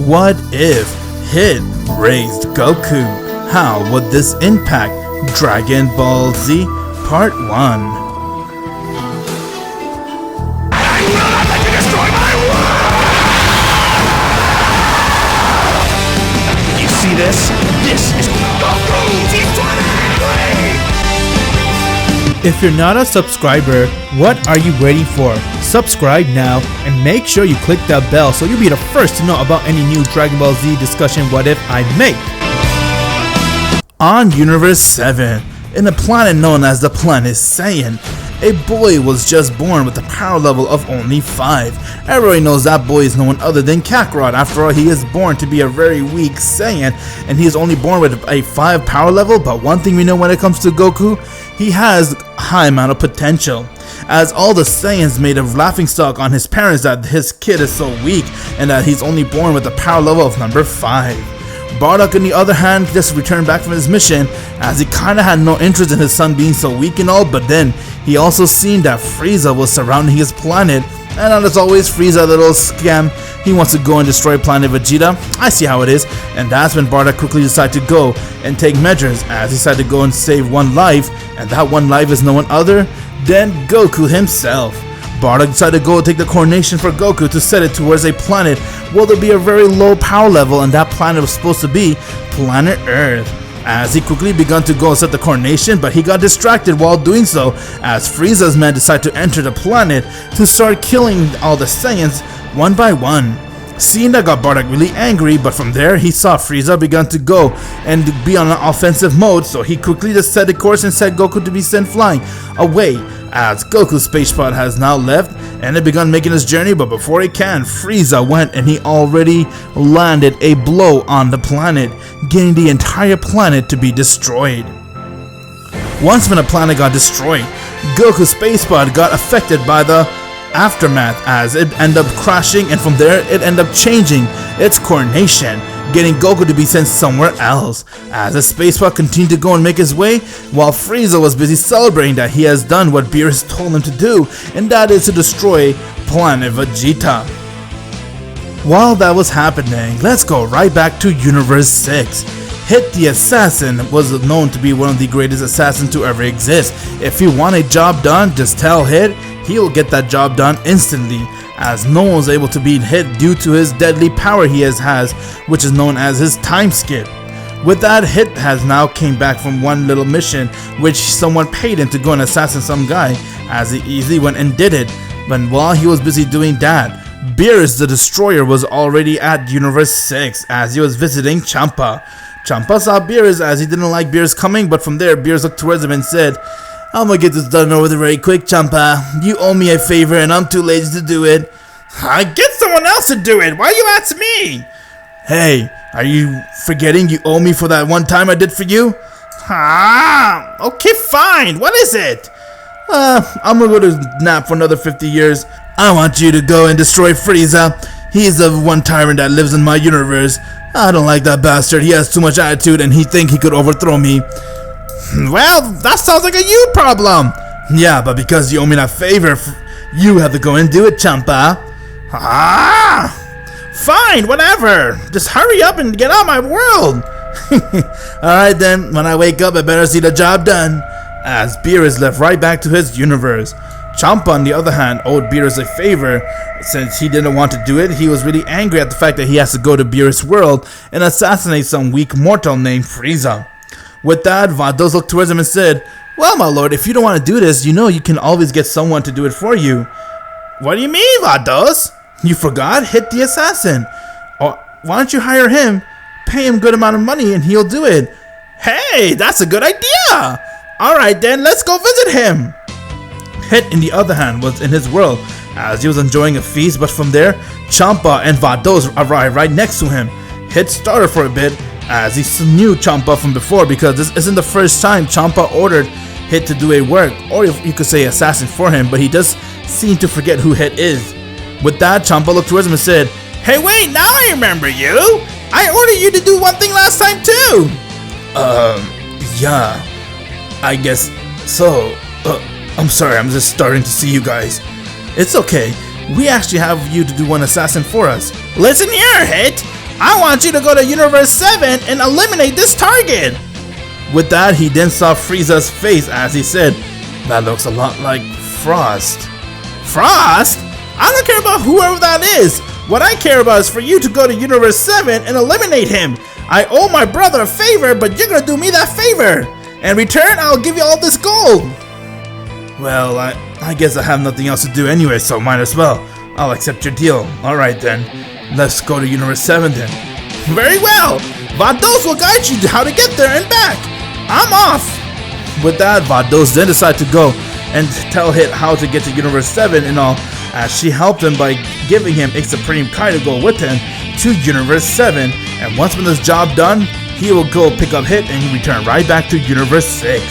What if Hit raised Goku? How would this impact Dragon Ball Z Part 1? I will not let you destroy my world! You see this? This is Goku T20! If you're not a subscriber, what are you waiting for? Subscribe now and make sure you click that bell so you'll be the first to know about any new Dragon Ball Z discussion what if I make. On Universe 7, in a planet known as the planet Saiyan, a boy was just born with a power level of only 5. Everybody knows that boy is no one other than Kakarot. After all, he is born to be a very weak Saiyan, and he is only born with a 5 power level. But one thing we know when it comes to Goku, he has a high amount of potential, as all the Saiyans made a laughingstock on his parents that his kid is so weak and that he's only born with a power level of number 5. Bardock, on the other hand, just returned back from his mission, as he kinda had no interest in his son being so weak and all, but then he also seen that Frieza was surrounding his planet, and as always, Frieza, little scam, he wants to go and destroy planet Vegeta. I see how it is, and that's when Bardock quickly decided to go and take measures, as he decided to go and save one life, and that one life is no one other than Goku himself. Bardock decided to go take the coordination for Goku to set it towards a planet where there'll be a very low power level, and that planet was supposed to be planet Earth. As he quickly began to go and set the coordination, but he got distracted while doing so, as Frieza's men decided to enter the planet to start killing all the Saiyans one by one. Seeing that got Bardock really angry, but from there he saw Frieza began to go and be on an offensive mode, so he quickly just set the course and set Goku to be sent flying away, as Goku's spaceship has now left and it began making his journey. But before he can, Frieza went and he already landed a blow on the planet, getting the entire planet to be destroyed. Once when the planet got destroyed, Goku's spaceship got affected by the aftermath, as it ended up crashing, and from there it ended up changing its coordination, getting Goku to be sent somewhere else, as the spaceship continued to go and make his way, while Frieza was busy celebrating that he has done what Beerus told him to do, and that is to destroy planet Vegeta. While that was happening, let's go right back to Universe 6. Hit the Assassin was known to be one of the greatest assassins to ever exist. If you want a job done, just tell Hit, he'll get that job done instantly, as no one was able to beat Hit due to his deadly power he has, which is known as his time skip. With that, Hit has now came back from one little mission which someone paid him to go and assassinate some guy, as he easily went and did it. But while he was busy doing that, Beerus the Destroyer was already at Universe 6, as he was visiting Champa. Champa saw Beerus, as he didn't like Beerus coming, but from there Beerus looked towards him and said, "I'm gonna get this done over with very quick, Champa. You owe me a favor and I'm too lazy to do it." "Get someone else to do it. Why you ask me?" "Hey, are you forgetting you owe me for that one time I did for you?" Okay, fine. What is it?" I'm gonna go to nap for another 50 years. I want you to go and destroy Frieza. He's the one tyrant that lives in my universe. I don't like that bastard. He has too much attitude and he think he could overthrow me." "Well, that sounds like a you problem." "Yeah, but because you owe me that favor, you have to go and do it, Champa." Fine, whatever. Just hurry up and get out of my world." "Alright then, when I wake up I better see the job done." As Beerus left right back to his universe. Champa, on the other hand, owed Beerus a favor. Since he didn't want to do it, he was really angry at the fact that he has to go to Beerus' world and assassinate some weak mortal named Frieza. With that, Vados looked towards him and said, "Well, my lord, if you don't want to do this, you know you can always get someone to do it for you." "What do you mean, Vados? You forgot? Hit the assassin. Or why don't you hire him? Pay him a good amount of money and he'll do it." "Hey, that's a good idea. Alright then, let's go visit him." Hit, on the other hand, was in his world, as he was enjoying a feast, but from there, Champa and Vados arrived right next to him. Hit started for a bit, as he knew Champa from before, because this isn't the first time Champa ordered Hit to do a work, or if you could say assassin for him, but he does seem to forget who Hit is. With that, Champa looked towards him and said, "Hey wait, now I remember you! I ordered you to do one thing last time too!" Yeah, I guess so. I'm sorry, I'm just starting to see you guys." "It's okay. We actually have you to do one assassin for us." "Listen here, Hit. I want you to go to Universe 7 and eliminate this target. With that, he then saw Frieza's face as he said, that looks a lot like Frost. Frost? I don't care about whoever that is. What I care about is for you to go to Universe 7 and eliminate him. I owe my brother a favor, but you're gonna do me that favor. In return, I'll give you all this gold. Well, I guess I have nothing else to do anyway, so might as well. I'll accept your deal. Alright then, let's go to Universe 7 then. Very well! Vados will guide you to how to get there and back. I'm off! With that, Vados then decided to go and tell Hit how to get to Universe 7 and all, as she helped him by giving him a Supreme Kai to go with him to Universe 7, and once with this job done, he will go pick up Hit and return right back to Universe 6.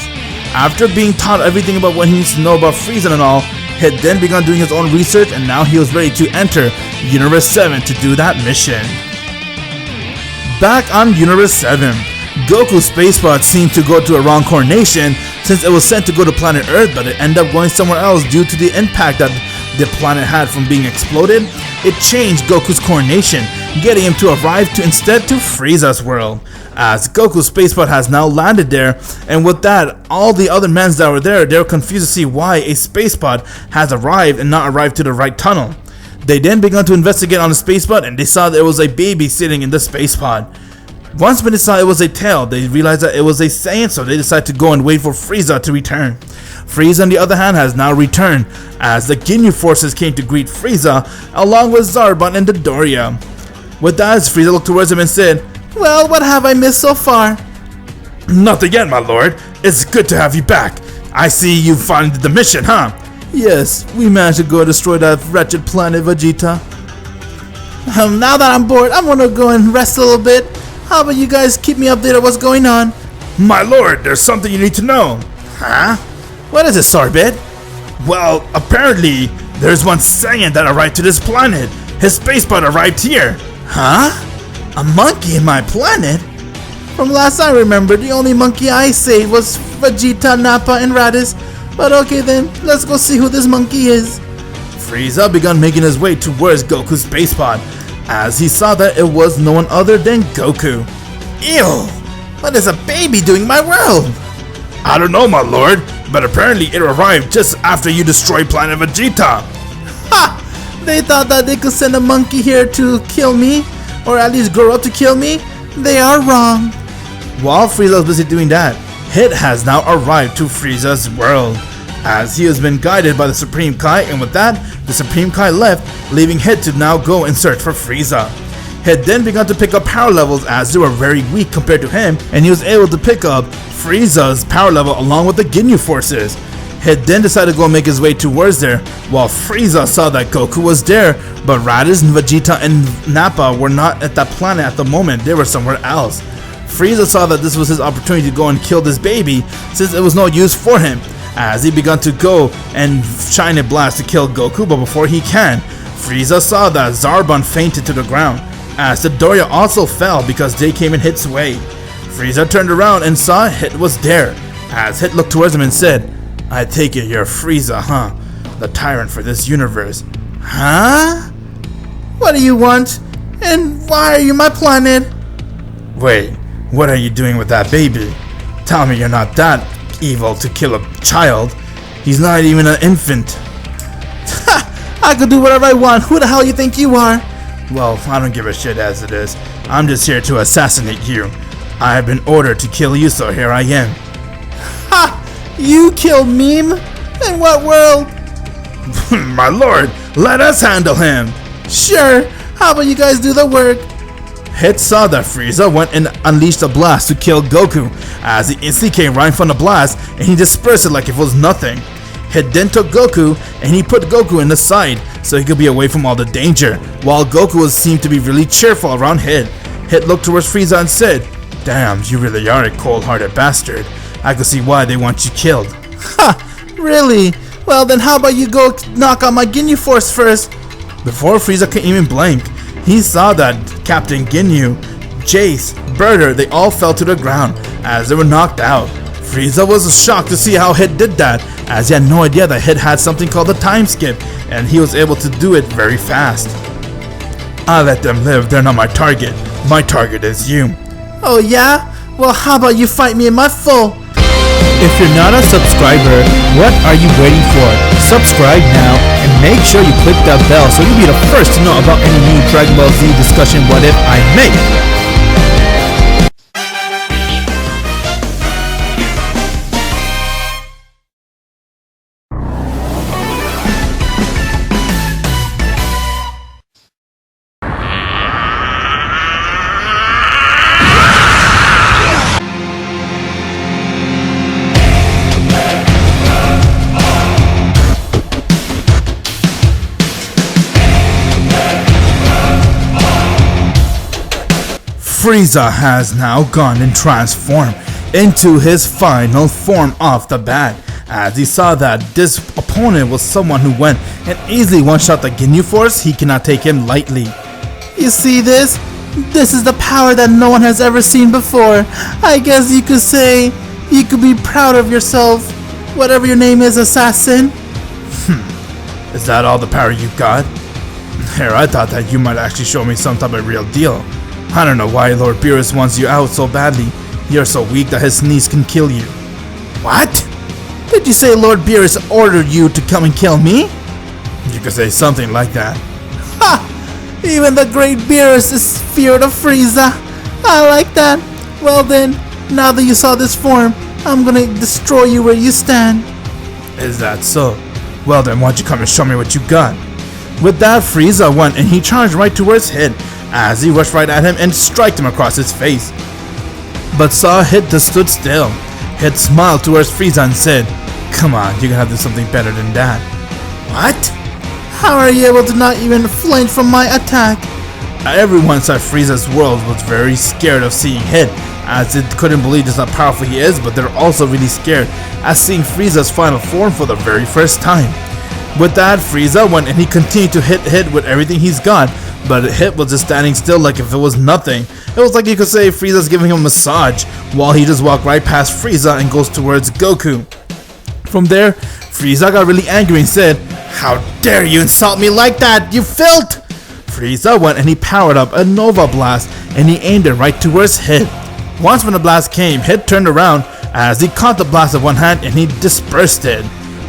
After being taught everything about what he needs to know about Frieza and all, Hit then began doing his own research, and now he was ready to enter Universe 7 to do that mission. Back on Universe 7, Goku's spacepod seemed to go to a wrong coordination since it was sent to go to planet Earth, but it ended up going somewhere else due to the impact that the planet had from being exploded. It changed Goku's coordination, getting him to arrive instead to Frieza's world. As Goku's spacepod has now landed there, and with that, all the other men that were there, they were confused to see why a spacepod has arrived and not arrived to the right tunnel. They then began to investigate on the spacepod, and they saw that it was a baby sitting in the spacepod. Once when they saw it was a tail, they realized that it was a Saiyan, so they decided to go and wait for Frieza to return. Frieza, on the other hand, has now returned, as the Ginyu forces came to greet Frieza, along with Zarbon and Dodoria. With that, Frieza looked towards him and said, well, what have I missed so far? Nothing yet, my lord. It's good to have you back. I see you finally did the mission, huh? Yes, we managed to go destroy that wretched planet, Vegeta. Now that I'm bored, I'm gonna go and rest a little bit. How about you guys keep me updated on what's going on? My lord, there's something you need to know. Huh? What is it, Sorbet? Well, apparently, there's one Saiyan that arrived to this planet. His spaceboat arrived here. Huh? A monkey in my planet? From last I remember, the only monkey I saved was Vegeta, Nappa, and Raditz. But okay then, let's go see who this monkey is. Frieza began making his way towards Goku's spacepod, as he saw that it was no one other than Goku. Ew! What is a baby doing in my world? I don't know, my lord, but apparently it arrived just after you destroyed planet Vegeta. Ha! They thought that they could send a monkey here to kill me, or at least grow up to kill me? They are wrong. While Frieza was busy doing that, Hit has now arrived to Frieza's world, as he has been guided by the Supreme Kai, and with that, the Supreme Kai left, leaving Hit to now go and search for Frieza. Hit then began to pick up power levels as they were very weak compared to him, and he was able to pick up Frieza's power level along with the Ginyu forces. Hit then decided to go and make his way towards there, while Frieza saw that Goku was there, but Raditz and Vegeta and Nappa were not at that planet at the moment, they were somewhere else. Frieza saw that this was his opportunity to go and kill this baby, since it was no use for him, as he began to go and shine a blast to kill Goku, but before he can, Frieza saw that Zarbon fainted to the ground, as Dodoria also fell because they came in Hit's way. Frieza turned around and saw Hit was there, as Hit looked towards him and said, I take it you're Frieza, huh? The tyrant for this universe. Huh? What do you want? And why are you my planet? Wait, what are you doing with that baby? Tell me you're not that evil to kill a child. He's not even an infant. Ha! I could do whatever I want. Who the hell you think you are? Well, I don't give a shit as it is. I'm just here to assassinate you. I have been ordered to kill you, so here I am. Ha! You killed Meme? In what world? My lord, let us handle him. Sure, how about you guys do the work? Hit saw that Frieza went and unleashed a blast to kill Goku, as he instantly came right from the blast and he dispersed it like if it was nothing. Hit then took Goku and he put Goku in the side so he could be away from all the danger, while Goku seemed to be really cheerful around Hit. Hit looked towards Frieza and said, damn, you really are a cold-hearted bastard. I could see why they want you killed. Ha! Really? Well then how about you go knock out my Ginyu Force first? Before Frieza could even blink, he saw that Captain Ginyu, Jace, Birder, they all fell to the ground as they were knocked out. Frieza was shocked to see how Hit did that, as he had no idea that Hit had something called a time skip, and he was able to do it very fast. I let them live, they're not my target. My target is you. Oh yeah? Well, how about you fight me in my full? If you're not a subscriber, what are you waiting for? Subscribe now and make sure you click that bell so you'll be the first to know about any new Dragon Ball Z discussion what if I make. Frieza has now gone and transformed into his final form off the bat, as he saw that this opponent was someone who went and easily one-shot the Ginyu Force. He cannot take him lightly. You see this? This is the power that no one has ever seen before. I guess you could say you could be proud of yourself, whatever your name is, assassin. Is that all the power you got? Here, I thought that you might actually show me some type of real deal. I don't know why Lord Beerus wants you out so badly. You're so weak that his knees can kill you. What? Did you say Lord Beerus ordered you to come and kill me? You could say something like that. Ha! Even the great Beerus is feared of Frieza. I like that. Well then, now that you saw this form, I'm gonna destroy you where you stand. Is that so? Well then, why don't you come and show me what you got? With that, Frieza went and he charged right towards Hit, as he rushed right at him and struck him across his face. But saw Hit just stood still. Hit smiled towards Frieza and said, "Come on, you can have to do something better than that." What? How are you able to not even flinch from my attack? Everyone inside Frieza's world was very scared of seeing Hit, as it couldn't believe just how powerful he is, but they're also really scared at seeing Frieza's final form for the very first time. With that, Frieza went and he continued to hit Hit with everything he's got, but Hit was just standing still like if it was nothing. It was like you could say Frieza's giving him a massage, while he just walked right past Frieza and goes towards Goku. From there, Frieza got really angry and said, "How dare you insult me like that, you filth!" Frieza went and he powered up a Nova Blast and he aimed it right towards Hit. Once when the blast came, Hit turned around as he caught the blast with one hand and he dispersed it.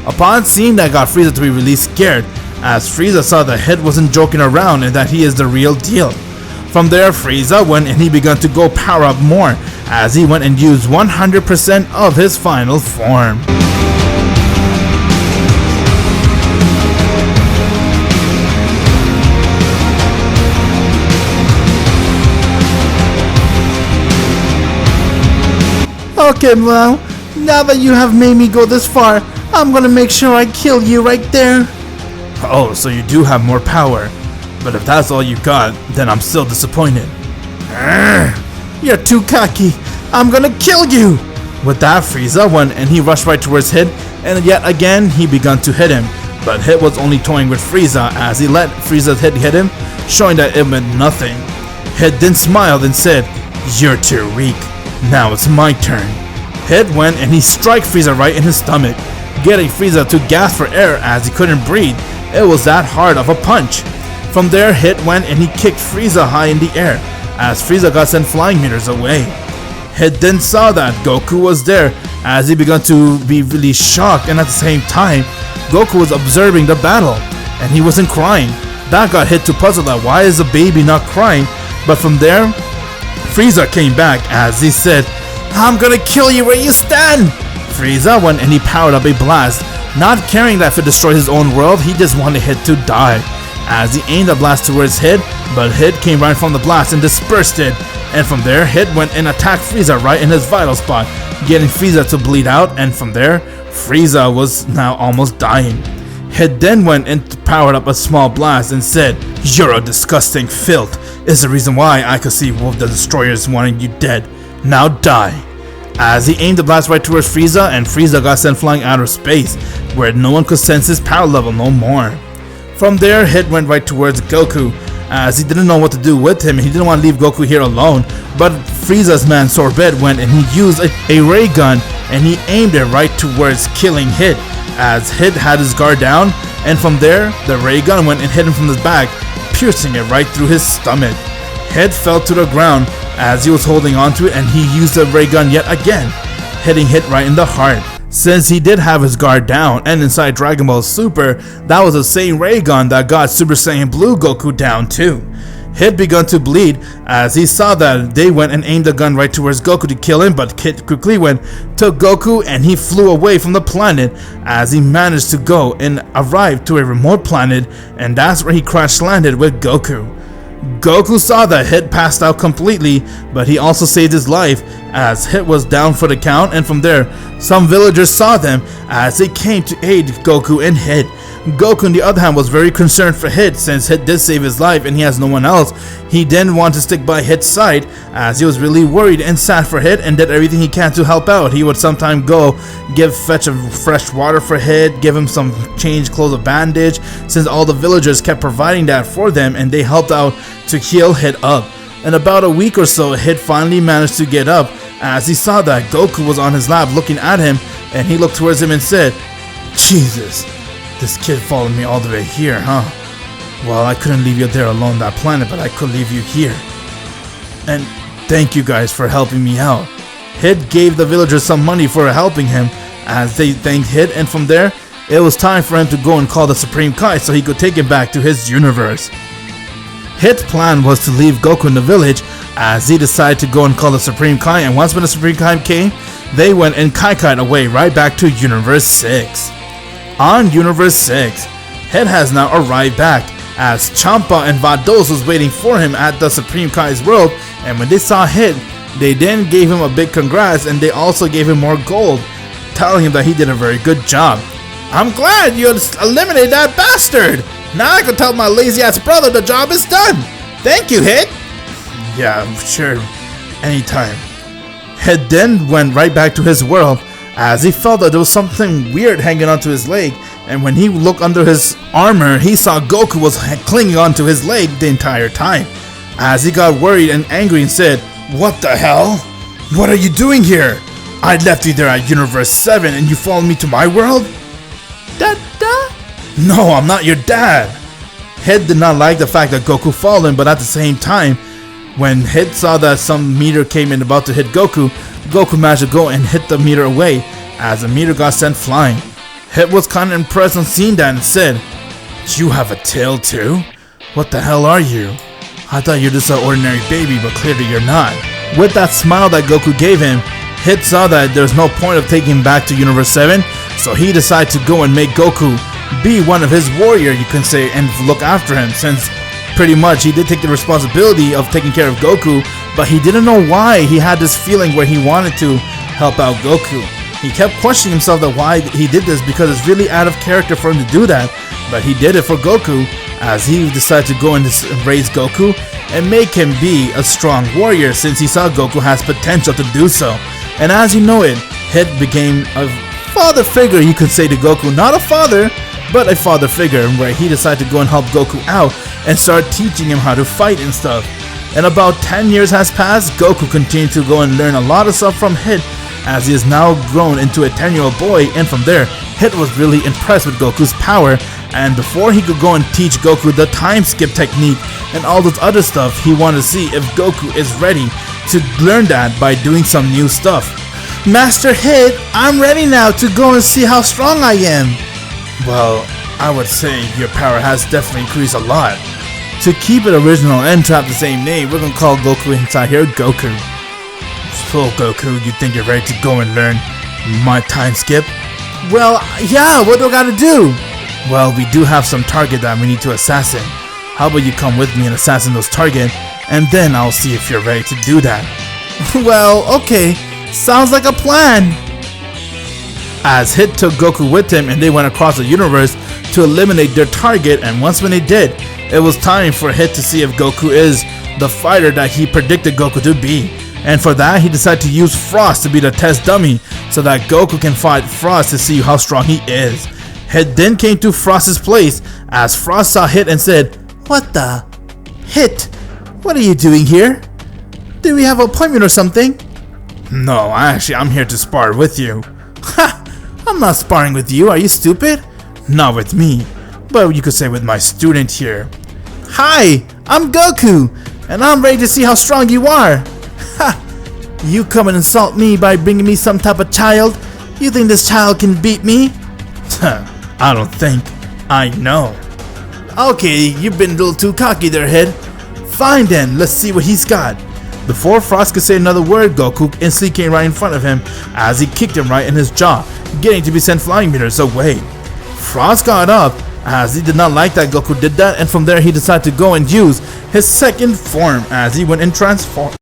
Upon seeing that, got Frieza to be really scared, as Frieza saw that Hit wasn't joking around and that he is the real deal. From there, Frieza went and he began to go power up more, as he went and used 100% of his final form. Okay, well, now that you have made me go this far, I'm gonna make sure I kill you right there. Oh, so you do have more power. But if that's all you got, then I'm still disappointed. You're too cocky. I'm gonna kill you. With that, Frieza went and he rushed right towards Hit, and yet again he began to hit him. But Hit was only toying with Frieza as he let Frieza's hit him, showing that it meant nothing. Hit then smiled and said, "You're too weak. Now it's my turn." Hit went and he struck Frieza right in his stomach, getting Frieza to gasp for air as he couldn't breathe. It was that hard of a punch. From there, Hit went and he kicked Frieza high in the air, as Frieza got sent flying meters away. Hit then saw that Goku was there, as he began to be really shocked, and at the same time, Goku was observing the battle, and he wasn't crying. That got Hit to puzzle that why is the baby not crying, but from there, Frieza came back as he said, "I'm gonna kill you where you stand!" Frieza went and he powered up a blast, not caring that if it destroyed his own world, he just wanted Hit to die. As he aimed the blast towards Hit, but Hit came right from the blast and dispersed it. And from there, Hit went and attacked Frieza right in his vital spot, getting Frieza to bleed out, and from there, Frieza was now almost dying. Hit then went and powered up a small blast and said, "You're a disgusting filth. Is the reason why I could see Wolf the Destroyers wanting you dead. Now die." As he aimed the blast right towards Frieza, and Frieza got sent flying out of space, where no one could sense his power level no more. From there, Hit went right towards Goku, as he didn't know what to do with him. He didn't want to leave Goku here alone, but Frieza's man Sorbet went and he used a ray gun and he aimed it right towards killing Hit, as Hit had his guard down, and from there, the ray gun went and hit him from the back, piercing it right through his stomach. Hit fell to the ground as he was holding onto it, and he used the ray gun yet again, hitting Hit right in the heart. Since he did have his guard down, and inside Dragon Ball Super, that was the same ray gun that got Super Saiyan Blue Goku down too. Hit began to bleed as he saw that. They went and aimed the gun right towards Goku to kill him, but Hit quickly took Goku and he flew away from the planet as he managed to go and arrive to a remote planet, and that's where he crash landed with Goku. Goku saw that Hit passed out completely, but he also saved his life as Hit was down for the count, and from there, some villagers saw them as they came to aid Goku and Hit. Goku on the other hand was very concerned for Hit since Hit did save his life and he has no one else. He didn't want to stick by Hit's side as he was really worried and sad for Hit and did everything he can to help out. He would sometimes go fetch a fresh water for Hit, give him some change clothes, a bandage, since all the villagers kept providing that for them and they helped out to heal Hit up. In about a week or so, Hit finally managed to get up as he saw that Goku was on his lap looking at him, and he looked towards him and said, "Jesus, this kid followed me all the way here, huh? Well, I couldn't leave you there alone on that planet, but I could leave you here. And thank you guys for helping me out." Hit gave the villagers some money for helping him as they thanked Hit, and from there, it was time for him to go and call the Supreme Kai so he could take him back to his universe. Hit's plan was to leave Goku in the village as he decided to go and call the Supreme Kai, and once when the Supreme Kai came, they went and Kai-Kai'd away right back to Universe 6. On Universe 6, Hit has now arrived back as Champa and Vados was waiting for him at the Supreme Kai's world, and when they saw Hit, they then gave him a big congrats and they also gave him more gold, telling him that he did a very good job. "I'm glad you eliminated that bastard! Now I can tell my lazy ass brother the job is done! Thank you, Hit!" "Yeah, sure. Anytime." Hit then went right back to his world as he felt that there was something weird hanging onto his leg, and when he looked under his armor, he saw Goku was clinging onto his leg the entire time. As he got worried and angry and said, "What the hell? What are you doing here? I left you there at Universe 7 and you followed me to my world?" "Dada?" "No, I'm not your dad." Hit did not like the fact that Goku followed him, but at the same time, when Hit saw that some meteor came in about to hit Goku, Goku managed to go and hit the meteor away as the meteor got sent flying. Hit was kind of impressed on seeing that and said, "You have a tail too? What the hell are you? I thought you're just an ordinary baby, but clearly you're not." With that smile that Goku gave him, Hit saw that there's no point of taking him back to Universe 7, so he decided to go and make Goku be one of his warrior, you can say, and look after him, since pretty much he did take the responsibility of taking care of Goku, but he didn't know why he had this feeling where he wanted to help out Goku. He kept questioning himself that why he did this, because it's really out of character for him to do that, but he did it for Goku as he decided to go and raise Goku and make him be a strong warrior, since he saw Goku has potential to do so. And as you know it, Hit became a father figure, you could say, to Goku. Not a father, but a father figure, where he decided to go and help Goku out and start teaching him how to fight and stuff. And about 10 years has passed, Goku continued to go and learn a lot of stuff from Hit as he is now grown into a 10-year-old boy, and from there, Hit was really impressed with Goku's power, and before he could go and teach Goku the time skip technique and all this other stuff, he wanted to see if Goku is ready to learn that by doing some new stuff. "Master Hit, I'm ready now to go and see how strong I am." "Well, I would say your power has definitely increased a lot. To keep it original and to have the same name, we're gonna call Goku inside here Goku." "So Goku, you think you're ready to go and learn my time skip?" "Well, yeah, what do I gotta do?" "Well, we do have some target that we need to assassin. How about you come with me and assassin those target, and then I'll see if you're ready to do that." "Well, okay, sounds like a plan." As Hit took Goku with him and they went across the universe to eliminate their target, and once when they did, it was time for Hit to see if Goku is the fighter that he predicted Goku to be. And for that, he decided to use Frost to be the test dummy so that Goku can fight Frost to see how strong he is. Hit then came to Frost's place as Frost saw Hit and said, "What the? Hit, what are you doing here? Do we have an appointment or something?" "No, I'm here to spar with you." "Ha! I'm not sparring with you, are you stupid?" "Not with me, but you could say with my student here." Hi, I'm Goku, and I'm ready to see how strong you are. Ha! You come and insult me by bringing me some type of child? You think this child can beat me? I don't think. I know. Okay, you've been a little too cocky there, Head. Fine then, let's see what he's got. Before Frost could say another word, Goku instantly came right in front of him as he kicked him right in his jaw, getting to be sent flying meters away. Frost got up as he did not like that Goku did that, and from there he decided to go and use his second form as he went and transformed.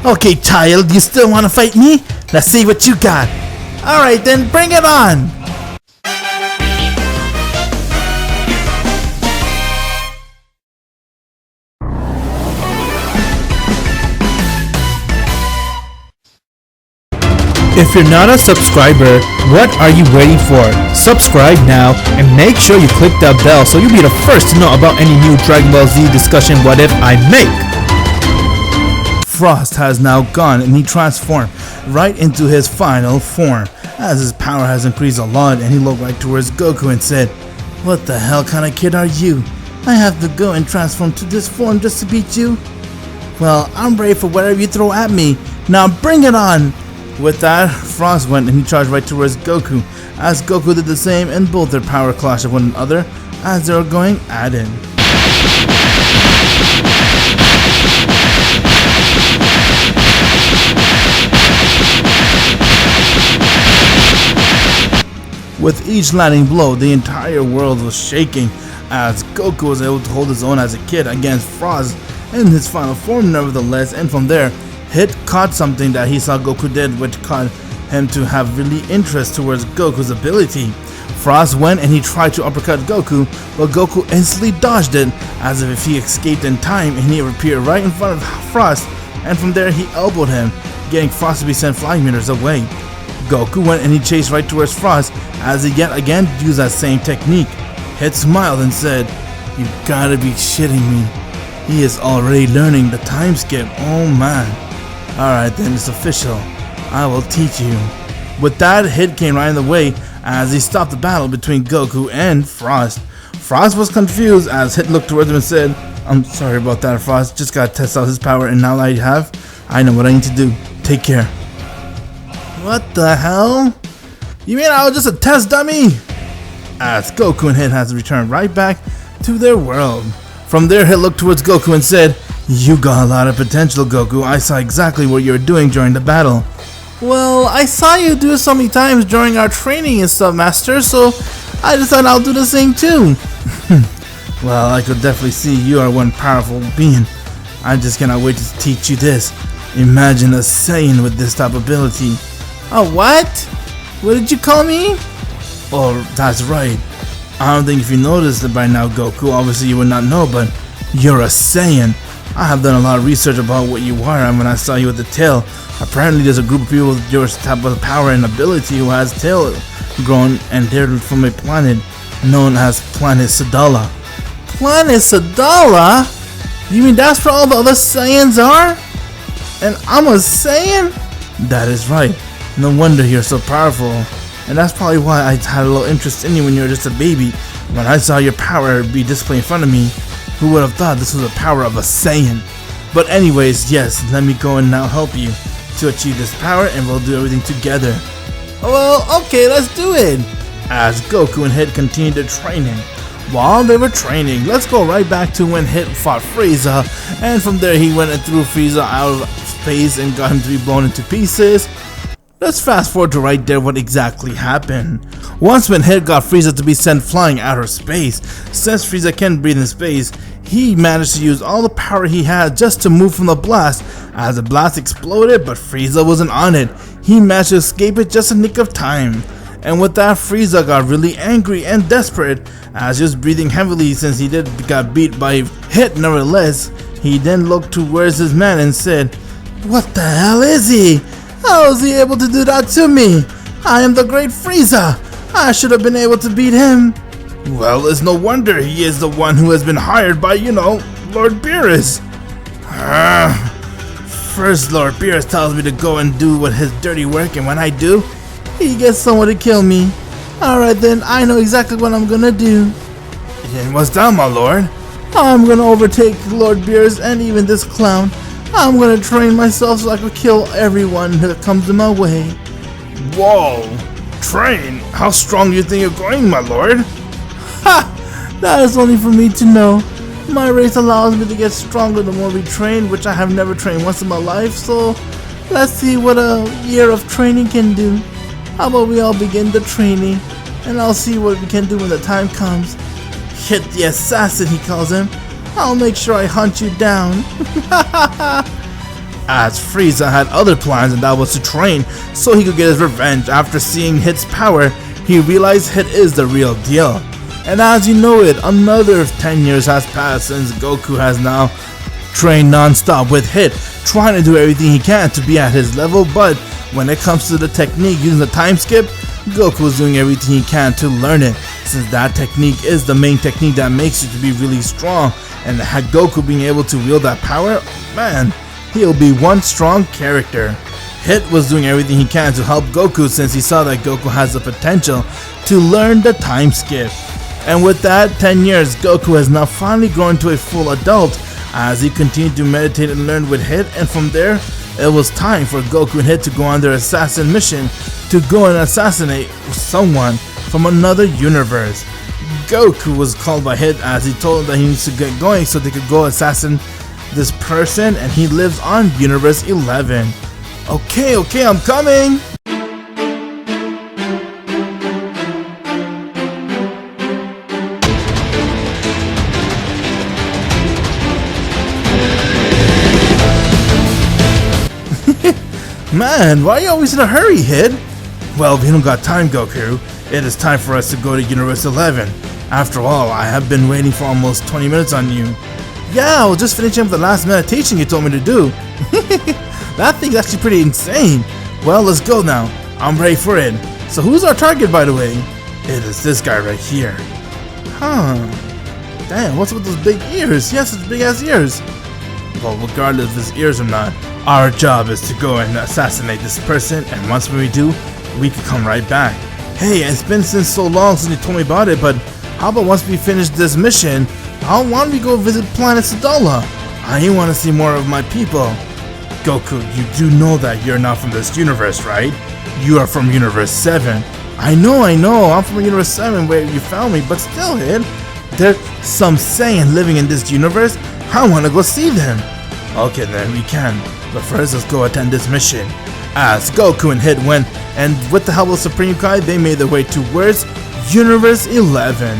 Okay, child, you still want to fight me? Let's see what you got. Alright then, bring it on! If you're not a subscriber, what are you waiting for? Subscribe now and make sure you click that bell so you'll be the first to know about any new Dragon Ball Z discussion what if I make. Frost has now gone and he transformed right into his final form as his power has increased a lot, and he looked right towards Goku and said, "What the hell kind of kid are you? I have to go and transform to this form just to beat you? Well, I'm ready for whatever you throw at me. Now bring it on!" With that, Frost went and he charged right towards Goku as Goku did the same, and both their power clashed with one another as they were going at it. With each landing blow, the entire world was shaking as Goku was able to hold his own as a kid against Frost in his final form nevertheless, and from there, Hit caught something that he saw Goku did, which caused him to have really interest towards Goku's ability. Frost went and he tried to uppercut Goku, but Goku instantly dodged it as if he escaped in time, and he appeared right in front of Frost, and from there he elbowed him, getting Frost to be sent flying meters away. Goku went and he chased right towards Frost as he yet again used that same technique. Hit smiled and said, "You gotta be shitting me. He is already learning the time skip, oh man. Alright then, it's official. I will teach you." With that, Hit came right in the way as he stopped the battle between Goku and Frost. Frost was confused as Hit looked towards him and said, "I'm sorry about that, Frost. Just gotta test out his power, and now that I have, I know what I need to do. Take care." What the hell? You mean I was just a test dummy? As Goku and Hit had to return right back to their world. From there, Hit looked towards Goku and said, "You got a lot of potential, Goku. I saw exactly what you were doing during the battle." "Well, I saw you do it so many times during our training and stuff, Master, so I decided I'll do the same too." "Well, I could definitely see you are one powerful being. I just cannot wait to teach you this. Imagine a Saiyan with this type of ability." "A what? What did you call me?" "Oh, that's right. I don't think if you noticed it by now, Goku. Obviously you would not know, but you're a Saiyan. I have done a lot of research about what you are, and when I saw you with the tail, apparently there's a group of people with your type of power and ability who has tail grown, and they're from a planet known as Planet Sadala." "Planet Sadala? You mean that's where all the other Saiyans are? And I'm a Saiyan?" "That is right. No wonder you're so powerful. And that's probably why I had a little interest in you when you were just a baby. When I saw your power be displayed in front of me, who would have thought this was the power of a Saiyan? But anyways, yes, let me go and now help you to achieve this power, and we'll do everything together." "Well, okay, let's do it." As Goku and Hit continued their training. While they were training, let's go right back to when Hit fought Frieza, and from there he went and threw Frieza out of space and got him to be blown into pieces. Let's fast forward to right there what exactly happened. Once when Hit got Frieza to be sent flying outer space, since Frieza can breathe in space, he managed to use all the power he had just to move from the blast. As the blast exploded, but Frieza wasn't on it. He managed to escape it just a nick of time. And with that, Frieza got really angry and desperate as he was breathing heavily since he got beat by Hit nevertheless. He then looked towards his man and said, "What the hell is he? How is he able to do that to me? I am the great Frieza. I should have been able to beat him." "Well, it's no wonder he is the one who has been hired by, Lord Beerus." First, Lord Beerus tells me to go and do what his dirty work, and when I do, He gets someone to kill me. Alright then, I know exactly what I'm gonna do. and what's that, my lord? I'm gonna overtake Lord Beerus and even this clown. I'm gonna train myself so I can kill everyone that comes in my way. Whoa! Train? How strong do you think you're going, my lord? Ha! That is only for me to know. My race allows me to get stronger the more we train, which I have never trained once in my life, so let's see what a year of training can do. How about we all begin the training, and I'll see what we can do when the time comes. Hit the assassin, he calls him. I'll make sure I hunt you down. As Frieza had other plans, and that was to train so he could get his revenge. After seeing Hit's power, he realized Hit is the real deal. And as you know it, another 10 years has passed since Goku has now trained non-stop with Hit, trying to do everything he can to be at his level, but when it comes to the technique using the time skip, Goku is doing everything he can to learn it, since that technique is the main technique that makes you to be really strong, and had Goku being able to wield that power, man, he'll be one strong character. Hit was doing everything he can to help Goku since he saw that Goku has the potential to learn the time skip. And with that 10 years, Goku has now finally grown to a full adult as he continued to meditate and learn with Hit, and from there, it was time for Goku and Hit to go on their assassin mission to go and assassinate someone from another universe. Goku was called by Hit as he told him that he needs to get going so they could go assassin this person, and he lives on Universe 11. Okay, I'm coming! Man, why are you always in a hurry, Hit? Well, we don't got time, Goku. It is time for us to go to Universe 11. After all, I have been waiting for almost 20 minutes on you. Yeah, I was just finishing up the last meditation you told me to do. That thing's actually pretty insane. Well, let's go now. I'm ready for it. So who's our target, by the way? It is this guy right here. Huh. Damn, what's with those big ears? He has such big ass ears. Well, regardless of his ears or not, our job is to go and assassinate this person, and once we do, we can come right back. Hey, it's been since so long since you told me about it, but how about once we finish this mission, why don't we go visit planet Sadala? I want to see more of my people. Goku, you do know that you're not from this universe, right? You are from Universe 7. I know, I'm from Universe 7 where you found me, but still, Hit, there's some Saiyan living in this universe. I want to go see them. Okay, then we can. But first, let's go attend this mission. As Goku and Hit went, and with the help of Supreme Kai, they made their way towards Universe 11.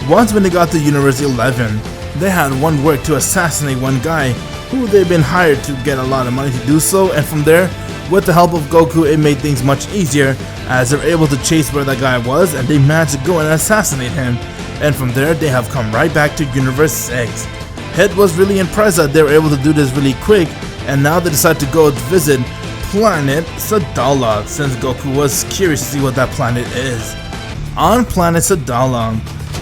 Once when they got to Universe 11, they had one work to assassinate one guy who they'd been hired to get a lot of money to do so, and from there, with the help of Goku, it made things much easier as they're able to chase where that guy was, and they managed to go and assassinate him. And from there, they have come right back to Universe 6. Hit was really impressed that they were able to do this really quick, and now they decide to go visit planet Sadala, since Goku was curious to see what that planet is. On planet Sadala,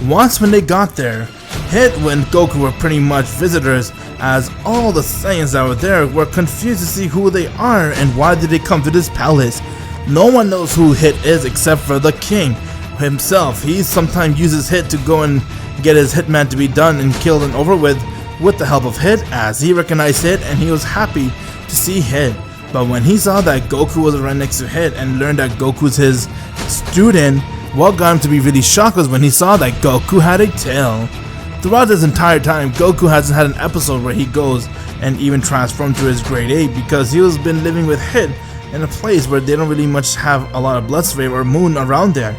once when they got there, Hit and Goku were pretty much visitors, as all the Saiyans that were there were confused to see who they are and why did they come to this palace. No one knows who Hit is except for the king himself. He sometimes uses Hit to go and get his hitman to be done and killed and over with the help of Hit, as he recognized Hit and he was happy to see Hit. But when he saw that Goku was right next to Hit and learned that Goku's his student, what got him to be really shocked was when he saw that Goku had a tail. Throughout this entire time, Goku hasn't had an episode where he goes and even transformed to his grade 8 because he has been living with Hit in a place where they don't really much have a lot of blood spray or moon around there.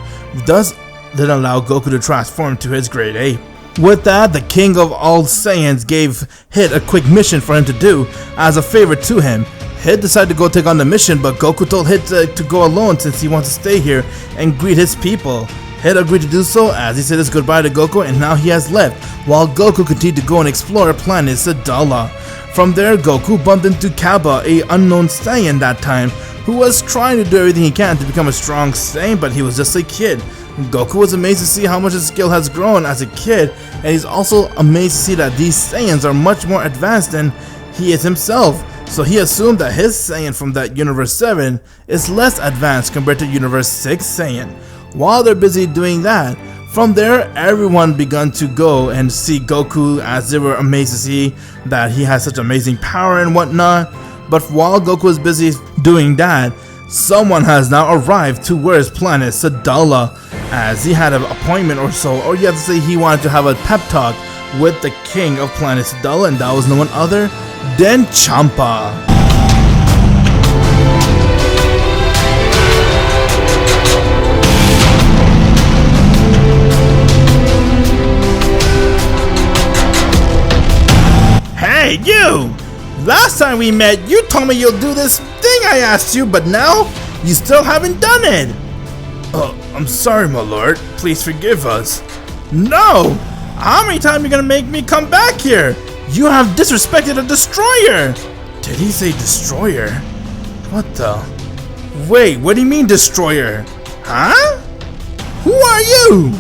Thus, didn't allow Goku to transform to his grade 8. With that, the king of all Saiyans gave Hit a quick mission for him to do as a favor to him. Hit decided to go take on the mission, but Goku told Hit to go alone since he wants to stay here and greet his people. Hit agreed to do so as he said his goodbye to Goku, and now he has left, while Goku continued to go and explore planet Sadala. From there, Goku bumped into Kaba, a unknown Saiyan that time, who was trying to do everything he can to become a strong Saiyan, but he was just a kid. Goku was amazed to see how much his skill has grown as a kid, and he's also amazed to see that these Saiyans are much more advanced than he is himself. So he assumed that his Saiyan from that Universe 7 is less advanced compared to Universe 6 Saiyan. While they're busy doing that, from there everyone began to go and see Goku, as they were amazed to see that he has such amazing power and whatnot. But while Goku was busy doing that, someone has now arrived to his planet Sadala, as he had an appointment or so, or you have to say he wanted to have a pep talk with the king of planet Sadala, and that was no one other than Champa. Hey you! Last time we met, you told me you'll do this thing I asked you, but now you still haven't done it. Oh, I'm sorry, my lord. Please forgive us. No! How many times are you gonna make me come back here? You have disrespected a destroyer! Did he say destroyer? What the? Wait, what do you mean destroyer? Huh? Who are you?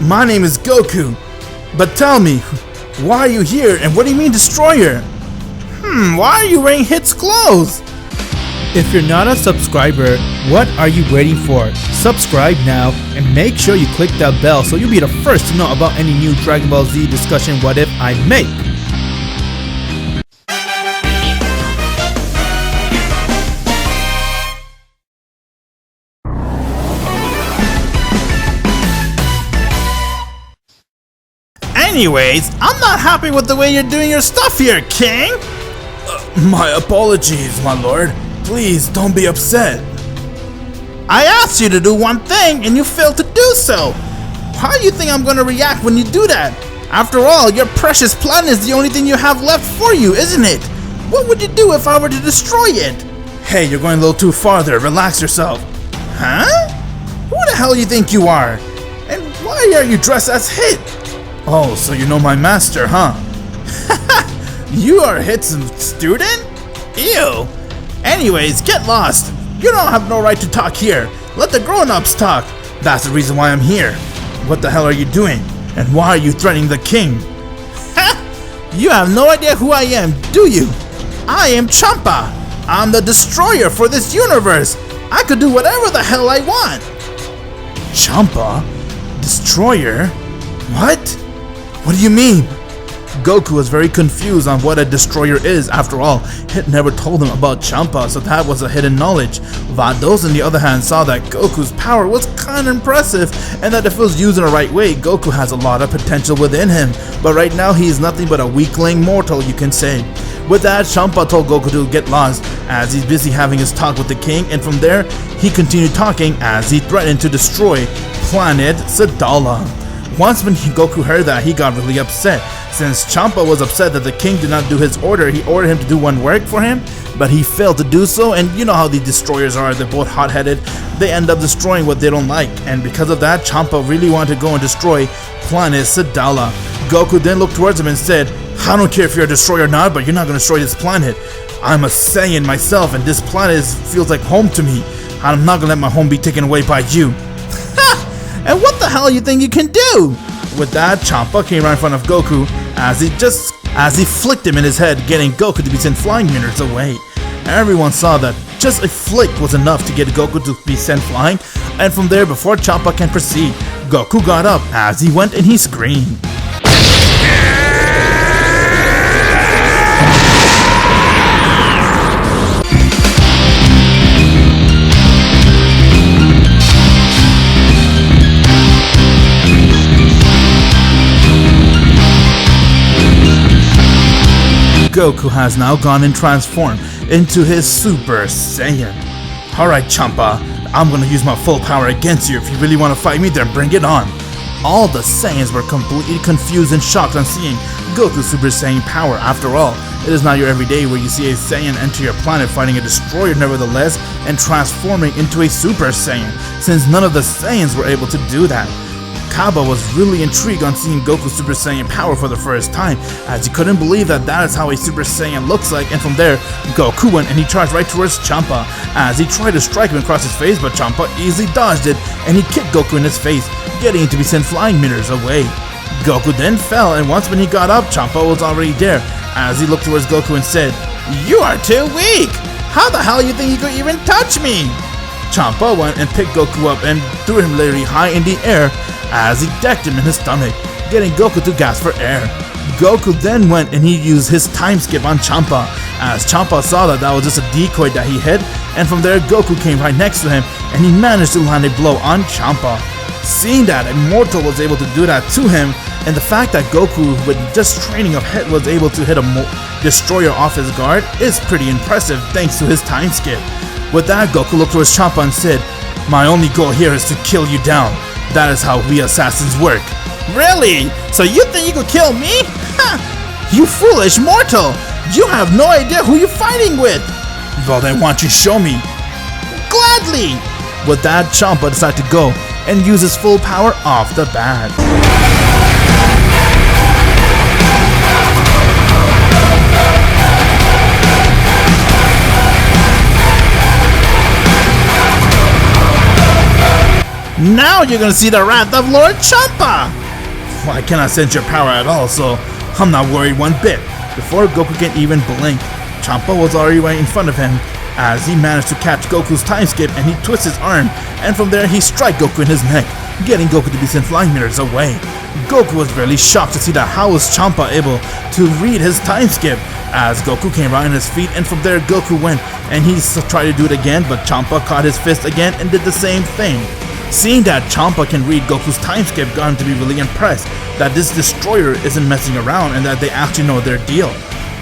My name is Goku. But tell me, why are you here and what do you mean destroyer? Why are you wearing Hit's clothes? If you're not a subscriber, what are you waiting for? Subscribe now and make sure you click that bell so you'll be the first to know about any new Dragon Ball Z discussion what if I make. Anyways, I'm not happy with the way you're doing your stuff here, King! My apologies, my lord. Please don't be upset. I asked you to do one thing and you failed to do so. How do you think I'm gonna react when you do that? After all, your precious planet is the only thing you have left for you, isn't it? What would you do if I were to destroy it? Hey, you're going a little too far there. Relax yourself. Huh? Who the hell do you think you are? And why are you dressed as Hit? Oh, so you know my master, huh? You are Hit's student? Ew. Anyways, get lost. You don't have no right to talk here. Let the grown-ups talk. That's the reason why I'm here. What the hell are you doing? And why are you threatening the king? Ha! You have no idea who I am, do you? I am Champa. I'm the destroyer for this universe. I could do whatever the hell I want. Champa? Destroyer? What? What do you mean? Goku was very confused on what a destroyer is. After all, Hit never told him about Champa, so that was a hidden knowledge. Vados, on the other hand, saw that Goku's power was kinda impressive, and that if it was used in the right way, Goku has a lot of potential within him. But right now, he is nothing but a weakling mortal, you can say. With that, Champa told Goku to get lost, as he's busy having his talk with the king, and from there, he continued talking as he threatened to destroy planet Sadala. Once when Goku heard that, he got really upset. Since Champa was upset that the king did not do his order, he ordered him to do one work for him, but he failed to do so, and you know how the destroyers are, they're both hot-headed. They end up destroying what they don't like, and because of that, Champa really wanted to go and destroy planet Sadala. Goku then looked towards him and said, I don't care if you're a destroyer or not, but you're not going to destroy this planet. I'm a Saiyan myself, and this planet feels like home to me. I'm not going to let my home be taken away by you. And what the hell you think you can do? With that, Champa came right in front of Goku as he flicked him in his head, getting Goku to be sent flying meters away. Everyone saw that just a flick was enough to get Goku to be sent flying, and from there, before Champa can proceed, Goku got up as he went and he screamed. Goku has now gone and transformed into his Super Saiyan. Alright Champa, I'm gonna use my full power against you. If you really want to fight me, then bring it on. All the Saiyans were completely confused and shocked on seeing Goku's Super Saiyan power. After all, it is not your everyday where you see a Saiyan enter your planet fighting a destroyer nevertheless and transforming into a Super Saiyan, since none of the Saiyans were able to do that. Kaba was really intrigued on seeing Goku's Super Saiyan power for the first time, as he couldn't believe that is how a Super Saiyan looks like, and from there, Goku went and he charged right towards Champa, as he tried to strike him across his face, but Champa easily dodged it, and he kicked Goku in his face, getting him to be sent flying meters away. Goku then fell, and once when he got up, Champa was already there, as he looked towards Goku and said, You are too weak! How the hell you think you could even touch me? Champa went and picked Goku up and threw him literally high in the air as he decked him in his stomach, getting Goku to gasp for air. Goku then went and he used his time skip on Champa, as Champa saw that was just a decoy that he hit, and from there Goku came right next to him and he managed to land a blow on Champa. Seeing that Immortal was able to do that to him, and the fact that Goku with just training of hit was able to hit a destroyer off his guard is pretty impressive thanks to his time skip. With that, Goku looked towards Champa and said, "My only goal here is to kill you down. That is how we assassins work." Really? So you think you could kill me? Ha! You foolish mortal! You have no idea who you're fighting with! Well then why don't you show me? Gladly! With that, Champa decided to go and use his full power off the bat. Now you're gonna see the wrath of Lord Champa! Well, I cannot sense your power at all, so I'm not worried one bit. Before Goku can even blink, Champa was already right in front of him, as he managed to catch Goku's time skip and he twists his arm, and from there he strikes Goku in his neck, getting Goku to be sent flying meters away. Goku was really shocked to see that how was Champa able to read his time skip, as Goku came right on his feet, and from there Goku went and he tried to do it again, but Champa caught his fist again and did the same thing. Seeing that Champa can read Goku's time skip got him to be really impressed that this destroyer isn't messing around and that they actually know their deal.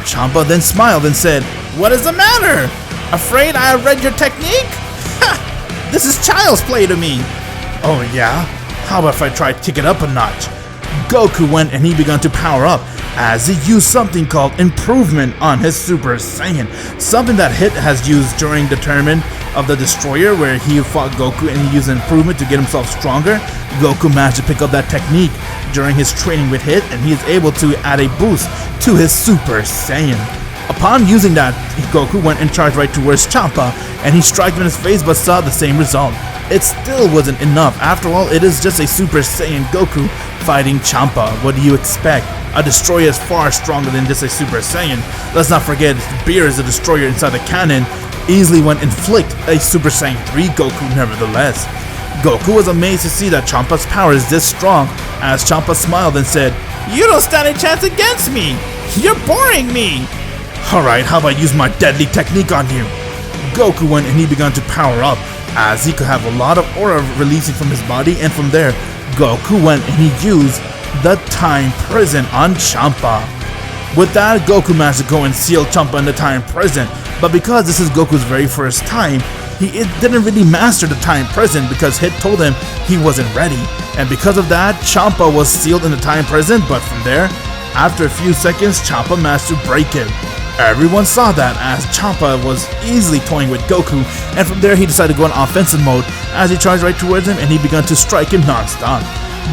Champa then smiled and said, "What is the matter? Afraid I have read your technique? Ha! This is child's play to me." "Oh yeah? How about if I try to kick it up a notch?" Goku went and he began to power up as he used something called improvement on his Super Saiyan, something that Hit has used during the tournament of the Destroyer where he fought Goku and he used an improvement to get himself stronger. Goku managed to pick up that technique during his training with Hit, and he is able to add a boost to his Super Saiyan. Upon using that, Goku went and charged right towards Champa and he struck him in his face but saw the same result. It still wasn't enough. After all, it is just a Super Saiyan Goku fighting Champa. What do you expect? A destroyer is far stronger than just a Super Saiyan. Let's not forget, Beer is a destroyer inside the cannon, easily went inflict a Super Saiyan 3 Goku nevertheless. Goku was amazed to see that Champa's power is this strong, as Champa smiled and said, "You don't stand a chance against me! You're boring me!" "Alright, how about I use my deadly technique on you?" Goku went and he began to power up, as he could have a lot of aura releasing from his body, and from there, Goku went and he used the Time Prison on Champa. With that, Goku managed to go and seal Champa in the Time Prison, but because this is Goku's very first time, he didn't really master the Time Prison because Hit told him he wasn't ready, and because of that, Champa was sealed in the Time Prison, but from there, after a few seconds, Champa managed to break it. Everyone saw that as Champa was easily toying with Goku, and from there he decided to go in offensive mode as he charged right towards him and he began to strike him non-stop.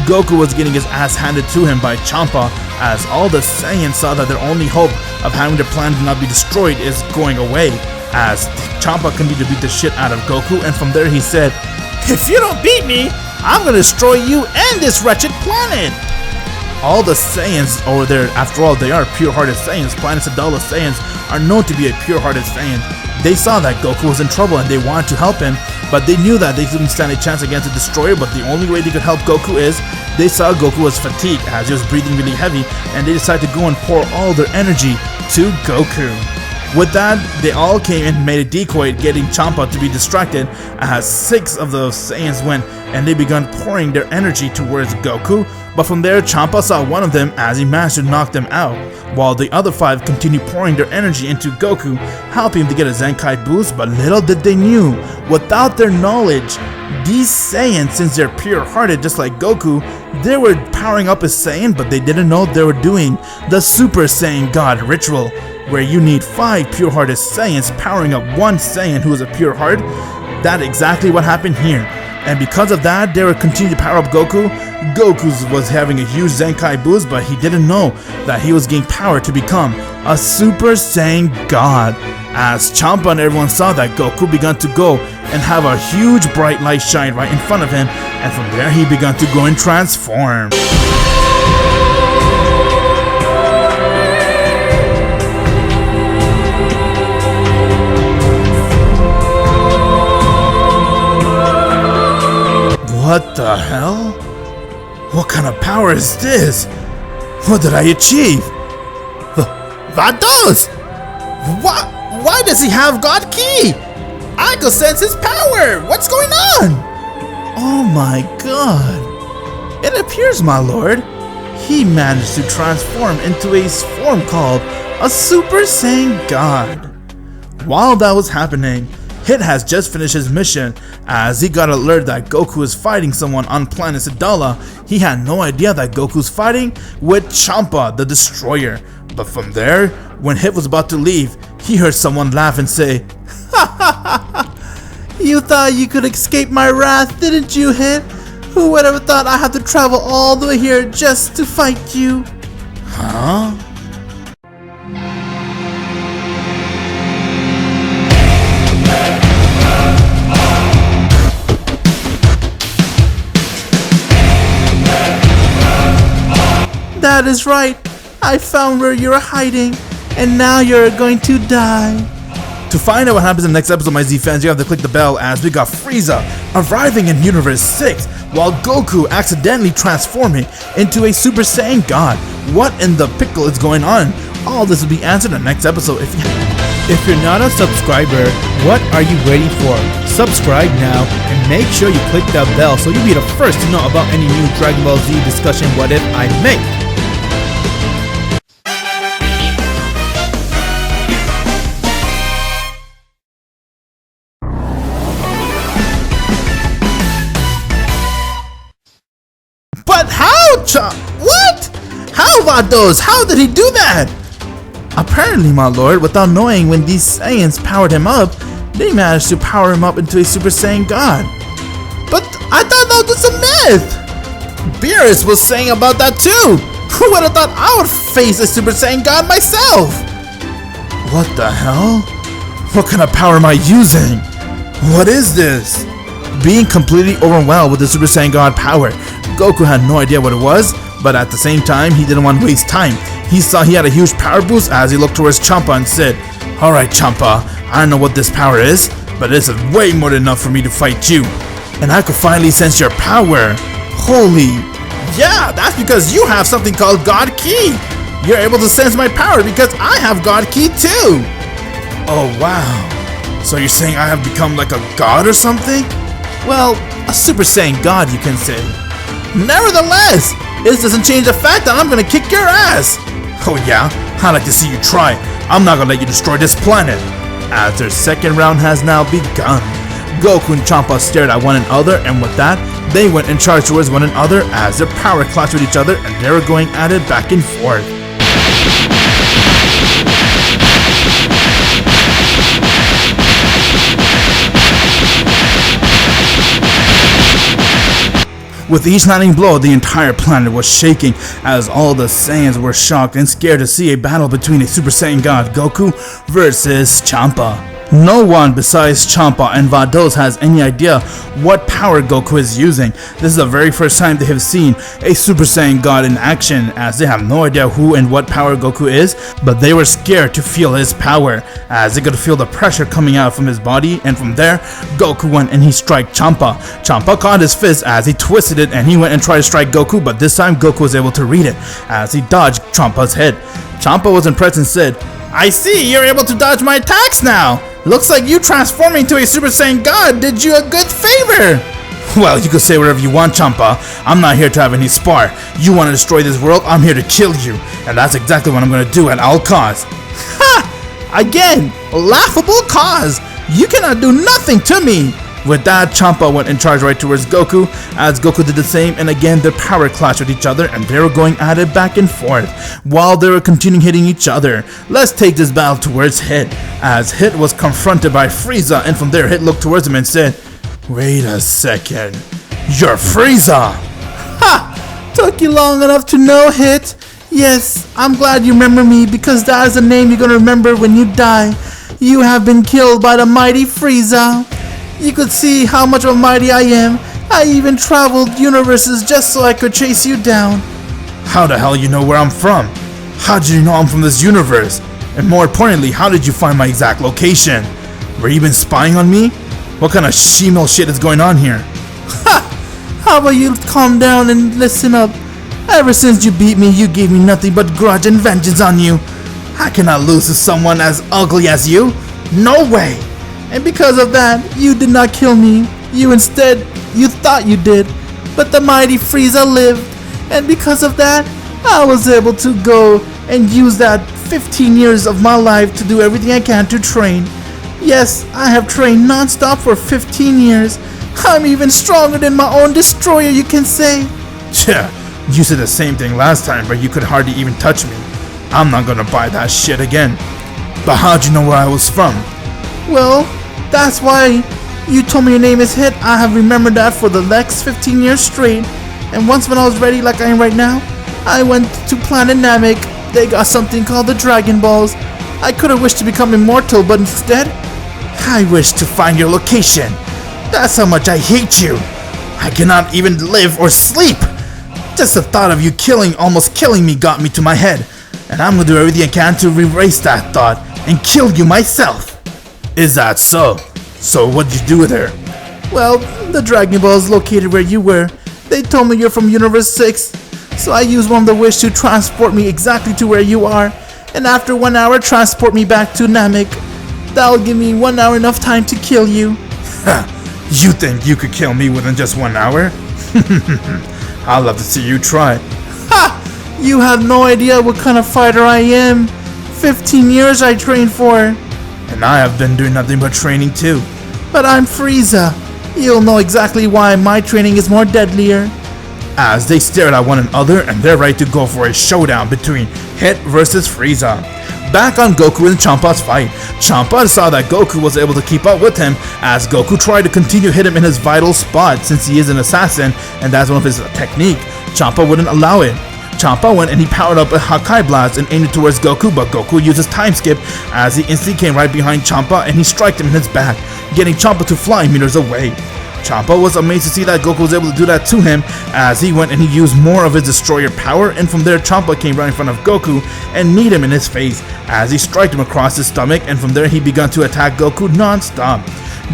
Goku was getting his ass handed to him by Champa, as all the Saiyans saw that their only hope of having their plan to not be destroyed is going away, as Champa continued to beat the shit out of Goku, and from there he said, "If you don't beat me, I'm gonna destroy you and this wretched planet." All the Saiyans over there, after all, they are pure-hearted Saiyans. Planet Sadala Saiyans are known to be a pure-hearted Saiyan. They saw that Goku was in trouble and they wanted to help him, but they knew that they couldn't stand a chance against a destroyer, but the only way they could help Goku is they saw Goku was fatigued as he was breathing really heavy, and they decided to go and pour all their energy to Goku. With that, they all came and made a decoy, getting Champa to be distracted, as 6 of those Saiyans went and they began pouring their energy towards Goku, but from there Champa saw one of them as he managed to knock them out, while the other 5 continued pouring their energy into Goku, helping him to get a Zenkai boost, but little did they knew, without their knowledge, these Saiyans, since they're pure-hearted just like Goku, they were powering up as Saiyan, but they didn't know they were doing the Super Saiyan God ritual, where you need 5 pure-hearted Saiyans powering up one Saiyan who is a pure heart. That's exactly what happened here. And because of that, they would continue to power up Goku. Goku was having a huge Zenkai boost, but he didn't know that he was getting power to become a Super Saiyan God. As Champa and everyone saw that, Goku began to go and have a huge bright light shine right in front of him, and from there he began to go and transform. What the hell? What kind of power is this? What did I achieve? Vados! What? Why does he have God Key? I can sense his power! What's going on? Oh my god. It appears, my lord, he managed to transform into a form called a Super Saiyan God. While that was happening, Hit has just finished his mission as he got alert that Goku is fighting someone on planet Sadala. He had no idea that Goku's fighting with Champa, the destroyer. But from there, when Hit was about to leave, he heard someone laugh and say, "Ha ha ha ha! You thought you could escape my wrath, didn't you, Hit? Who would ever thought I had to travel all the way here just to fight you?" Huh? That is right. I found where you're hiding, and now you're going to die. To find out what happens in the next episode, my Z fans, you have to click the bell as we got Frieza arriving in Universe 6, while Goku accidentally transforming into a Super Saiyan God. What in the pickle is going on? All this will be answered in the next episode. If you're not a subscriber, what are you waiting for? Subscribe now and make sure you click that bell so you'll be the first to know about any new Dragon Ball Z discussion what if I make. But how, what? How, Vados? How did he do that? Apparently, my lord, without knowing when these Saiyans powered him up, they managed to power him up into a Super Saiyan God. But I thought that was a myth. Beerus was saying about that too. Who would have thought I would face a Super Saiyan God myself? What the hell? What kind of power am I using? What is this? Being completely overwhelmed with the Super Saiyan God power, Goku had no idea what it was, but at the same time, he didn't want to waste time. He saw he had a huge power boost as he looked towards Champa and said, "Alright Champa, I don't know what this power is, but this is way more than enough for me to fight you. And I could finally sense your power. Holy, yeah, that's because you have something called God Key. You're able to sense my power because I have God Key too." Oh wow, so you're saying I have become like a god or something? Well, a Super Saiyan God, you can say. Nevertheless, this doesn't change the fact that I'm gonna kick your ass. Oh yeah? I'd like to see you try. I'm not gonna let you destroy this planet. As their second round has now begun, Goku and Champa stared at one another, and with that, they went and charged towards one another as their power clashed with each other and they were going at it back and forth. With each landing blow, the entire planet was shaking as all the Saiyans were shocked and scared to see a battle between a Super Saiyan God Goku versus Champa. No one besides Champa and Vados has any idea what power Goku is using. This is the very first time they have seen a Super Saiyan God in action, as they have no idea who and what power Goku is, but they were scared to feel his power as they could feel the pressure coming out from his body, and from there Goku went and he struck Champa. Champa caught his fist as he twisted it and he went and tried to strike Goku, but this time Goku was able to read it as he dodged Champa's head. Champa was impressed and said, "I see you're able to dodge my attacks now. Looks like you transforming into a Super Saiyan God did you a good favor." Well, you can say whatever you want, Champa. I'm not here to have any spar. You want to destroy this world, I'm here to kill you. And that's exactly what I'm going to do at all costs. Ha! Again, laughable cause. You cannot do nothing to me. With that, Champa went and charged right towards Goku, as Goku did the same, and again their power clashed with each other and they were going at it back and forth, while they were continuing hitting each other. Let's take this battle towards Hit, as Hit was confronted by Frieza, and from there Hit looked towards him and said, "Wait a second, you're Frieza!" Ha! Took you long enough to know, Hit. Yes, I'm glad you remember me, because that is a name you're gonna remember when you die. You have been killed by the mighty Frieza. You could see how much of a mighty I am. I even traveled universes just so I could chase you down. How the hell you know where I'm from? How did you know I'm from this universe? And more importantly, how did you find my exact location? Were you even spying on me? What kind of shemale shit is going on here? Ha! how about you calm down and listen up? Ever since you beat me, you gave me nothing but grudge and vengeance on you. I cannot lose to someone as ugly as you. No way. And because of that, you did not kill me. You thought you did. But the mighty Frieza lived. And because of that, I was able to go and use that 15 years of my life to do everything I can to train. Yes, I have trained non-stop for 15 years. I'm even stronger than my own destroyer, you can say. Yeah, you said the same thing last time, but you could hardly even touch me. I'm not gonna buy that shit again. But how'd you know where I was from? Well, that's why you told me your name is Hit. I have remembered that for the next 15 years straight. And once when I was ready like I am right now, I went to Planet Namek. They got something called the Dragon Balls. I could have wished to become immortal, but instead, I wish to find your location. That's how much I hate you. I cannot even live or sleep. Just the thought of you almost killing me got me to my head. And I'm gonna do everything I can to erase that thought and kill you myself. Is that so? So what'd you do with her? well, the Dragon Ball is located where you were. They told me you're from Universe 6. So I used one of the wish to transport me exactly to where you are. And after 1 hour, transport me back to Namek. That'll give me 1 hour enough time to kill you. You think you could kill me within just 1 hour? I'll love to see you try. Ha! You have no idea what kind of fighter I am. 15 years I trained for. And I have been doing nothing but training too. But I'm Frieza. You'll know exactly why my training is more deadlier. As they stared at one another and they're ready to go for a showdown between Hit versus Frieza. Back on Goku and Champa's fight, Champa saw that Goku was able to keep up with him as Goku tried to continue hit him in his vital spot since he is an assassin and that's one of his technique. Champa wouldn't allow it. Champa went and he powered up a Hakai Blast and aimed it towards Goku, but Goku used his time skip as he instantly came right behind Champa and he struck him in his back, getting Champa to fly meters away. Champa was amazed to see that Goku was able to do that to him as he went and he used more of his destroyer power, and from there Champa came right in front of Goku and kneed him in his face as he struck him across his stomach, and from there he began to attack Goku non-stop.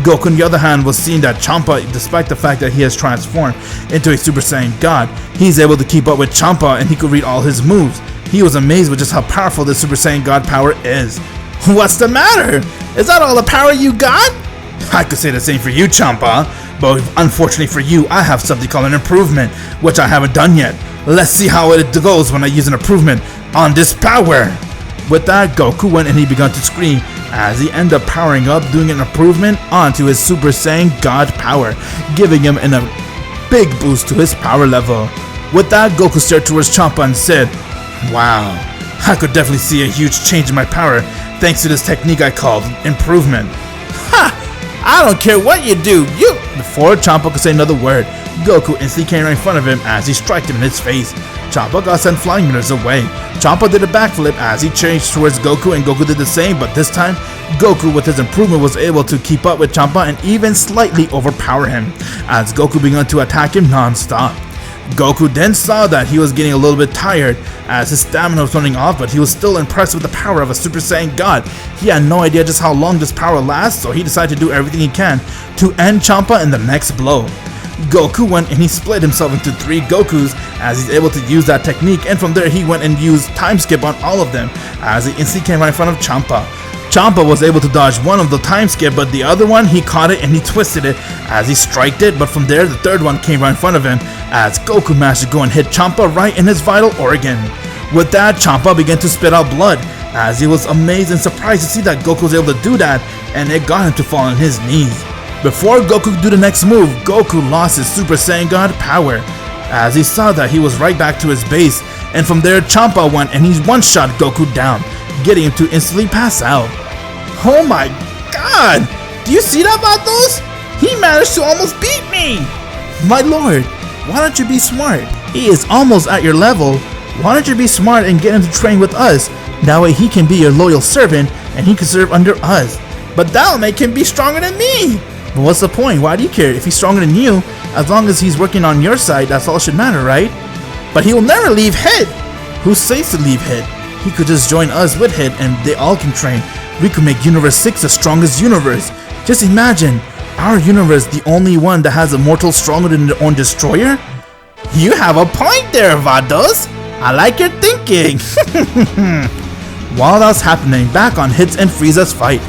Goku on the other hand was seeing that Champa, despite the fact that he has transformed into a Super Saiyan God, he's able to keep up with Champa and he could read all his moves. He was amazed with just how powerful this Super Saiyan God power is. What's the matter? Is that all the power you got? I could say the same for you, Champa, but unfortunately for you, I have something called an improvement, which I haven't done yet. Let's see how it goes when I use an improvement on this power. With that, Goku went and he began to scream as he ended up powering up, doing an improvement onto his Super Saiyan God power, giving him a big boost to his power level. With that, Goku stared towards Champa and said, "Wow, I could definitely see a huge change in my power thanks to this technique I called improvement." Ha! I don't care what you do, you! Before Champa could say another word, Goku instantly came right in front of him as he struck him in his face. Champa got sent flying meters away. Champa did a backflip as he changed towards Goku, and Goku did the same, but this time, Goku with his improvement was able to keep up with Champa and even slightly overpower him, as Goku began to attack him non-stop. Goku then saw that he was getting a little bit tired as his stamina was running off, but he was still impressed with the power of a Super Saiyan God. He had no idea just how long this power lasts, so he decided to do everything he can to end Champa in the next blow. Goku went and he split himself into 3 Gokus as he's able to use that technique, and from there he went and used time skip on all of them as he instantly came right in front of Champa. Champa was able to dodge one of the time skip, but the other one he caught it and he twisted it as he striked it, but from there the third one came right in front of him as Goku managed to go and hit Champa right in his vital organ. With that, Champa began to spit out blood as he was amazed and surprised to see that Goku was able to do that, and it got him to fall on his knees. Before Goku could do the next move, Goku lost his Super Saiyan God power as he saw that he was right back to his base, and from there Champa went and he one-shot Goku down, getting him to instantly pass out. Oh my god! Do you see that, Vados? He managed to almost beat me! My lord, why don't you be smart? He is almost at your level. Why don't you be smart and get him to train with us? That way he can be your loyal servant and he can serve under us. But that'll make him be stronger than me! But what's the point? Why do you care? If he's stronger than you, as long as he's working on your side, that's all that should matter, right? But he will never leave Hit! Who says to leave Hit? He could just join us with Hit and they all can train. We could make Universe 6 the strongest universe. Just imagine, our universe the only one that has a mortal stronger than their own destroyer? You have a point there, Vados. I like your thinking. While that was happening, back on Hit's and Frieza's fight.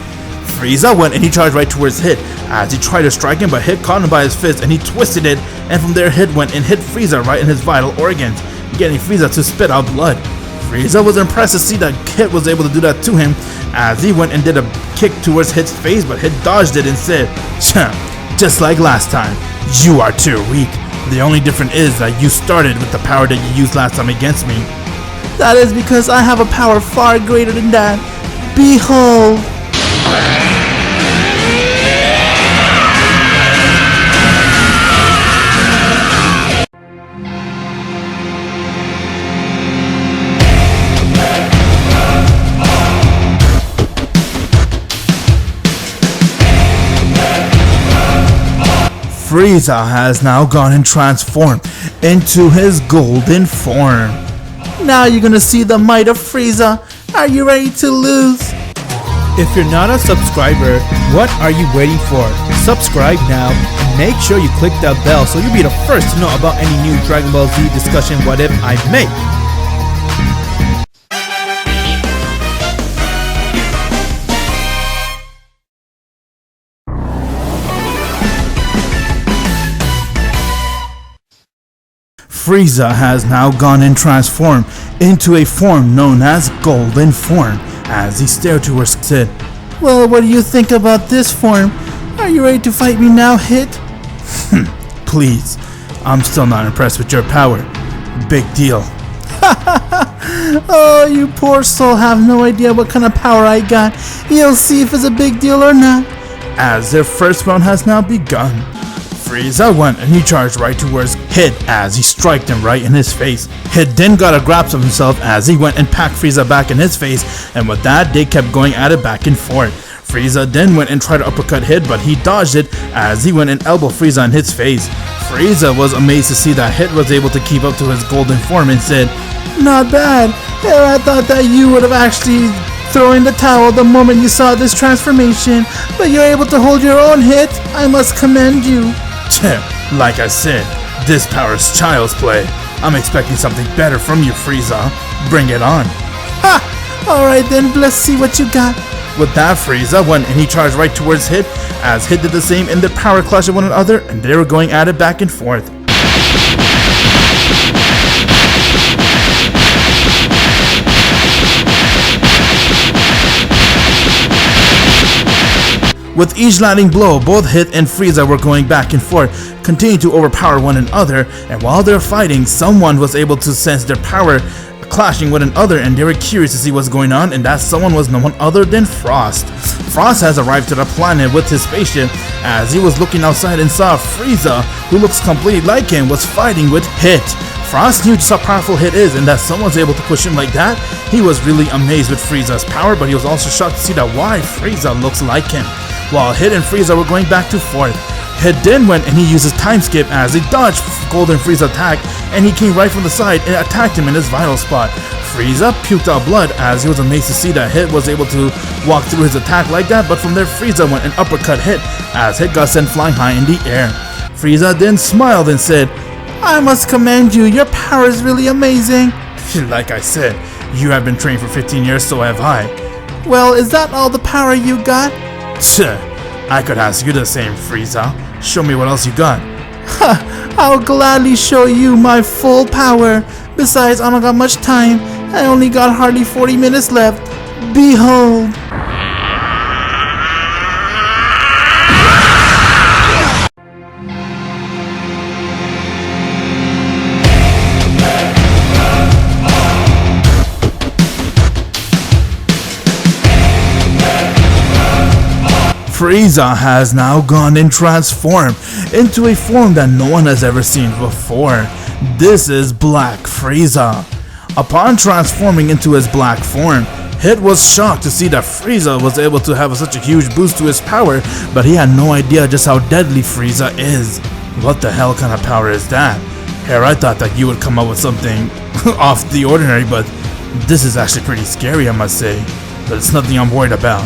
Frieza went and he charged right towards Hit as he tried to strike him, but Hit caught him by his fist and he twisted it, and from there Hit went and hit Frieza right in his vital organs, getting Frieza to spit out blood. Frieza was impressed to see that Hit was able to do that to him as he went and did a kick towards Hit's face, but Hit dodged it and said, just like last time, you are too weak. The only difference is that you started with the power that you used last time against me. That is because I have a power far greater than that. Behold! Frieza has now gone and transformed into his golden form. Now you're gonna see the might of Frieza. Are you ready to lose? If you're not a subscriber, what are you waiting for? Subscribe now and make sure you click that bell so you'll be the first to know about any new Dragon Ball Z discussion what if I make. Frieza has now gone and transformed into a form known as Golden Form as he stared towards Sid. Well, what do you think about this form? Are you ready to fight me now, Hit? Please, I'm still not impressed with your power. Big deal. Oh, you poor soul have no idea what kind of power I got. You'll see if it's a big deal or not. As their first round has now begun, Frieza went and he charged right towards Hit as he struck him right in his face. Hit then got a grasp of himself as he went and packed Frieza back in his face, and with that they kept going at it back and forth. Frieza then went and tried to uppercut Hit, but he dodged it as he went and elbowed Frieza in his face. Frieza was amazed to see that Hit was able to keep up to his golden form and said, Not bad. I thought that you would have actually thrown in the towel the moment you saw this transformation, but you're able to hold your own, Hit. I must commend you. Like I said, this power is child's play. I'm expecting something better from you, Frieza. Bring it on. Ha! Alright then, let's see what you got. With that, Frieza went and he charged right towards Hit as Hit did the same, and their power clashed with one another and they were going at it back and forth. With each landing blow, both Hit and Frieza were going back and forth, continuing to overpower one another, and while they're fighting, someone was able to sense their power clashing with another, and they were curious to see what's going on, and that someone was no one other than Frost. Frost has arrived to the planet with his spaceship as he was looking outside and saw Frieza, who looks completely like him, was fighting with Hit. Frost knew just how powerful Hit is, and that someone's able to push him like that. He was really amazed with Frieza's power, but he was also shocked to see that why Frieza looks like him. While Hit and Frieza were going back to forth, Hit then went and he used his time skip as he dodged Golden Frieza's attack, and he came right from the side and attacked him in his vital spot. Frieza puked out blood as he was amazed to see that Hit was able to walk through his attack like that, but from there Frieza went and uppercut Hit as Hit got sent flying high in the air. Frieza then smiled and said, I must commend you, your power is really amazing. Like I said, you have been trained for 15 years, so have I. Well, is that all the power you got? I could ask you the same, Frieza. Show me what else you got. I'll gladly show you my full power. Besides, I don't got much time. I only got hardly 40 minutes left. Behold. Frieza has now gone and transformed into a form that no one has ever seen before. This is Black Frieza. Upon transforming into his black form, Hit was shocked to see that Frieza was able to have such a huge boost to his power, but he had no idea just how deadly Frieza is. What the hell kind of power is that? Here, I thought that you would come up with something off the ordinary, but this is actually pretty scary, I must say. But it's nothing I'm worried about.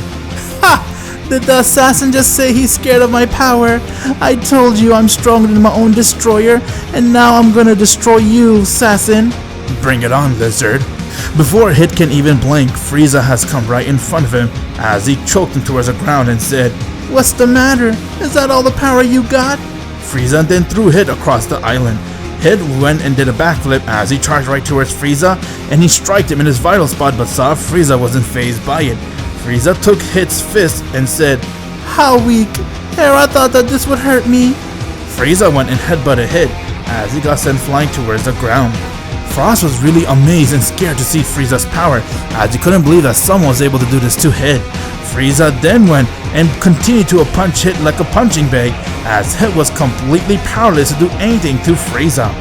Ha! Did the assassin just say he's scared of my power? I told you I'm stronger than my own destroyer, and now I'm gonna destroy you, assassin. Bring it on, lizard. Before Hit can even blink, Frieza has come right in front of him as he choked him towards the ground and said, What's the matter? Is that all the power you got? Frieza then threw Hit across the island. Hit went and did a backflip as he charged right towards Frieza, and he struck him in his vital spot but saw Frieza wasn't fazed by it. Frieza took Hit's fist and said, How weak. Here, I thought that this would hurt me. Frieza went and headbutted Hit as he got sent flying towards the ground. Frost was really amazed and scared to see Frieza's power as he couldn't believe that someone was able to do this to Hit. Frieza then went and continued to punch Hit like a punching bag as Hit was completely powerless to do anything to Frieza.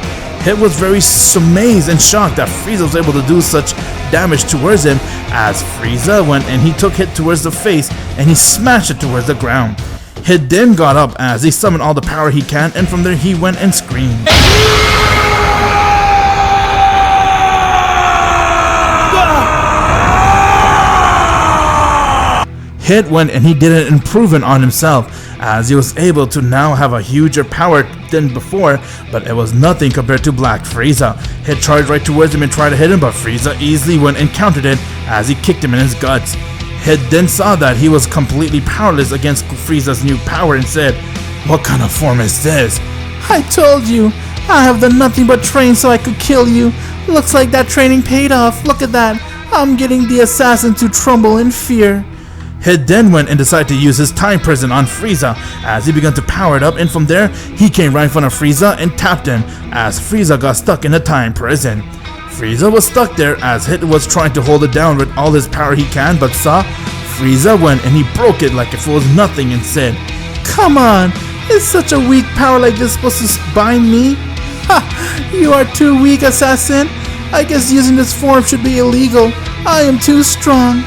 Hit was very amazed and shocked that Frieza was able to do such damage towards him as Frieza went and he took Hit towards the face and he smashed it towards the ground. Hit then got up as he summoned all the power he can, and from there he went and screamed. Hit went and he did an improvement on himself as he was able to now have a huger power than before, but it was nothing compared to Black Frieza. Hit charged right towards him and tried to hit him, but Frieza easily went and countered it as he kicked him in his guts. Hit then saw that he was completely powerless against Frieza's new power and said, What kind of form is this? I told you, I have done nothing but train so I could kill you. Looks like that training paid off. Look at that. I'm getting the assassin to tremble in fear. Hit then went and decided to use his time prison on Frieza as he began to power it up, and from there he came right in front of Frieza and tapped him as Frieza got stuck in a time prison. Frieza was stuck there as Hit was trying to hold it down with all his power he can, but saw Frieza went and he broke it like if it was nothing and said, Come on, is such a weak power like this supposed to bind me? Ha! You are too weak, assassin. I guess using this form should be illegal. I am too strong.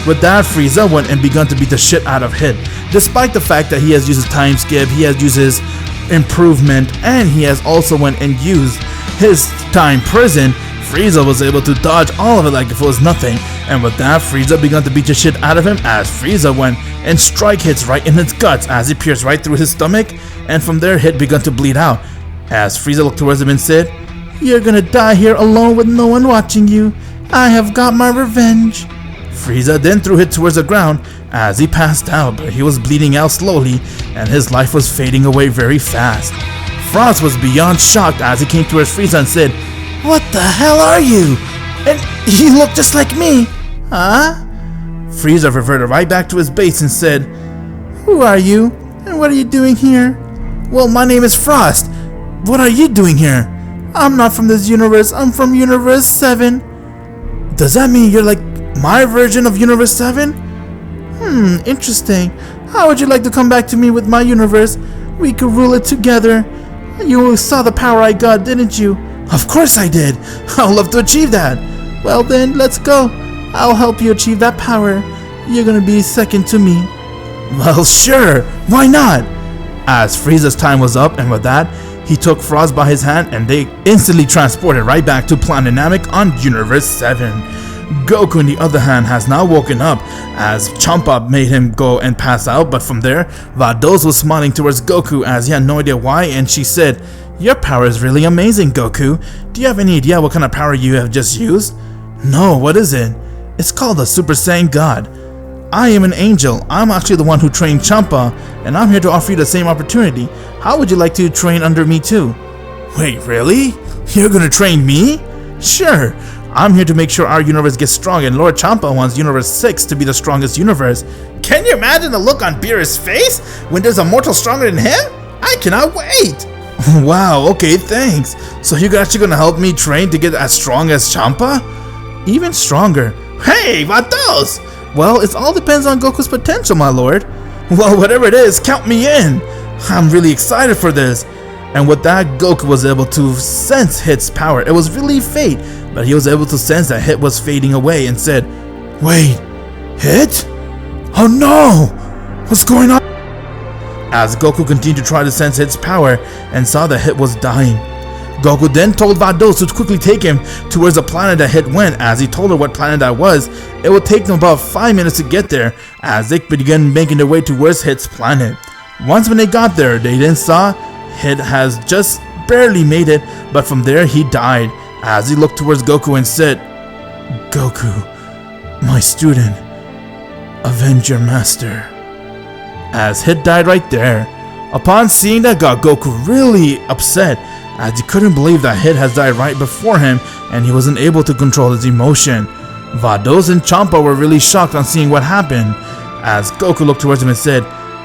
With that, Frieza went and begun to beat the shit out of Hit. Despite the fact that he has used his time skip, he has used his improvement, and he has also went and used his time prison, Frieza was able to dodge all of it like if it was nothing. And with that, Frieza began to beat the shit out of him as Frieza went and strike Hits right in his guts as he pierced right through his stomach, and from there Hit began to bleed out. As Frieza looked towards him and said, You're gonna die here alone with no one watching you. I have got my revenge. Frieza then threw Hit towards the ground as he passed out, but he was bleeding out slowly and his life was fading away very fast. Frost was beyond shocked as he came towards Frieza and said, What the hell are you? And you look just like me. Huh? Frieza reverted right back to his base and said, Who are you? And what are you doing here? Well, my name is Frost. What are you doing here? I'm not from this universe. I'm from Universe 7. Does that mean you're like my version of Universe 7? Interesting. How would you like to come back to me with my universe? We could rule it together. You saw the power I got, didn't you? Of course I did. I'd love to achieve that. Well then, let's go. I'll help you achieve that power. You're gonna be second to me. Well, sure. Why not? As Frieza's time was up, and with that, he took Frost by his hand and they instantly transported right back to Planet Namek on Universe 7. Goku, on the other hand, has now woken up as Champa made him go and pass out, but from there, Vados was smiling towards Goku as he had no idea why, and she said, Your power is really amazing, Goku. Do you have any idea what kind of power you have just used? No, what is it? It's called the Super Saiyan God. I am an angel. I'm actually the one who trained Champa, and I'm here to offer you the same opportunity. How would you like to train under me too? Wait, really? You're gonna train me? Sure. I'm here to make sure our universe gets strong, and Lord Champa wants Universe 6 to be the strongest universe. Can you imagine the look on Beerus' face when there's a mortal stronger than him? I cannot wait! Wow, okay, thanks. So you're actually gonna help me train to get as strong as Champa? Even stronger. Hey, Vados! Well, it all depends on Goku's potential, my lord. Well, whatever it is, count me in. I'm really excited for this. And with that, Goku was able to sense Hit's power. It was really fate, but he was able to sense that Hit was fading away and said, Wait, Hit? Oh no! What's going on? As Goku continued to try to sense Hit's power and saw that Hit was dying. Goku then told Vados to quickly take him towards the planet that Hit went. As he told her what planet that was, it would take them about 5 minutes to get there as they began making their way towards Hit's planet. Once when they got there, they then saw Hit has just barely made it, but from there he died as he looked towards Goku and said, "Goku, my student, avenge your master." As Hit died right there. Upon seeing that, got Goku really upset as he couldn't believe that Hit has died right before him and he wasn't able to control his emotion. Vados and Champa were really shocked on seeing what happened as Goku looked towards him and said,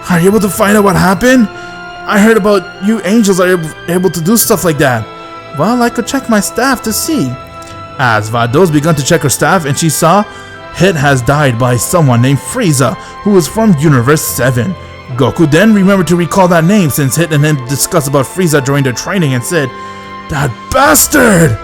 "Are you able to find out what happened? I heard about you angels are able to do stuff like that." "Well, I could check my staff to see." As Vados began to check her staff and she saw Hit has died by someone named Frieza who was from Universe 7. Goku then remembered to recall that name since Hit and him discussed about Frieza during their training and said, "That bastard!"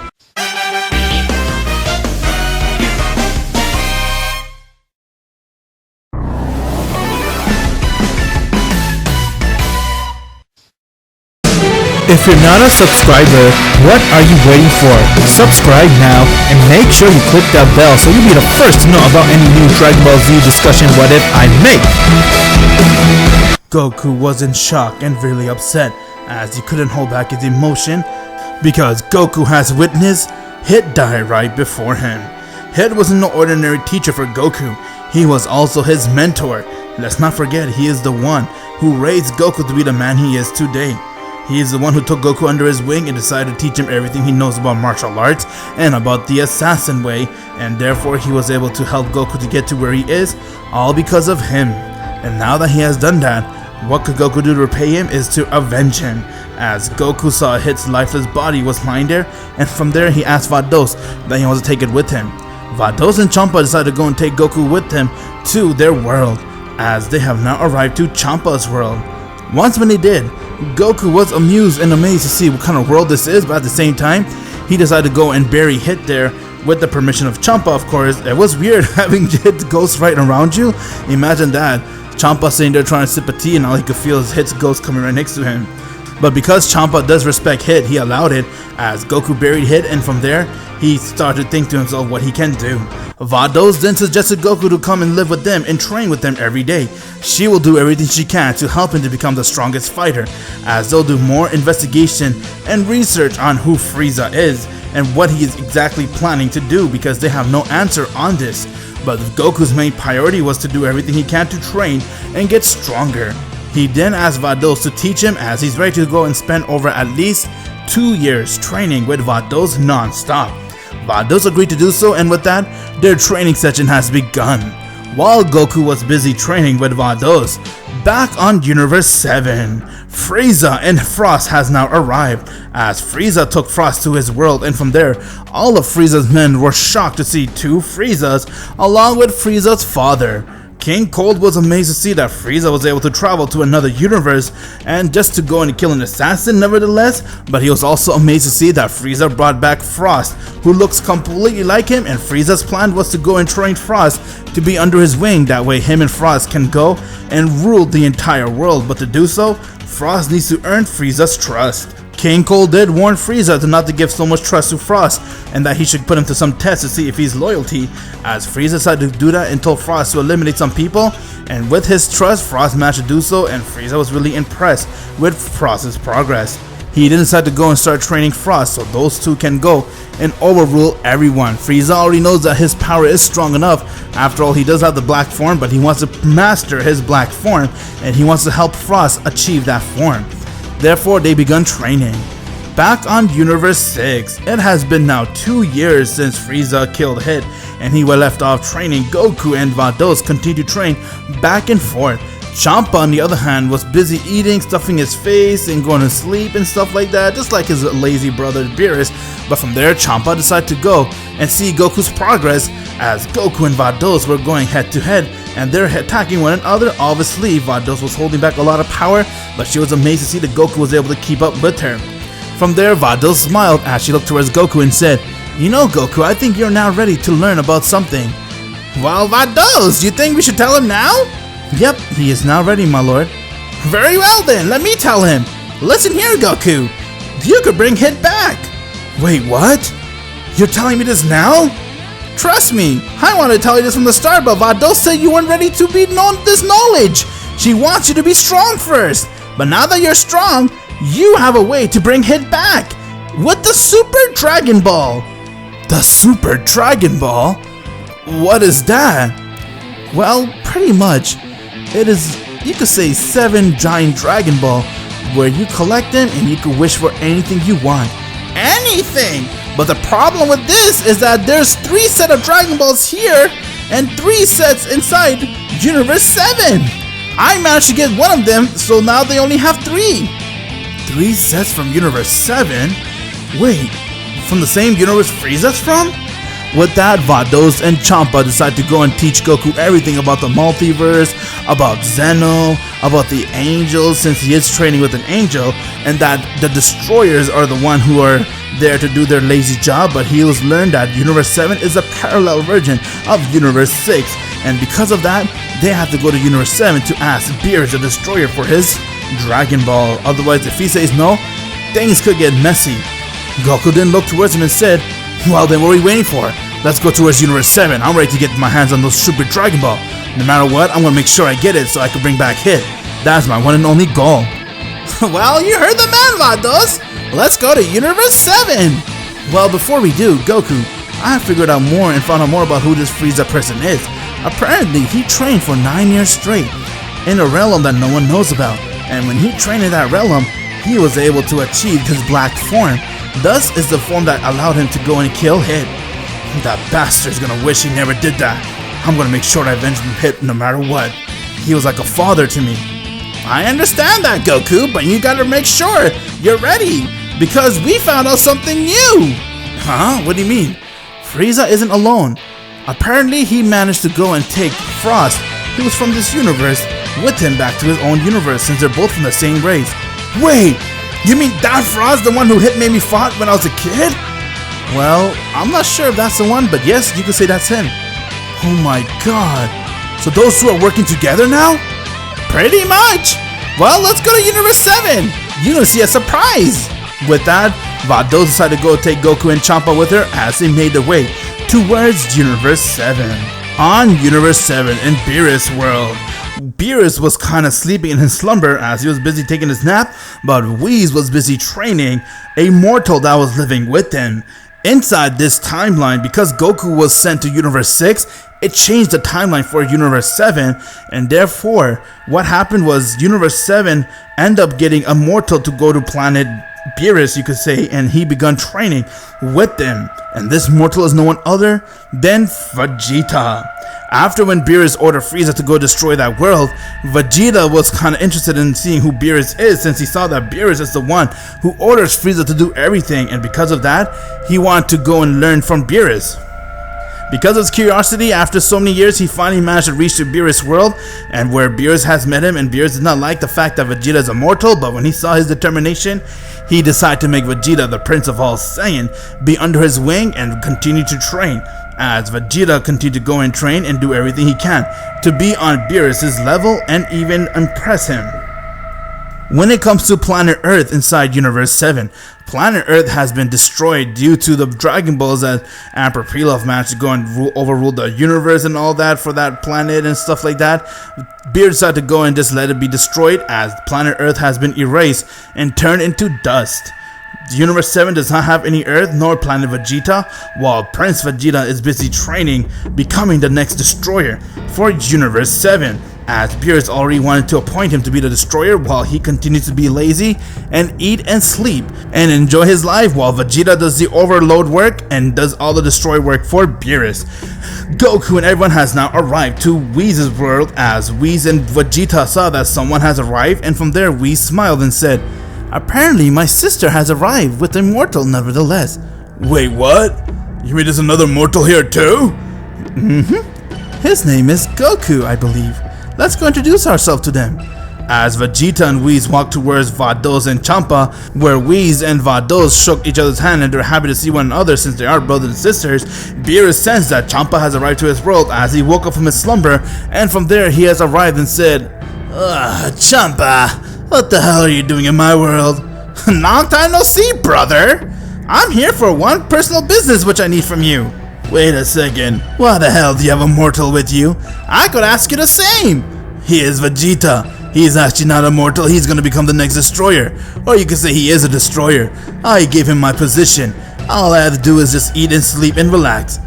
If you're not a subscriber, what are you waiting for? Subscribe now and make sure you click that bell so you'll be the first to know about any new Dragon Ball Z discussion what if I make. Goku was in shock and really upset as he couldn't hold back his emotion because Goku has witnessed Hit die right before him. Hit was no ordinary teacher for Goku. He was also his mentor. Let's not forget he is the one who raised Goku to be the man he is today. He is the one who took Goku under his wing and decided to teach him everything he knows about martial arts and about the assassin way, and therefore he was able to help Goku to get to where he is, all because of him. And now that he has done that, what could Goku do to repay him is to avenge him, as Goku saw Hit's lifeless body was lying there, and from there he asked Vados that he wants to take it with him. Vados and Champa decided to go and take Goku with them to their world, as they have now arrived to Champa's world. Once when they did, Goku was amused and amazed to see what kind of world this is, but at the same time, he decided to go and bury Hit there with the permission of Champa, of course. It was weird having Hit's ghost right around you. Imagine that. Champa sitting there trying to sip a tea and all he could feel is Hit's ghost coming right next to him. But because Champa does respect Hit, he allowed it as Goku buried Hit, and from there, he started to think to himself what he can do. Vados then suggested Goku to come and live with them and train with them every day. She will do everything she can to help him to become the strongest fighter, as they'll do more investigation and research on who Frieza is and what he is exactly planning to do, because they have no answer on this. But Goku's main priority was to do everything he can to train and get stronger. He then asked Vados to teach him, as he's ready to go and spend over at least 2 years training with Vados non-stop. Vados agreed to do so, and with that, their training session has begun. While Goku was busy training with Vados, back on Universe 7, Frieza and Frost has now arrived, as Frieza took Frost to his world, and from there, all of Frieza's men were shocked to see 2 Friezas along with Frieza's father. King Cold was amazed to see that Frieza was able to travel to another universe and just to go and kill an assassin nevertheless, but he was also amazed to see that Frieza brought back Frost, who looks completely like him, and Frieza's plan was to go and train Frost to be under his wing, that way him and Frost can go and rule the entire world. But to do so, Frost needs to earn Frieza's trust. King Cold did warn Frieza to not to give so much trust to Frost and that he should put him to some test to see if he's loyalty, as Frieza decided to do that and told Frost to eliminate some people, and with his trust, Frost managed to do so, and Frieza was really impressed with Frost's progress. He then decided to go and start training Frost so those two can go and overrule everyone. Frieza already knows that his power is strong enough. After all, he does have the black form, but he wants to master his black form and he wants to help Frost achieve that form. Therefore, they begun training. Back on Universe 6, it has been now 2 years since Frieza killed Hit, and he was left off training. Goku and Vados continued to train back and forth. Champa, on the other hand, was busy eating, stuffing his face, and going to sleep and stuff like that, just like his lazy brother Beerus. But from there, Champa decided to go and see Goku's progress, as Goku and Vados were going head to head, and they're attacking one another. Obviously, Vados was holding back a lot of power, but she was amazed to see that Goku was able to keep up with her. From there, Vados smiled as she looked towards Goku and said, "You know, Goku, I think you're now ready to learn about something." "Well, Vados, you think we should tell him now?" "Yep, he is now ready, my lord." "Very well then, let me tell him. Listen here, Goku. You could bring Hit back. Wait, what? You're telling me this now? Trust me, I wanted to tell you this from the start, but Vados said you weren't ready to be known this knowledge. She wants you to be strong first. But now that you're strong, you have a way to bring Hit back with the Super Dragon Ball. The Super Dragon Ball? What is that? Well, pretty much, it is, you could say, 7 giant Dragon Ball, where you collect them and you can wish for anything you want. Anything! But the problem with this is that there's 3 sets of Dragon Balls here and 3 sets inside Universe 7. I managed to get one of them, so now they only have 3. 3 sets from Universe 7? Wait, from the same universe Frieza's from? With that, Vados and Champa decide to go and teach Goku everything about the multiverse, about Zeno, about the angels since he is training with an angel, and that the destroyers are the one who are there to do their lazy job, but he has learned that Universe 7 is a parallel version of Universe 6, and because of that, they have to go to Universe 7 to ask Beerus the Destroyer for his Dragon Ball. Otherwise, if he says no, things could get messy. Goku then looked towards him and said, well then, what are we waiting for? Let's go towards Universe 7. I'm ready to get my hands on those Super Dragon Ball. No matter what, I'm gonna make sure I get it so I can bring back Hit. That's my one and only goal. Well, you heard the man, Vados. Let's go to Universe 7. Well, before we do, Goku, I figured out more and found out more about who this Frieza person is. Apparently, he trained for 9 years straight in a realm that no one knows about. And when he trained in that realm, he was able to achieve his black form. Thus is the form that allowed him to go and kill Hit. That bastard's gonna wish he never did that. I'm gonna make sure I avenge Hit no matter what. He was like a father to me. I understand that, Goku, but you gotta make sure you're ready, because we found out something new. Huh? What do you mean? Frieza isn't alone. Apparently he managed to go and take Frost, who was from this universe, with him back to his own universe since they're both from the same race. Wait! You mean that Frost, the one who Hit made me fought when I was a kid? Well, I'm not sure if that's the one, but yes, you could say that's him. Oh my god. So those two are working together now? Pretty much. Well, let's go to Universe 7. You're gonna see a surprise. With that, Vados decided to go take Goku and Champa with her as they made their way towards Universe 7. On Universe 7 in Beerus World, Beerus was kind of sleeping in his slumber as he was busy taking his nap, but Whis was busy training a mortal that was living with him. Inside this timeline, because Goku was sent to Universe 6, it changed the timeline for Universe 7, and therefore, what happened was Universe 7 ended up getting a mortal to go to planet Beerus, you could say, and he began training with them. And this mortal is no one other than Vegeta. After when Beerus ordered Frieza to go destroy that world, Vegeta was kind of interested in seeing who Beerus is, since he saw that Beerus is the one who orders Frieza to do everything, and because of that, he wanted to go and learn from Beerus. Because of his curiosity, after so many years, he finally managed to reach the Beerus world, and where Beerus has met him, and Beerus did not like the fact that Vegeta is immortal, but when he saw his determination, he decided to make Vegeta, the Prince of all Saiyan, be under his wing and continue to train, as Vegeta continued to go and train and do everything he can to be on Beerus' level and even impress him. When it comes to planet Earth inside Universe 7, planet Earth has been destroyed due to the Dragon Balls that Emperor Pilaf managed to go and overrule the universe and all that for that planet and stuff like that. Beerus decided to go and just let it be destroyed, as planet Earth has been erased and turned into dust. Universe 7 does not have any Earth nor planet Vegeta, while Prince Vegeta is busy training, becoming the next destroyer for Universe 7. As Beerus already wanted to appoint him to be the destroyer, while he continues to be lazy and eat and sleep and enjoy his life, while Vegeta does the overload work and does all the destroy work for Beerus. Goku and everyone has now arrived to Whis' world, as Whis and Vegeta saw that someone has arrived, and from there Whis smiled and said, "Apparently my sister has arrived with a mortal nevertheless." Wait, what? You mean there's another mortal here too? His name is Goku, I believe. Let's go introduce ourselves to them. As Vegeta and Whis walked towards Vados and Champa, where Whis and Vados shook each other's hand and they're happy to see one another since they are brothers and sisters, Beerus sensed that Champa has arrived to his world as he woke up from his slumber, and from there he has arrived and said, Champa, what the hell are you doing in my world? Long time no see, brother. I'm here for one personal business which I need from you. Wait a second, why the hell do you have a mortal with you? I could ask you the same. He is Vegeta. He's actually not a mortal, he's gonna become the next destroyer. Or you could say he is a destroyer. I gave him my position. All I have to do is just eat and sleep and relax.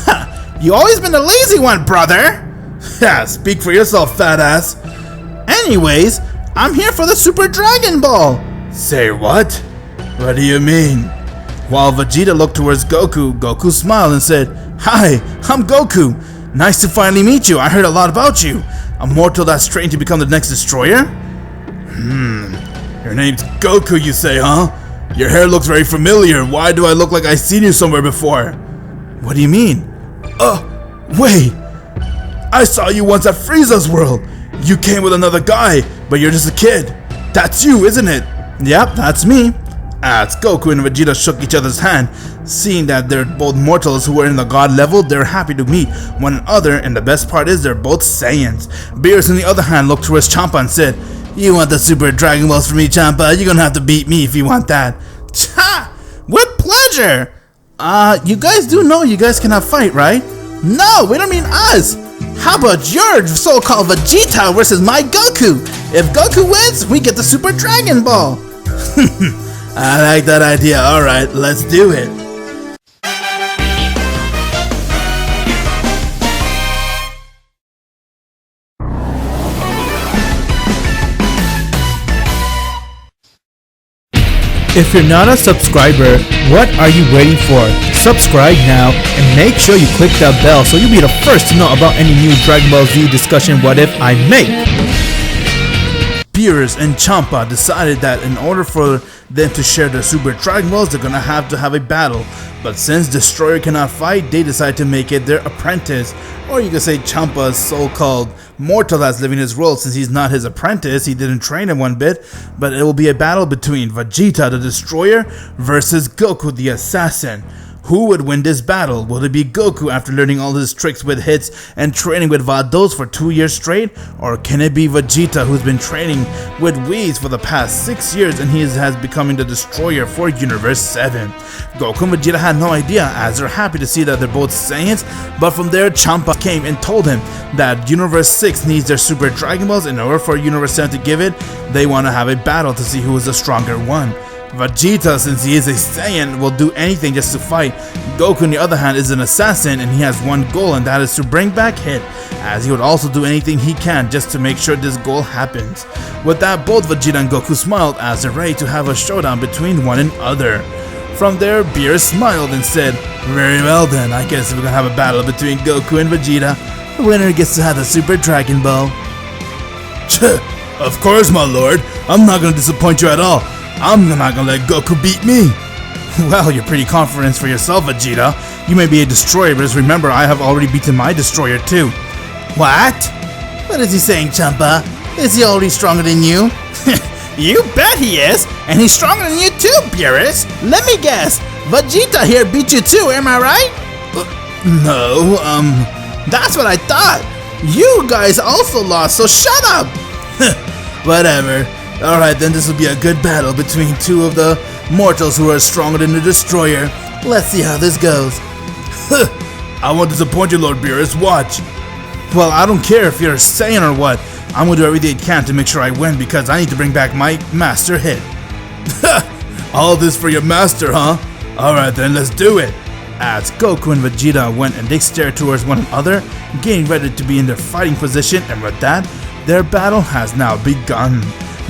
Ha! You always been the lazy one, brother! Ha! Speak for yourself, fat ass. Anyways, I'm here for the Super Dragon Ball. Say what? What do you mean? While Vegeta looked towards Goku, Goku smiled and said, Hi, I'm Goku. Nice to finally meet you. I heard a lot about you. A mortal that's trained to become the next destroyer? Your name's Goku, you say, huh? Your hair looks very familiar. Why do I look like I've seen you somewhere before? What do you mean? Wait. I saw you once at Frieza's world. You came with another guy, but you're just a kid. That's you, isn't it? Yep, that's me. As Goku and Vegeta shook each other's hand, seeing that they're both mortals who were in the god level, they're happy to meet one another, and the best part is they're both Saiyans. Beerus on the other hand looked towards Champa and said, You want the Super Dragon Balls from me, Champa? You're gonna have to beat me if you want that. Ha! With pleasure! You guys do know you guys cannot fight, right? No, we don't mean us! How about your so-called Vegeta versus my Goku? If Goku wins, we get the Super Dragon Ball! I like that idea. Alright, let's do it. If you're not a subscriber, what are you waiting for? Subscribe now and make sure you click that bell so you'll be the first to know about any new Dragon Ball Z discussion what if I make. Beerus and Champa decided that in order for them to share their Super Dragon Balls, they're gonna have to have a battle. But since Destroyer cannot fight, they decided to make it their apprentice. Or you could say Champa's so-called mortal that's living his role, since he's not his apprentice, he didn't train him one bit. But it will be a battle between Vegeta the Destroyer versus Goku the Assassin. Who would win this battle? Will it be Goku after learning all his tricks with hits and training with Vados for 2 years straight? Or can it be Vegeta who's been training with Whis for the past 6 years and he has becoming the destroyer for Universe 7? Goku and Vegeta had no idea as they're happy to see that they're both Saiyans, but from there Champa came and told him that Universe 6 needs their Super Dragon Balls. In order for Universe 7 to give it, they want to have a battle to see who is the stronger one. Vegeta, since he is a Saiyan, will do anything just to fight. Goku on the other hand is an assassin and he has one goal, and that is to bring back Hit, as he would also do anything he can just to make sure this goal happens. With that, both Vegeta and Goku smiled as they're ready to have a showdown between one another. From there, Beerus smiled and said, Very well then, I guess we're gonna have a battle between Goku and Vegeta. The winner gets to have the Super Dragon Ball. Of course, my lord. I'm not gonna disappoint you at all. I'm not gonna let Goku beat me. Well, you're pretty confident for yourself, Vegeta. You may be a destroyer, but just remember, I have already beaten my destroyer too. What? What is he saying, Champa? Is he already stronger than you? You bet he is, and he's stronger than you too, Beerus. Let me guess, Vegeta here beat you too, am I right? No, that's what I thought. You guys also lost, so shut up. Whatever. Alright then, this will be a good battle between two of the mortals who are stronger than the destroyer. Let's see how this goes. I won't disappoint you, Lord Beerus, watch. Well, I don't care if you're a Saiyan or what. I'm gonna do everything I can to make sure I win because I need to bring back my master Hit. All this for your master, huh? Alright then, let's do it. As Goku and Vegeta went and they stared towards one another, getting ready to be in their fighting position, and with that, their battle has now begun.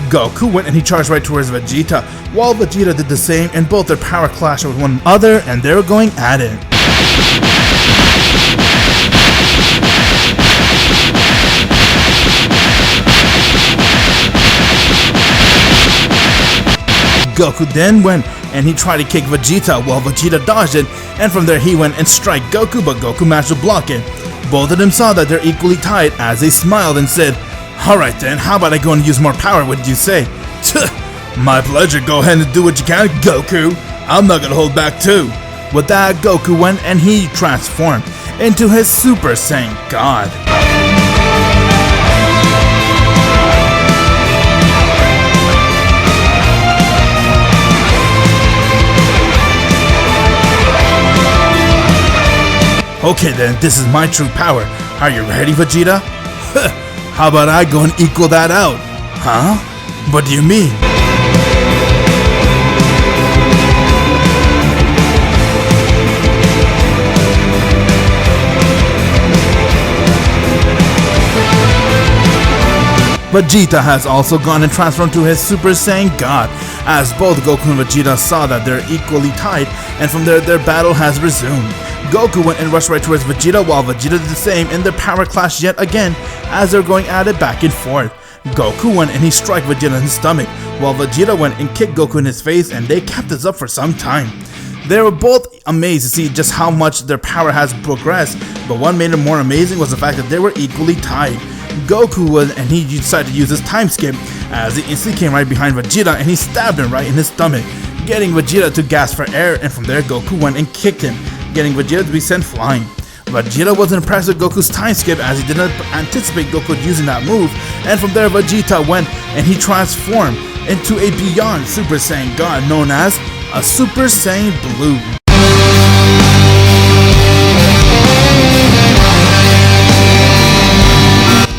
Goku went and he charged right towards Vegeta, while Vegeta did the same, and both their power clashed with one another and they were going at it. Goku then went and he tried to kick Vegeta while Vegeta dodged it, and from there he went and struck Goku, but Goku managed to block it. Both of them saw that they're equally tied as they smiled and said, Alright then, how about I go and use more power, what did you say? My pleasure, go ahead and do what you can, Goku. I'm not gonna hold back too. With that, Goku went and he transformed into his Super Saiyan God. Okay then, this is my true power. Are you ready, Vegeta? How about I go and equal that out? Huh? What do you mean? Vegeta has also gone and transformed to his Super Saiyan God, as both Goku and Vegeta saw that they're equally tied, and from there their battle has resumed. Goku went and rushed right towards Vegeta, while Vegeta did the same, and their power clashed yet again as they're going at it back and forth. Goku went and he struck Vegeta in his stomach, while Vegeta went and kicked Goku in his face, and they kept this up for some time. They were both amazed to see just how much their power has progressed, but what made it more amazing was the fact that they were equally tied. Goku was, and he decided to use his time skip, as he instantly came right behind Vegeta and he stabbed him right in his stomach, getting Vegeta to gasp for air, and from there Goku went and kicked him, getting Vegeta to be sent flying. Vegeta wasn't impressed with Goku's time skip, as he did not anticipate Goku using that move, and from there Vegeta went and he transformed into a beyond Super Saiyan God known as a Super Saiyan Blue.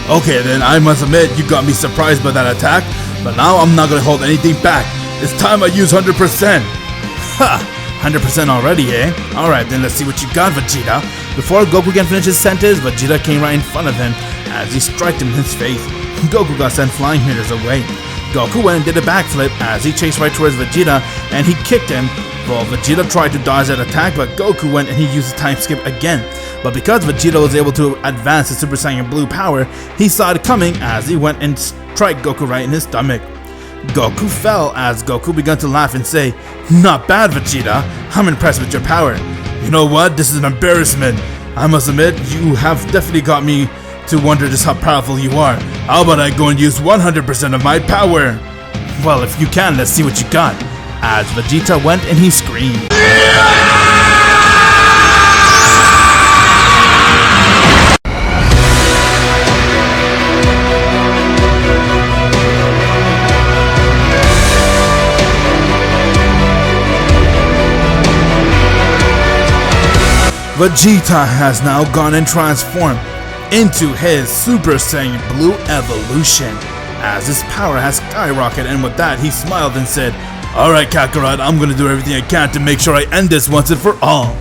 Okay then, I must admit, you got me surprised by that attack, but now I'm not gonna hold anything back. It's time I use 100%. Ha! 100% already, eh? Alright then, let's see what you got, Vegeta. Before Goku can finish his sentence, Vegeta came right in front of him as he struck him in his face. Goku got sent flying meters away. Goku went and did a backflip as he chased right towards Vegeta and he kicked him. Well, Vegeta tried to dodge that attack, but Goku went and he used the time skip again. But because Vegeta was able to advance his Super Saiyan Blue power, he saw it coming as he went and struck Goku right in his stomach. Goku fell as Goku began to laugh and say, "Not bad, Vegeta. I'm impressed with your power. You know what? This is an embarrassment. I must admit, you have definitely got me to wonder just how powerful you are. How about I go and use 100% of my power?" Well, if you can, let's see what you got. As Vegeta went and he screamed. Vegeta has now gone and transformed into his Super Saiyan Blue evolution, as his power has skyrocketed, and with that he smiled and said, "Alright Kakarot, I'm gonna do everything I can to make sure I end this once and for all."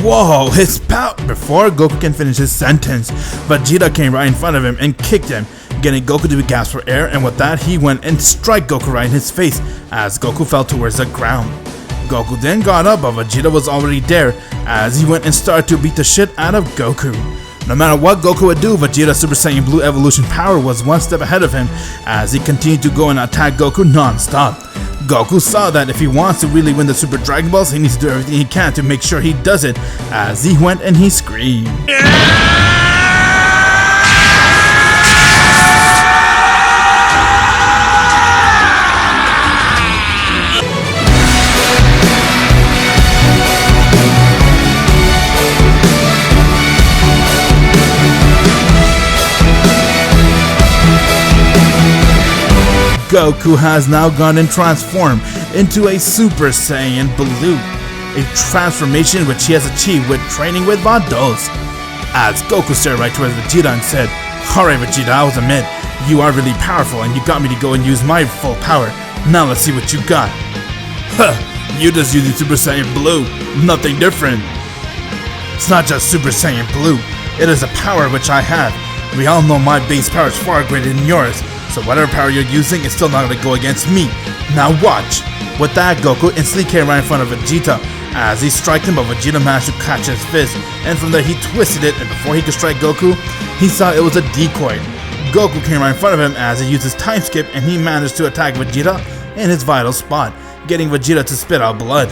Whoa, his power! Before Goku can finish his sentence, Vegeta came right in front of him and kicked him, getting Goku to gasp for air, and with that he went and struck Goku right in his face as Goku fell towards the ground. Goku then got up, but Vegeta was already there as he went and started to beat the shit out of Goku. No matter what Goku would do, Vegeta's Super Saiyan Blue evolution power was one step ahead of him as he continued to go and attack Goku non-stop. Goku saw that if he wants to really win the Super Dragon Balls, he needs to do everything he can to make sure he does it, as he went and he screamed. Goku has now gone and transformed into a Super Saiyan Blue, a transformation which he has achieved with training with Vados. As Goku stared right towards Vegeta and said, "Alright Vegeta, I will admit, you are really powerful and you got me to go and use my full power. Now let's see what you got." Huh, you just using Super Saiyan Blue, nothing different. It's not just Super Saiyan Blue, it is a power which I have. We all know my base power is far greater than yours, so whatever power you're using is still not going to go against me. Now watch! With that, Goku instantly came right in front of Vegeta as he struck him, but Vegeta managed to catch his fist, and from there he twisted it, and before he could strike Goku, he saw it was a decoy. Goku came right in front of him as he used his time skip, and he managed to attack Vegeta in his vital spot, getting Vegeta to spit out blood.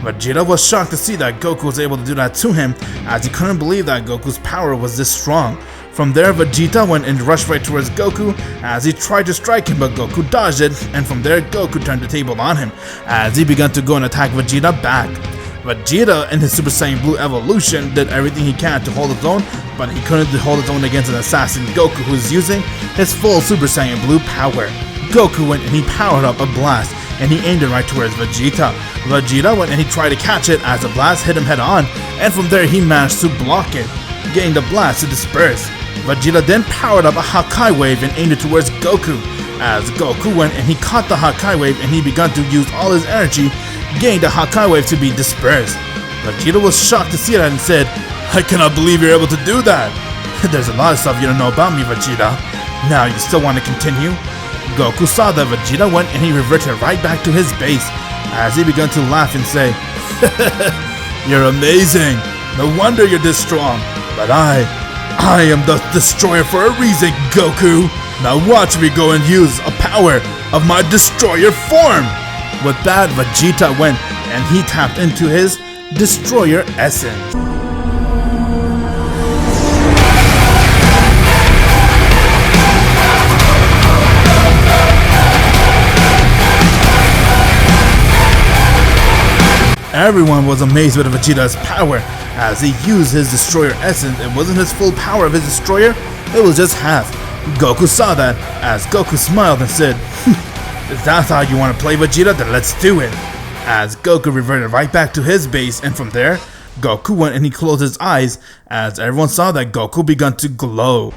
Vegeta was shocked to see that Goku was able to do that to him, as he couldn't believe that Goku's power was this strong. From there, Vegeta went and rushed right towards Goku as he tried to strike him, but Goku dodged it, and from there Goku turned the table on him as he began to go and attack Vegeta back. Vegeta in his Super Saiyan Blue evolution did everything he can to hold his own, but he couldn't hold his own against an assassin Goku who was using his full Super Saiyan Blue power. Goku went and he powered up a blast, and he aimed it right towards Vegeta. Vegeta went and he tried to catch it as the blast hit him head on, and from there he managed to block it, getting the blast to disperse. Vegeta then powered up a Hakai wave and aimed it towards Goku, as Goku went and he caught the Hakai wave and he began to use all his energy, getting the Hakai wave to be dispersed. Vegeta was shocked to see that and said, "I cannot believe you're able to do that. There's a lot of stuff you don't know about me, Vegeta. Now you still want to continue?" Goku saw that Vegeta went and he reverted right back to his base, as he began to laugh and say, "You're amazing. No wonder you're this strong. But I am the destroyer for a reason, Goku. Now watch me go and use a power of my destroyer form." With that, Vegeta went and he tapped into his destroyer essence. Everyone was amazed with Vegeta's power as he used his destroyer essence. It wasn't his full power of his destroyer, it was just half. Goku saw that as Goku smiled and said, "If that's how you want to play, Vegeta, then let's do it." As Goku reverted right back to his base, and from there, Goku went and he closed his eyes as everyone saw that Goku began to glow.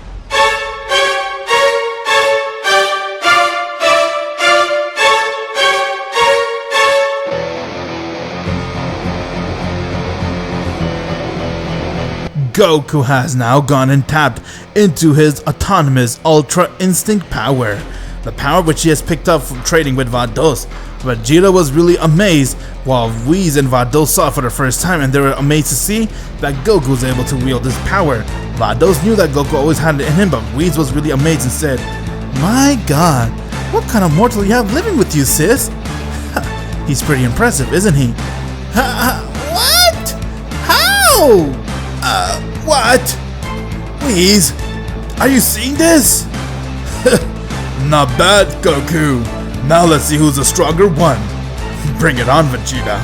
Goku has now gone and tapped into his autonomous Ultra Instinct power, the power which he has picked up from trading with Vados. Vegeta was really amazed, while Whis and Vados saw it for the first time, and they were amazed to see that Goku was able to wield this power. Vados knew that Goku always had it in him, but Whis was really amazed and said, "My God, what kind of mortal you have living with you, sis? He's pretty impressive, isn't he?" What? How? What? Whis, are you seeing this? Not bad, Goku. Now let's see who's the stronger one. Bring it on, Vegeta.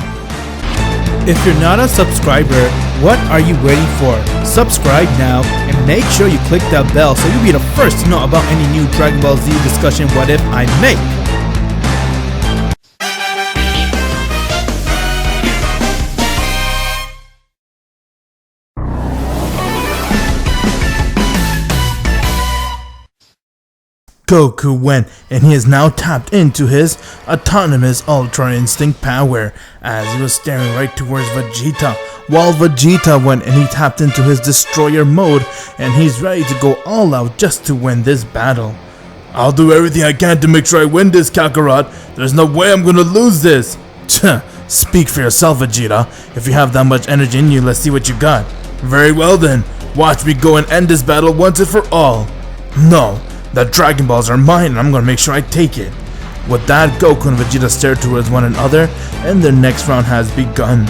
If you're not a subscriber, what are you waiting for? Subscribe now and make sure you click that bell so you'll be the first to know about any new Dragon Ball Z discussion what if I make. Goku went and he has now tapped into his autonomous Ultra Instinct power as he was staring right towards Vegeta, while Vegeta went and he tapped into his destroyer mode and he's ready to go all out just to win this battle. "I'll do everything I can to make sure I win this, Kakarot. There's no way I'm gonna lose this." Speak for yourself, Vegeta. If you have that much energy in you, let's see what you got. Very well then, watch me go and end this battle once and for all. No. The Dragon Balls are mine and I'm gonna make sure I take it. With that, Goku and Vegeta stared towards one another and their next round has begun.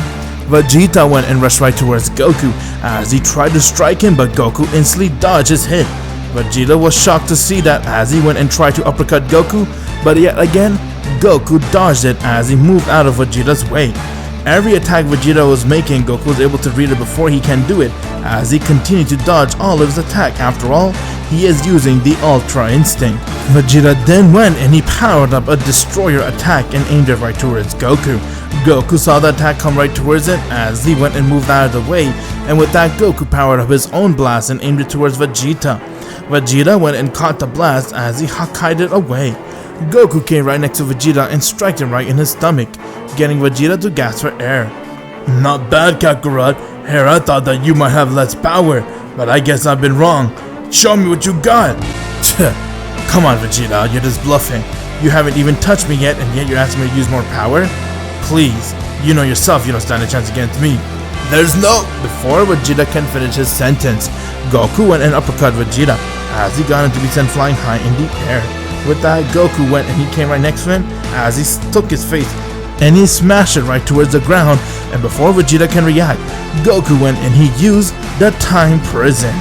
Vegeta went and rushed right towards Goku as he tried to strike him, but Goku instantly dodged his hit. Vegeta was shocked to see that as he went and tried to uppercut Goku, but yet again, Goku dodged it as he moved out of Vegeta's way. Every attack Vegeta was making, Goku was able to read it before he can do it, as he continued to dodge all of his attack. After all, he is using the Ultra Instinct. Vegeta then went and he powered up a destroyer attack and aimed it right towards Goku. Goku saw the attack come right towards it as he went and moved out of the way, and with that Goku powered up his own blast and aimed it towards Vegeta. Vegeta went and caught the blast as he Hakai'd it away. Goku came right next to Vegeta and struck him right in his stomach, getting Vegeta to gasp for air. "Not bad, Kakarot. Here, I thought that you might have less power, but I guess I've been wrong. Show me what you got." "Come on, Vegeta, you're just bluffing. You haven't even touched me yet, and yet you're asking me to use more power? Please, you know yourself you don't stand a chance against me." "There's no..." Before Vegeta can finish his sentence, Goku went and uppercut Vegeta as he got him to be sent flying high in the air. With that, Goku went and he came right next to him as he took his face and he smashed it right towards the ground, and before Vegeta can react, Goku went and he used the Time Prison.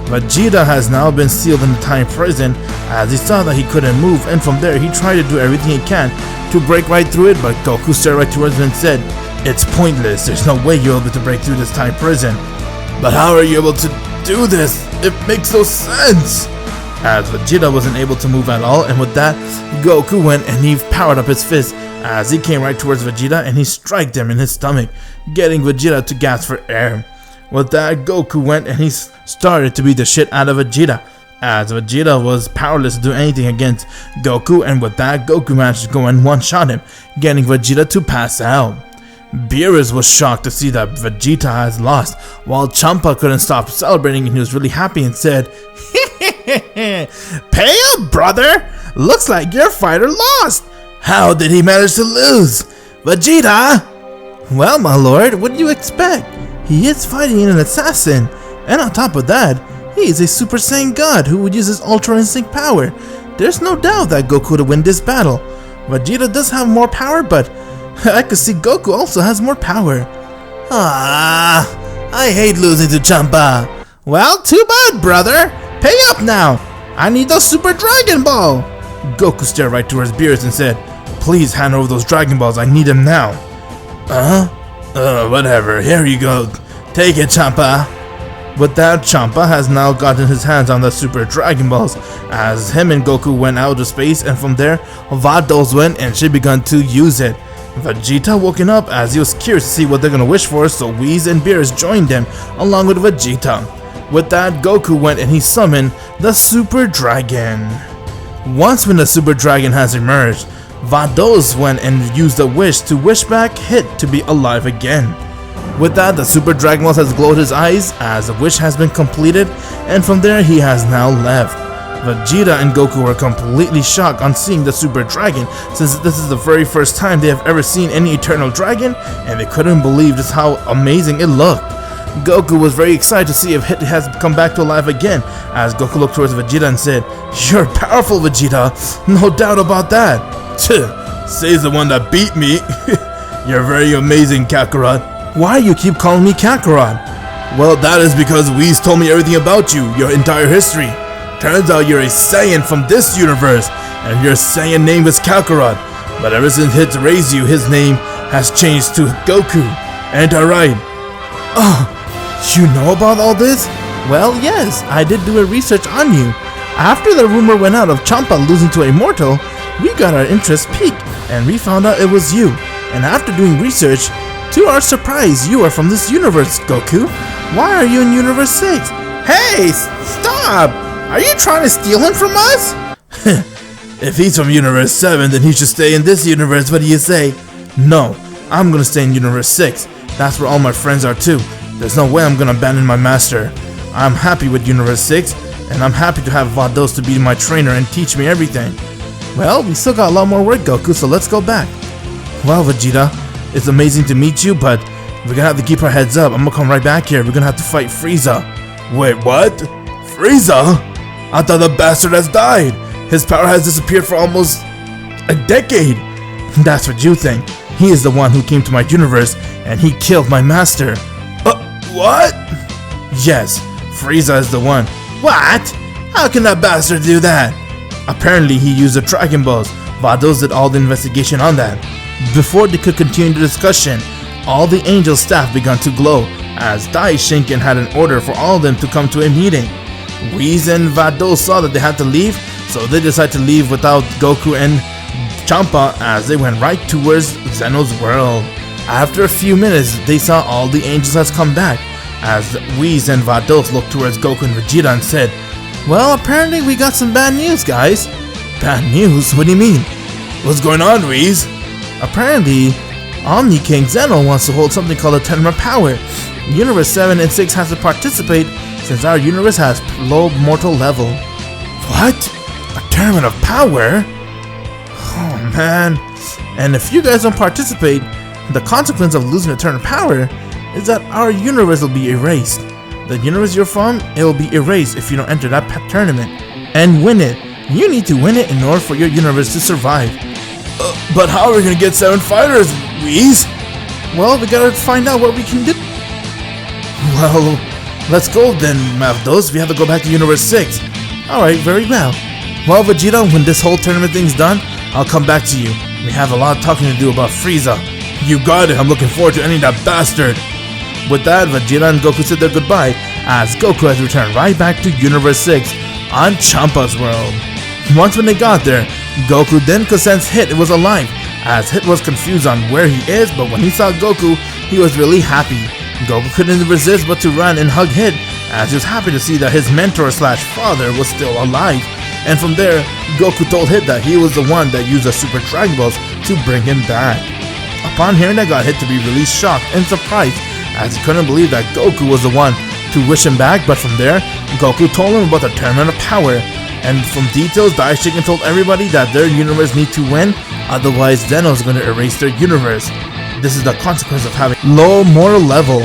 Vegeta has now been sealed in the Time Prison as he saw that he couldn't move, and from there he tried to do everything he can to break right through it, but Goku stared right towards him and said, "It's pointless, there's no way you're able to break through this Time Prison." "But how are you able to do this? It makes no sense." As Vegeta wasn't able to move at all, and with that, Goku went and he powered up his fist as he came right towards Vegeta and he struck him in his stomach, getting Vegeta to gasp for air. With that, Goku went and he started to beat the shit out of Vegeta, as Vegeta was powerless to do anything against Goku, and with that, Goku managed to go and one-shot him, getting Vegeta to pass out. Beerus was shocked to see that Vegeta has lost, while Champa couldn't stop celebrating and he was really happy and said, "Pay up, brother! Looks like your fighter lost! How did he manage to lose? Vegeta?" Well, my lord, what do you expect? He is fighting an assassin, and on top of that, he is a Super Saiyan God who would use his Ultra Instinct power. There's no doubt that Goku would win this battle. Vegeta does have more power, but I could see Goku also has more power. Ah, I hate losing to Champa. Well, too bad, brother. Pay up now. I need those Super Dragon Ball. Goku stared right towards Beerus and said, "Please hand over those Dragon Balls. I need them now." Whatever. Here you go. Take it, Champa. With that, Champa has now gotten his hands on the Super Dragon Balls, as him and Goku went out of space, and from there, Vados went and she began to use it. Vegeta woken up as he was curious to see what they're gonna wish for, so Whis and Beerus joined them along with Vegeta. With that, Goku went and he summoned the Super Dragon. Once when the Super Dragon has emerged, Vados went and used a wish to wish back Hit to be alive again. With that, the Super Dragon Balls has glowed his eyes as the wish has been completed, and from there he has now left. Vegeta and Goku were completely shocked on seeing the Super Dragon, since this is the very first time they have ever seen any Eternal Dragon, and they couldn't believe just how amazing it looked. Goku was very excited to see if Hit has come back to life again, as Goku looked towards Vegeta and said, "You're powerful, Vegeta, no doubt about that." Says the one that beat me. You're very amazing, Kakarot. Why you keep calling me Kakarot? Well, that is because Whis told me everything about you, your entire history. Turns out you're a Saiyan from this universe, and your Saiyan name is Kakarot. But ever since Hit raised you, his name has changed to Goku. Ain't I right? Oh, you know about all this? Well, yes, I did do a research on you. After the rumor went out of Champa losing to a mortal, we got our interest piqued, and we found out it was you. And after doing research, to our surprise, you are from this universe, Goku. Why are you in Universe 6? Hey, stop! Are you trying to steal him from us? If he's from Universe 7, then he should stay in this universe. What do you say? No, I'm gonna stay in Universe 6. That's where all my friends are too. There's no way I'm gonna abandon my master. I'm happy with Universe 6, and I'm happy to have Vados to be my trainer and teach me everything. Well, we still got a lot more work, Goku, so let's go back. Well, Vegeta, it's amazing to meet you, but we're gonna have to keep our heads up. I'm gonna come right back here. We're gonna have to fight Frieza. Wait, what? Frieza? I thought the bastard has died. His power has disappeared for almost a decade. That's what you think. He is the one who came to my universe, and he killed my master. What? Yes, Frieza is the one. What? How can that bastard do that? Apparently he used the Dragon Balls. Vados did all the investigation on that. Before they could continue the discussion, all the angel staff began to glow, as Dai Shinken had an order for all of them to come to a meeting. Whis and Vados saw that they had to leave, so they decided to leave without Goku and Champa, as they went right towards Zeno's world. After a few minutes, they saw all the angels has come back, as Whis and Vados looked towards Goku and Vegeta and said, "Well, apparently we got some bad news, guys." "Bad news? What do you mean? What's going on, Whis?" "Apparently, Omni King Zeno wants to hold something called a Tournament of Power. Universe 7 and 6 has to participate since our universe has low mortal level." "What? A Tournament of Power? Oh man. And if you guys don't participate, the consequence of losing a Tournament of Power is that our universe will be erased. The universe you're from, it will be erased if you don't enter that tournament and win it. You need to win it in order for your universe to survive." But how are we gonna get 7 fighters, Whis? "Well, we gotta find out what we can do." "Well, let's go then, Vados. We have to go back to Universe 6. Alright, very well. Well, Vegeta, when this whole tournament thing's done, I'll come back to you. We have a lot of talking to do about Frieza." "You got it. I'm looking forward to ending that bastard." With that, Vegeta and Goku said their goodbye, as Goku has returned right back to Universe 6 on Champa's world. Once when they got there, Goku then could sense Hit was alive, as Hit was confused on where he is, but when he saw Goku, he was really happy. Goku couldn't resist but to run and hug Hit, as he was happy to see that his mentor slash father was still alive. And from there, Goku told Hit that he was the one that used the Super Dragon Balls to bring him back. Upon hearing that, got Hit to be really shocked and surprised, as he couldn't believe that Goku was the one to wish him back. But from there, Goku told him about the Tournament of Power, and from details, Daishiken told everybody that their universe need to win, otherwise Zeno's going to erase their universe. This is the consequence of having low moral level.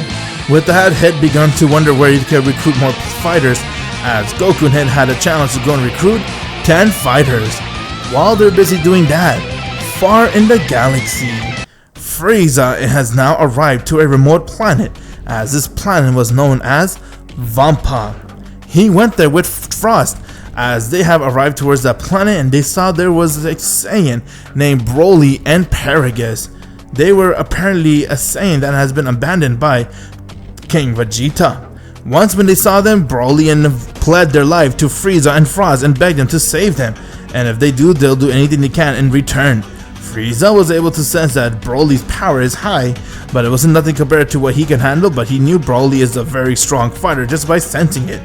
With that, Hit began to wonder where he could recruit more fighters, as Goku and Hit had a challenge to go and recruit 10 fighters. While they're busy doing that, far in the galaxy, Frieza has now arrived to a remote planet, as this planet was known as Vampa. He went there with Frost, as they have arrived towards that planet and they saw there was a Saiyan named Broly and Paragus. They were apparently a Saiyan that has been abandoned by King Vegeta. Once when they saw them, Broly and pled their life to Frieza and Frost and begged them to save them, and if they do, they'll do anything they can in return. Frieza was able to sense that Broly's power is high, but it wasn't nothing compared to what he can handle, but he knew Broly is a very strong fighter just by sensing it.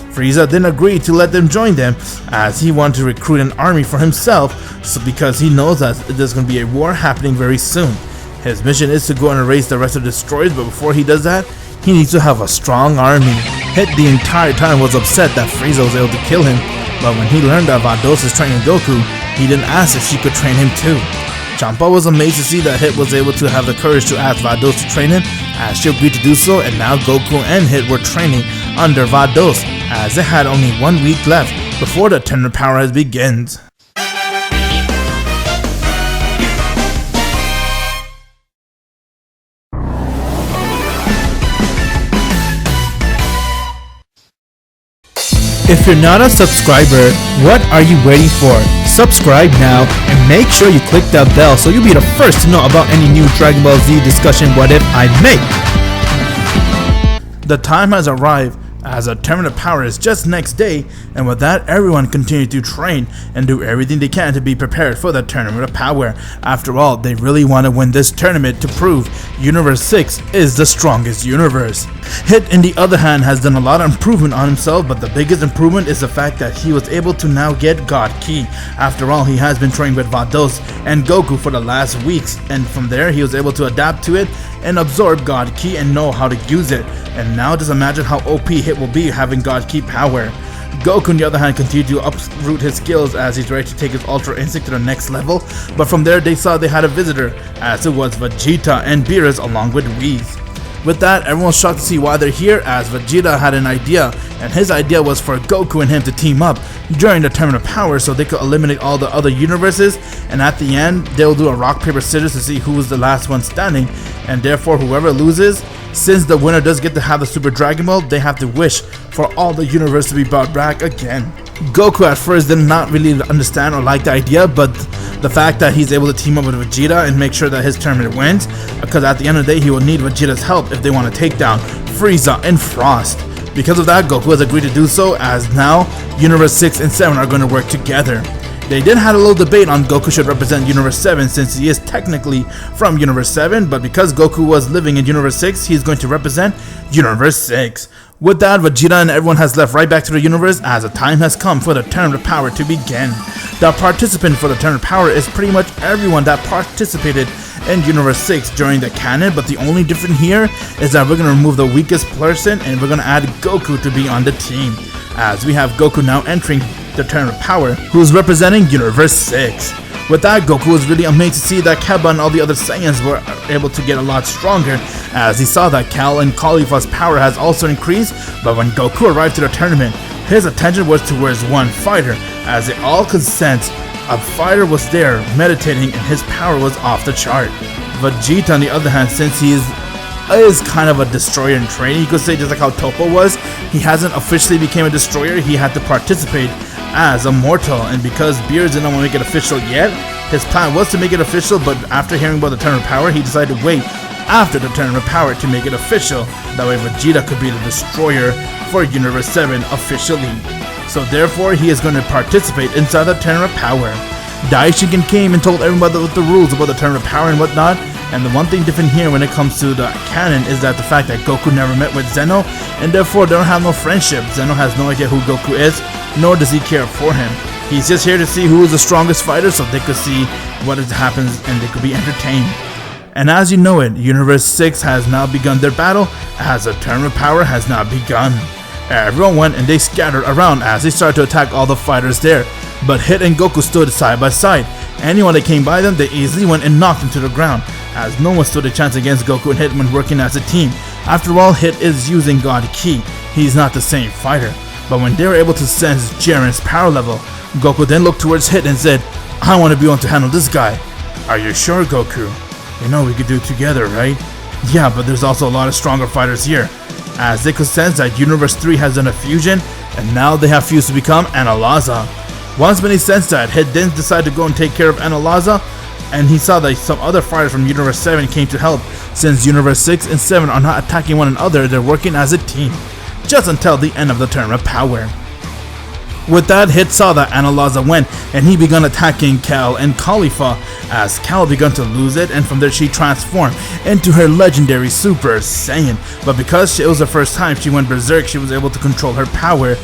Frieza didn't agree to let them join them, as he wanted to recruit an army for himself, so because he knows that there's going to be a war happening very soon. His mission is to go and erase the rest of the destroyers, but before he does that, he needs to have a strong army. Hit the entire time was upset that Frieza was able to kill him, but when he learned that Vados is training Goku, he didn't ask if she could train him too. Champa was amazed to see that Hit was able to have the courage to ask Vados to train him, as she agreed to do so, and now Goku and Hit were training under Vados, as they had only 1 week left before the Tournament of Power begins. If you're not a subscriber, what are you waiting for? Subscribe now and make sure you click that bell so you'll be the first to know about any new Dragon Ball Z discussion what if I make. The time has arrived, as a Tournament of Power is just next day, and with that, everyone continued to train and do everything they can to be prepared for the Tournament of Power. After all, they really want to win this tournament to prove Universe 6 is the strongest universe. Hit, in the other hand, has done a lot of improvement on himself, but the biggest improvement is the fact that he was able to now get God Ki. After all, he has been training with Vados and Goku for the last weeks, and from there, he was able to adapt to it and absorb God Ki and know how to use it. And now just imagine how OP Hit will be having God Ki power. Goku, on the other hand, continued to uproot his skills as he's ready to take his Ultra Instinct to the next level, but from there they saw they had a visitor, as it was Vegeta and Beerus along with Whis. With that, everyone was shocked to see why they're here, as Vegeta had an idea, and his idea was for Goku and him to team up during the Tournament of Power so they could eliminate all the other universes, and at the end, they'll do a rock, paper, scissors to see who was the last one standing, and therefore whoever loses, since the winner does get to have the Super Dragon Ball, they have to wish for all the universe to be brought back again. Goku at first did not really understand or like the idea, but the fact that he's able to team up with Vegeta and make sure that his tournament wins, because at the end of the day he will need Vegeta's help if they want to take down Frieza and Frost. Because of that, Goku has agreed to do so, as now Universe 6 and 7 are going to work together. They did have a little debate on Goku should represent Universe 7 since he is technically from Universe 7, but because Goku was living in Universe 6, he's going to represent Universe 6. With that, Vegeta and everyone has left right back to the universe, as the time has come for the Tournament of Power to begin. The participant for the Tournament of Power is pretty much everyone that participated in Universe 6 during the canon, but the only difference here is that we're going to remove the weakest person and we're going to add Goku to be on the team, as we have Goku now entering the Tournament of Power, who's representing Universe 6. With that, Goku was really amazed to see that Keba and all the other Saiyans were able to get a lot stronger, as he saw that Cal and Caulifla's power has also increased, but when Goku arrived to the tournament, his attention was towards one fighter, as they all could sense a fighter was there meditating and his power was off the chart. Vegeta, on the other hand, since he is kind of a destroyer in training, you could say, just like how Toppo was, he hasn't officially became a destroyer, he had to participate as a mortal, and because Beerus didn't want to make it official yet, his plan was to make it official, but after hearing about the Tournament of Power, he decided to wait after the Tournament of Power to make it official. That way Vegeta could be the destroyer for Universe 7 officially. So therefore, he is going to participate inside the Tournament of Power. Daishigen came and told everybody the rules about the tournament power and whatnot. And the one thing different here when it comes to the canon is that the fact that Goku never met with Zeno, and therefore they don't have no friendship. Zeno has no idea who Goku is, nor does he care for him. He's just here to see who is the strongest fighter so they could see what happens and they could be entertained. And as you know it, Universe 6 has now begun their battle as the tournament power has now begun. Everyone went and they scattered around as they started to attack all the fighters there. But Hit and Goku stood side by side. Anyone that came by them, they easily went and knocked them to the ground, as no one stood a chance against Goku and Hit when working as a team. After all, Hit is using God Ki. He's not the same fighter. But when they were able to sense Jiren's power level, Goku then looked towards Hit and said, I want to be one to handle this guy. Are you sure, Goku? You know we could do it together, right? Yeah, but there's also a lot of stronger fighters here. As they could sense that Universe 3 has done a fusion, and now they have fused to become Analaza. Once when he sensed that, Hit then decided to go and take care of Analaza, and he saw that some other fighters from Universe 7 came to help. Since Universe 6 and 7 are not attacking one another, they're working as a team, just until the end of the tournament power. With that, Hit saw that Analaza went, and he began attacking Cal and Khalifa, as Cal began to lose it, and from there she transformed into her legendary Super Saiyan. But because it was the first time she went berserk, she was able to control her power.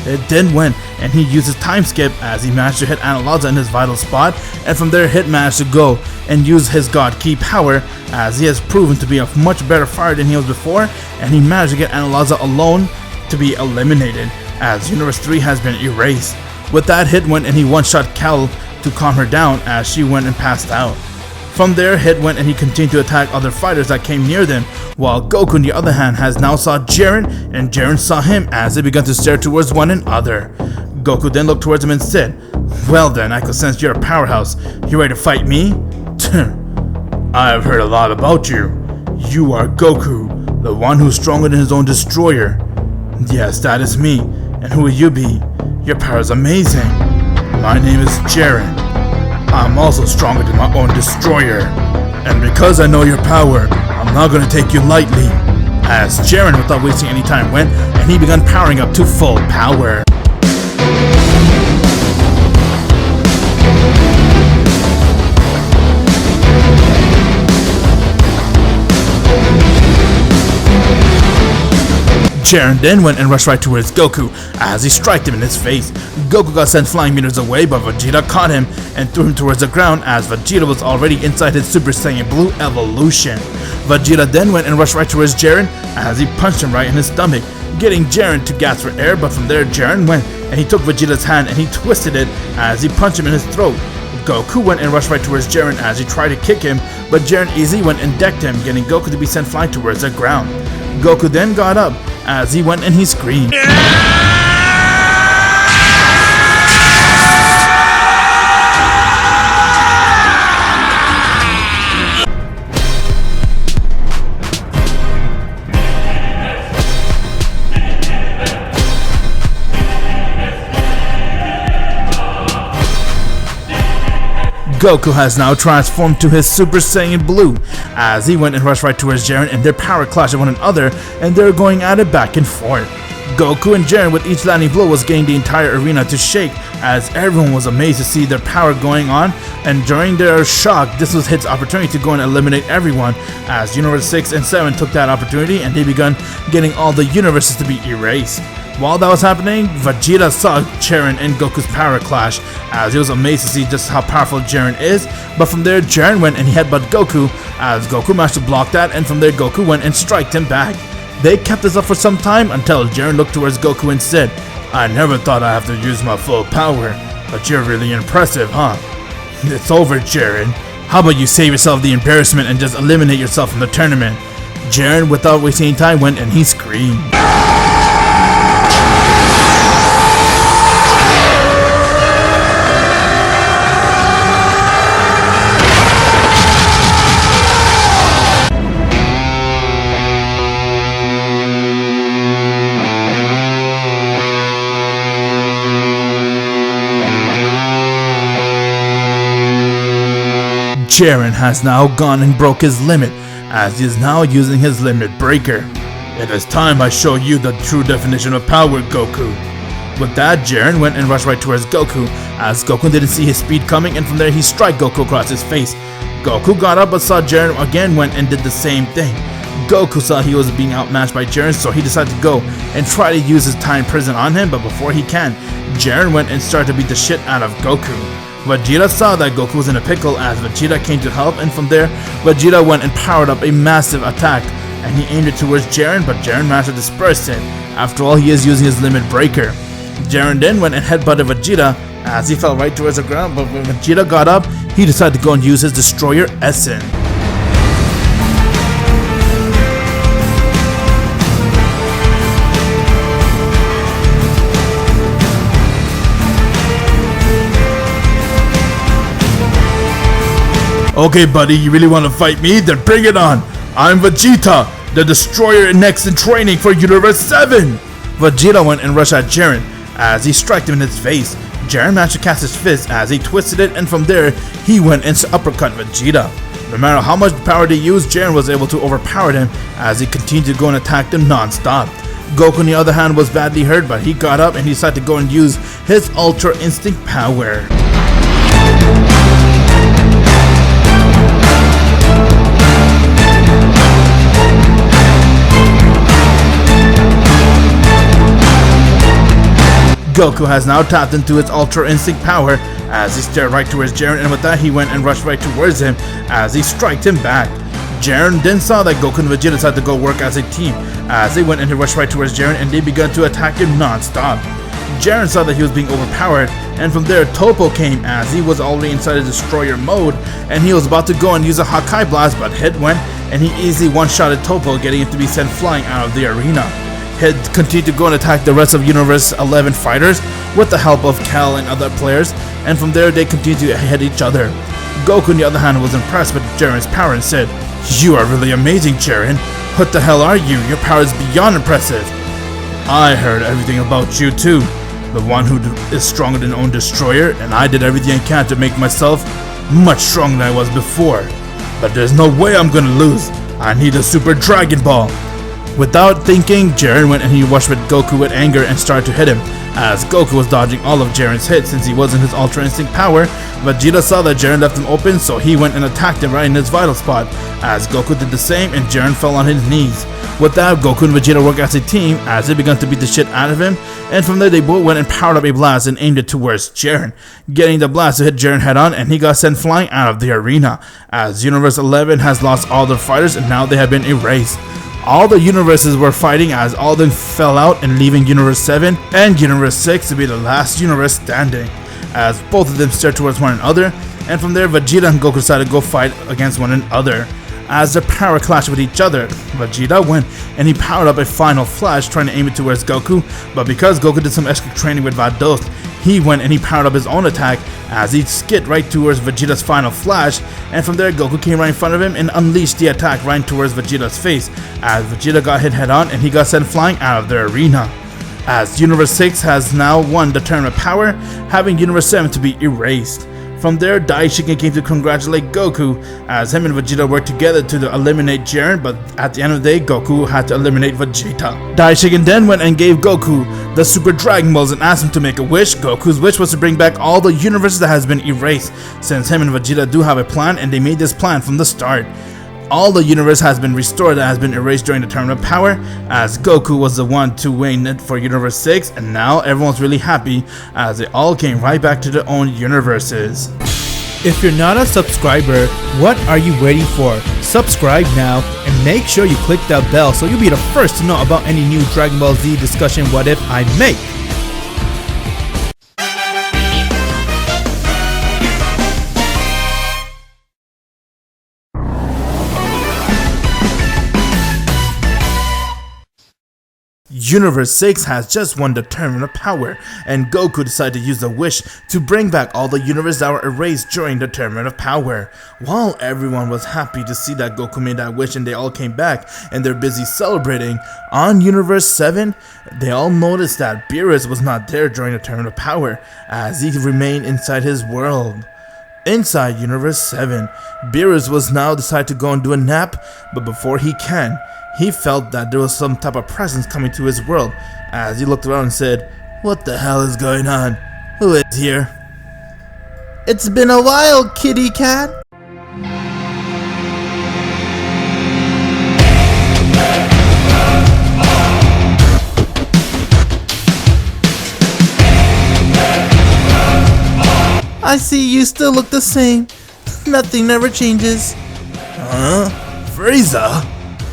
It then went, and he used his time skip as he managed to hit Analaza in his vital spot, and from there Hit managed to go and use his God Ki power, as he has proven to be a much better fighter than he was before, and he managed to get Analaza alone to be eliminated, as Universe 3 has been erased. With that, Hit went and he one-shot Cal to calm her down as she went and passed out. From there, Hit went and he continued to attack other fighters that came near them, while Goku on the other hand has now saw Jiren, and Jiren saw him as they began to stare towards one another. Goku then looked towards him and said, well then, I could sense you're a powerhouse. You ready to fight me? I've heard a lot about you. You are Goku, the one who's stronger than his own destroyer. Yes, that is me. And who will you be? Your power is amazing. My name is Jiren. I'm also stronger than my own destroyer. And because I know your power, I'm not going to take you lightly. As Jiren, without wasting any time, went and he began powering up to full power. Jiren then went and rushed right towards Goku as he struck him in his face. Goku got sent flying meters away, but Vegeta caught him and threw him towards the ground as Vegeta was already inside his Super Saiyan Blue evolution. Vegeta then went and rushed right towards Jiren as he punched him right in his stomach, getting Jiren to gasp for air, but from there Jiren went and he took Vegeta's hand and he twisted it as he punched him in his throat. Goku went and rushed right towards Jiren as he tried to kick him, but Jiren easily went and decked him, getting Goku to be sent flying towards the ground. Goku then got up as he went and he screamed. Goku has now transformed to his Super Saiyan Blue as he went and rushed right towards Jiren, and their power clashed with one another and they're going at it back and forth. Goku and Jiren with each landing blow was getting the entire arena to shake as everyone was amazed to see their power going on, and during their shock this was Hit's opportunity to go and eliminate everyone as Universe 6 and 7 took that opportunity and they begun getting all the universes to be erased. While that was happening, Vegeta saw Jiren and Goku's power clash as he was amazed to see just how powerful Jiren is, but from there Jiren went and he headbutted Goku as Goku managed to block that, and from there Goku went and striked him back. They kept this up for some time until Jiren looked towards Goku and said, I never thought I'd have to use my full power, but you're really impressive, huh? It's over, Jiren. How about you save yourself the embarrassment and just eliminate yourself from the tournament? Jiren, without wasting any time, went and he screamed. Jiren has now gone and broke his limit as he is now using his limit breaker. It is time I show you the true definition of power, Goku. With that, Jiren went and rushed right towards Goku, as Goku didn't see his speed coming, and from there he struck Goku across his face. Goku got up but saw Jiren again went and did the same thing. Goku saw he was being outmatched by Jiren, so he decided to go and try to use his time prison on him, but before he can, Jiren went and started to beat the shit out of Goku. Vegeta saw that Goku was in a pickle as Vegeta came to help, and from there, Vegeta went and powered up a massive attack, and he aimed it towards Jiren, but Jiren managed to disperse it. After all, he is using his limit breaker. Jiren then went and headbutted Vegeta as he fell right towards the ground, but when Vegeta got up, he decided to go and use his Destroyer Essence. Okay buddy, you really want to fight me? Then bring it on! I'm Vegeta, the Destroyer next in training for Universe 7! Vegeta went and rushed at Jiren as he struck him in his face. Jiren managed to cast his fist as he twisted it, and from there, he went and uppercut Vegeta. No matter how much power they used, Jiren was able to overpower him as he continued to go and attack them non-stop. Goku on the other hand was badly hurt, but he got up and he decided to go and use his Ultra Instinct power. Goku has now tapped into his Ultra Instinct power as he stared right towards Jiren, and with that he went and rushed right towards him as he struck him back. Jiren then saw that Goku and Vegeta decided to go work as a team as they went and rushed right towards Jiren, and they began to attack him non-stop. Jiren saw that he was being overpowered, and from there Toppo came as he was already inside his Destroyer mode, and he was about to go and use a Hakai Blast, but Hit went and he easily one-shotted Toppo, getting him to be sent flying out of the arena. Hit continued to go and attack the rest of Universe 11 fighters with the help of Cal and other players, and from there they continued to hit each other. Goku on the other hand was impressed with Jiren's power and said, "You are really amazing, Jiren. What the hell are you? Your power is beyond impressive. I heard everything about you too. The one who is stronger than own Destroyer, and I did everything I can to make myself much stronger than I was before. But there's no way I'm gonna lose. I need a Super Dragon Ball." Without thinking, Jiren went and he rushed with Goku with anger and started to hit him, as Goku was dodging all of Jiren's hits since he was in his Ultra Instinct power. Vegeta saw that Jiren left him open, so he went and attacked him right in his vital spot, as Goku did the same and Jiren fell on his knees. With that, Goku and Vegeta worked as a team as they began to beat the shit out of him, and from there they both went and powered up a blast and aimed it towards Jiren, getting the blast to hit Jiren head on, and he got sent flying out of the arena, as Universe 11 has lost all their fighters and now they have been erased. All the universes were fighting as all of them fell out and leaving Universe 7 and Universe 6 to be the last universe standing, as both of them stared towards one another, and from there Vegeta and Goku decided to go fight against one another. As their power clashed with each other, Vegeta went and he powered up a final flash trying to aim it towards Goku, but because Goku did some extra training with Vados, he went and he powered up his own attack as he skid right towards Vegeta's final flash, and from there Goku came right in front of him and unleashed the attack right towards Vegeta's face, as Vegeta got hit head on and he got sent flying out of the arena. As Universe 6 has now won the tournament power, having Universe 7 to be erased. From there, Daishiken came to congratulate Goku as him and Vegeta worked together to eliminate Jiren, but at the end of the day, Goku had to eliminate Vegeta. Daishiken then went and gave Goku the Super Dragon Balls and asked him to make a wish. Goku's wish was to bring back all the universes that has been erased, since him and Vegeta do have a plan and they made this plan from the start. All the universe has been restored that has been erased during the tournament power, as Goku was the one to win it for Universe 6, and now everyone's really happy as they all came right back to their own universes. If you're not a subscriber, what are you waiting for? Subscribe now and make sure you click that bell so you'll be the first to know about any new Dragon Ball Z discussion what if I make. Universe 6 has just won the tournament of power, and Goku decided to use the wish to bring back all the universes that were erased during the tournament of power. While everyone was happy to see that Goku made that wish and they all came back and they're busy celebrating, on Universe 7, they all noticed that Beerus was not there during the tournament of power, as he remained inside his world. Inside Universe 7, Beerus was now decided to go and do a nap, but before he can, he felt that there was some type of presence coming to his world, as he looked around and said, What the hell is going on? Who is here? It's been a while, kitty cat. I see you still look the same. Nothing never changes. Huh? Frieza?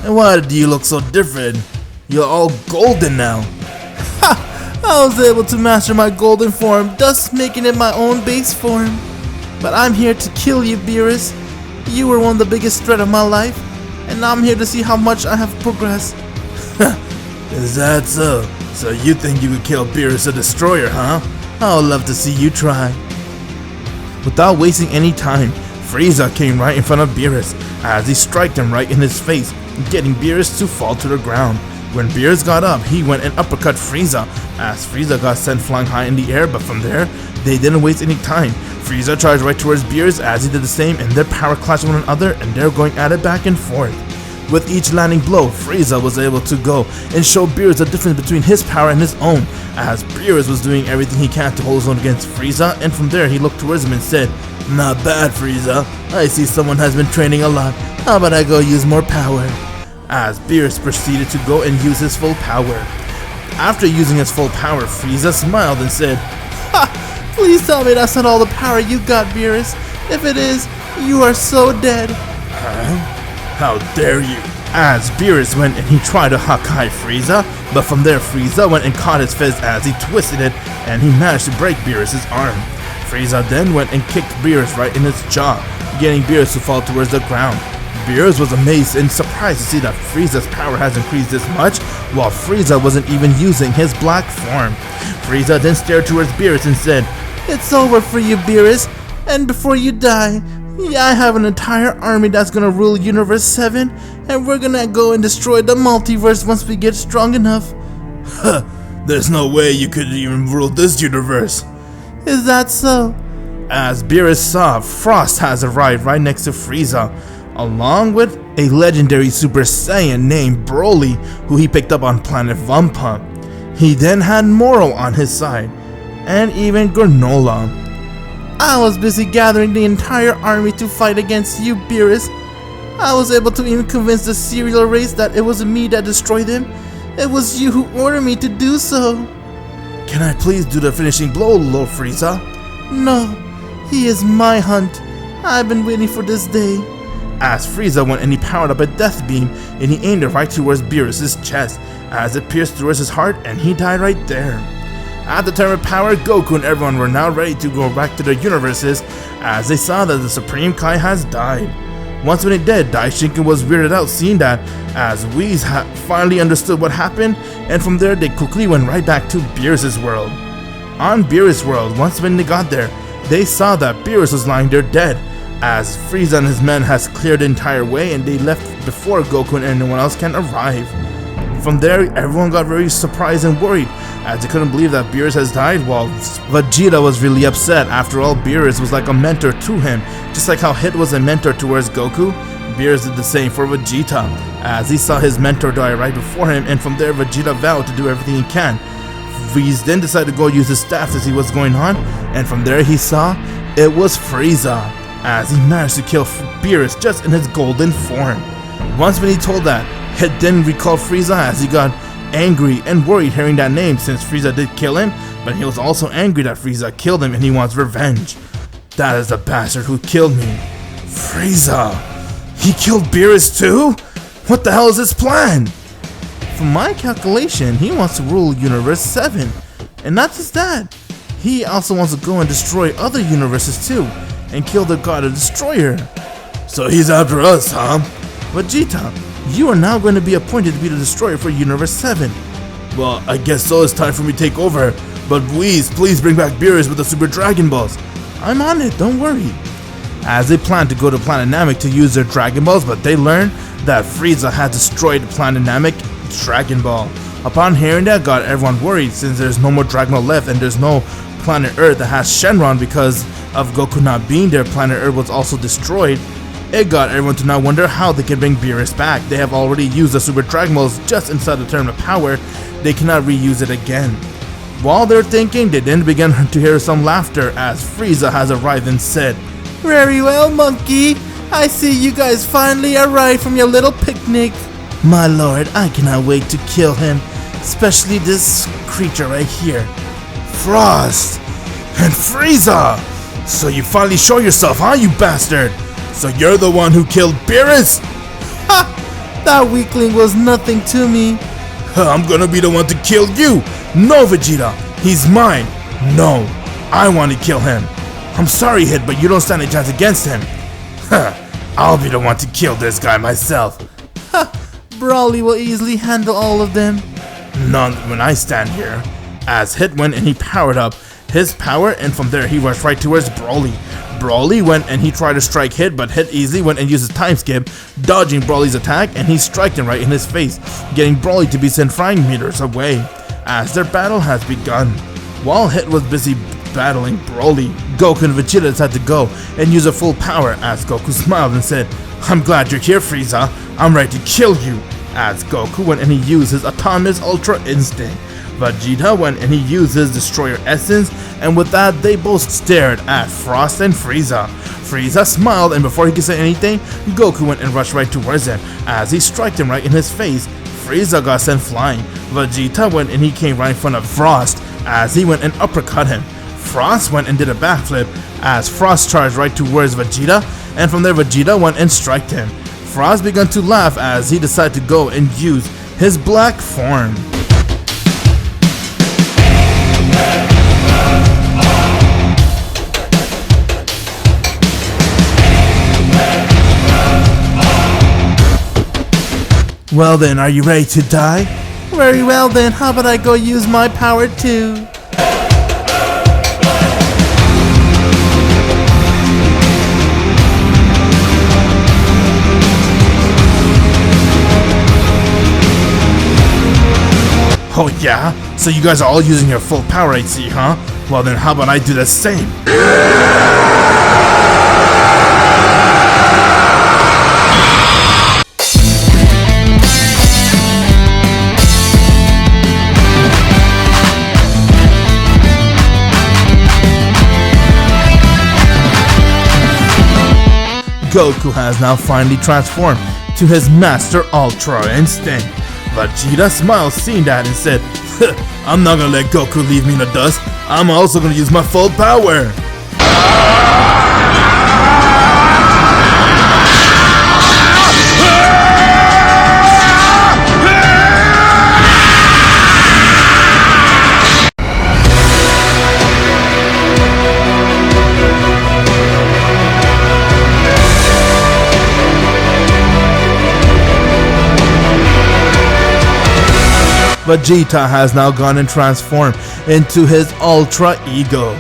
And why do you look so different? You're all golden now. Ha! I was able to master my golden form, thus making it my own base form. But I'm here to kill you, Beerus. You were one of the biggest threat of my life, and I'm here to see how much I have progressed. Is that so? So you think you could kill Beerus the Destroyer, huh? I would love to see you try. Without wasting any time, Frieza came right in front of Beerus as he struck him right in his face, getting Beerus to fall to the ground. When Beerus got up, he went and uppercut Frieza as Frieza got sent flying high in the air, but from there, they didn't waste any time. Frieza charged right towards Beerus as he did the same, and their power clashed with one another, and they're going at it back and forth. With each landing blow, Frieza was able to go and show Beerus the difference between his power and his own, as Beerus was doing everything he can to hold his own against Frieza, and from there he looked towards him and said, "Not bad, Frieza. I see someone has been training a lot. How about I go use more power?" As Beerus proceeded to go and use his full power. After using his full power, Frieza smiled and said, Ha! Please tell me that's not all the power you got, Beerus. If it is, you are so dead. "Huh? How dare you?" As Beerus went and he tried to Hakai Frieza, but from there Frieza went and caught his fist as he twisted it, and he managed to break Beerus' arm. Frieza then went and kicked Beerus right in his jaw, getting Beerus to fall towards the ground. Beerus was amazed and surprised to see that Frieza's power has increased this much, while Frieza wasn't even using his black form. Frieza then stared towards Beerus and said, It's over for you, Beerus. And before you die, I have an entire army that's gonna rule Universe 7, and we're gonna go and destroy the multiverse once we get strong enough. "Huh, there's no way you could even rule this universe." Is that so? As Beerus saw, Frost has arrived right next to Frieza, along with a legendary Super Saiyan named Broly, who he picked up on planet Vampa. He then had Moro on his side, and even Granola. I was busy gathering the entire army to fight against you, Beerus. I was able to even convince the cereal race that it wasn't me that destroyed him. It was you who ordered me to do so. Can I please do the finishing blow, Lord Frieza? No, he is my hunt. I've been waiting for this day. As Frieza went and he powered up a death beam and he aimed it right towards Beerus' chest as it pierced towards his heart and he died right there. At the turn of power, Goku and everyone were now ready to go back to their universes as they saw that the Supreme Kai has died. Once when it did, Daishinkan was weirded out seeing that as Whis finally understood what happened, and from there they quickly went right back to Beerus' world. On Beerus' world, once when they got there, they saw that Beerus was lying there dead, as Frieza and his men has cleared the entire way and they left before Goku and anyone else can arrive. From there, everyone got very surprised and worried as they couldn't believe that Beerus has died, while Vegeta was really upset. After all, Beerus was like a mentor to him. Just like how Hit was a mentor towards Goku, Beerus did the same for Vegeta, as he saw his mentor die right before him, and from there Vegeta vowed to do everything he can. Whis then decided to go use his staff to see what's going on, and from there he saw it was Frieza, as he managed to kill Beerus just in his golden form. Once when he told that, Hit then recalled Frieza as he got angry and worried hearing that name since Frieza did kill him, but he was also angry that Frieza killed him and he wants revenge. That is the bastard who killed me. Frieza! He killed Beerus too? What the hell is his plan? From my calculation, he wants to rule Universe 7. And not just that, he also wants to go and destroy other universes too, and kill the God of Destroyer. So he's after us, huh? Vegeta, you are now going to be appointed to be the Destroyer for Universe 7. Well, I guess so, it's time for me to take over. But please bring back Beerus with the Super Dragon Balls. I'm on it, don't worry. As they planned to go to Planet Namek to use their Dragon Balls, but they learned that Frieza had destroyed Planet Namek Dragon Ball. Upon hearing that, got everyone worried since there's no more Dragon Ball left and there's no Planet Earth that has Shenron because of Goku not being there. Planet Earth was also destroyed. It got everyone to now wonder how they can bring Beerus back. They have already used the Super Dragon Balls just inside the term of power. They cannot reuse it again. While they're thinking, they then begin to hear some laughter as Frieza has arrived and said, Very well, monkey. I see you guys finally arrived from your little picnic. My lord, I cannot wait to kill him. Especially this creature right here. Frost and Frieza! So you finally show yourself, huh, you bastard? So you're the one who killed Beerus? Ha! That weakling was nothing to me. I'm gonna be the one to kill you! No, Vegeta! He's mine! No! I want to kill him! I'm sorry, Hit, but you don't stand a chance against him! I'll be the one to kill this guy myself! Ha! Broly will easily handle all of them. None when I stand here. As Hit went and he powered up his power, and from there he rushed right towards Broly. Broly went and he tried to strike Hit, but Hit easily went and used his time skip, dodging Broly's attack, and he struck him right in his face, getting Broly to be sent flying meters away. As their battle has begun. While Hit was busy battling Broly, Goku and Vegeta decided to go and use a full power as Goku smiled and said, I'm glad you're here, Frieza. I'm ready to kill you. As Goku went and he used his autonomous Ultra Instinct. Vegeta went and he used his Destroyer Essence, and with that they both stared at Frost and Frieza. Frieza smiled, and before he could say anything, Goku went and rushed right towards him. As he struck him right in his face, Frieza got sent flying. Vegeta went and he came right in front of Frost as he went and uppercut him. Frost went and did a backflip as Frost charged right towards Vegeta, and from there Vegeta went and struck him. Frost began to laugh as he decided to go and use his black form. Well then, are you ready to die? Very well then, how about I go use my power too? Oh yeah? So you guys are all using your full power, I see, huh? Well then, how about I do the same? Goku has now finally transformed to his Master Ultra Instinct. Vegeta smiled seeing that and said, I'm not gonna let Goku leave me in the dust. I'm also gonna use my full power. Vegeta has now gone and transformed into his Ultra Ego.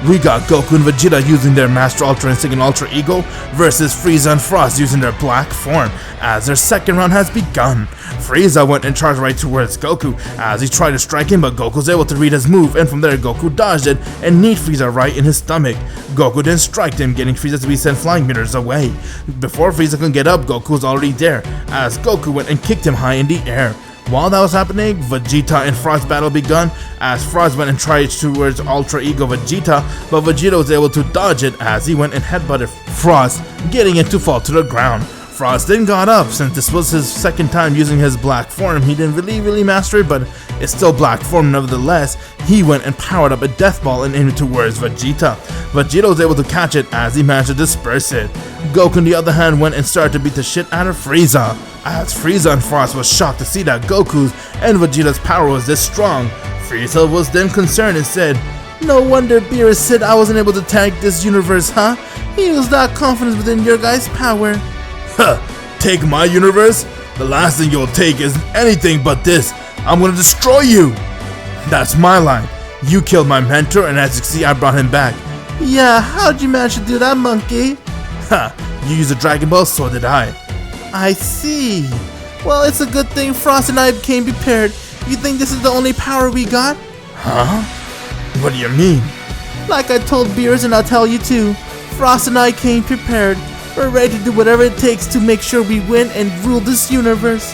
We got Goku and Vegeta using their Master Ultra Instinct and Ultra Ego versus Frieza and Frost using their black form as their second round has begun. Frieza went and charged right towards Goku as he tried to strike him, but Goku was able to read his move, and from there Goku dodged it and kneed Frieza right in his stomach. Goku then struck him, getting Frieza to be sent flying meters away. Before Frieza could get up, Goku was already there as Goku went and kicked him high in the air. While that was happening, Vegeta and Frost battle begun as Frost went and tried towards Ultra Ego Vegeta, but Vegeta was able to dodge it as he went and headbutted Frost, getting it to fall to the ground. Frost then got up. Since this was his second time using his black form, he didn't really master it, but it's still black form nevertheless. He went and powered up a death ball and aimed it towards Vegeta. Vegeta was able to catch it as he managed to disperse it. Goku on the other hand went and started to beat the shit out of Frieza. As Frieza and Frost was shocked to see that Goku's and Vegeta's power was this strong, Frieza was then concerned and said, No wonder Beerus said I wasn't able to tank this universe, huh? He was that confident within your guys' power. Huh, take my universe? The last thing you'll take is anything but this. I'm gonna destroy you! That's my line. You killed my mentor, and as you see, I brought him back. Yeah, how'd you manage to do that, monkey? Ha, you used a Dragon Ball, so did I. I see. Well, it's a good thing Frost and I came prepared. You think this is the only power we got? Huh? What do you mean? Like I told Beerus, and I'll tell you too. Frost and I came prepared. We're ready to do whatever it takes to make sure we win and rule this universe.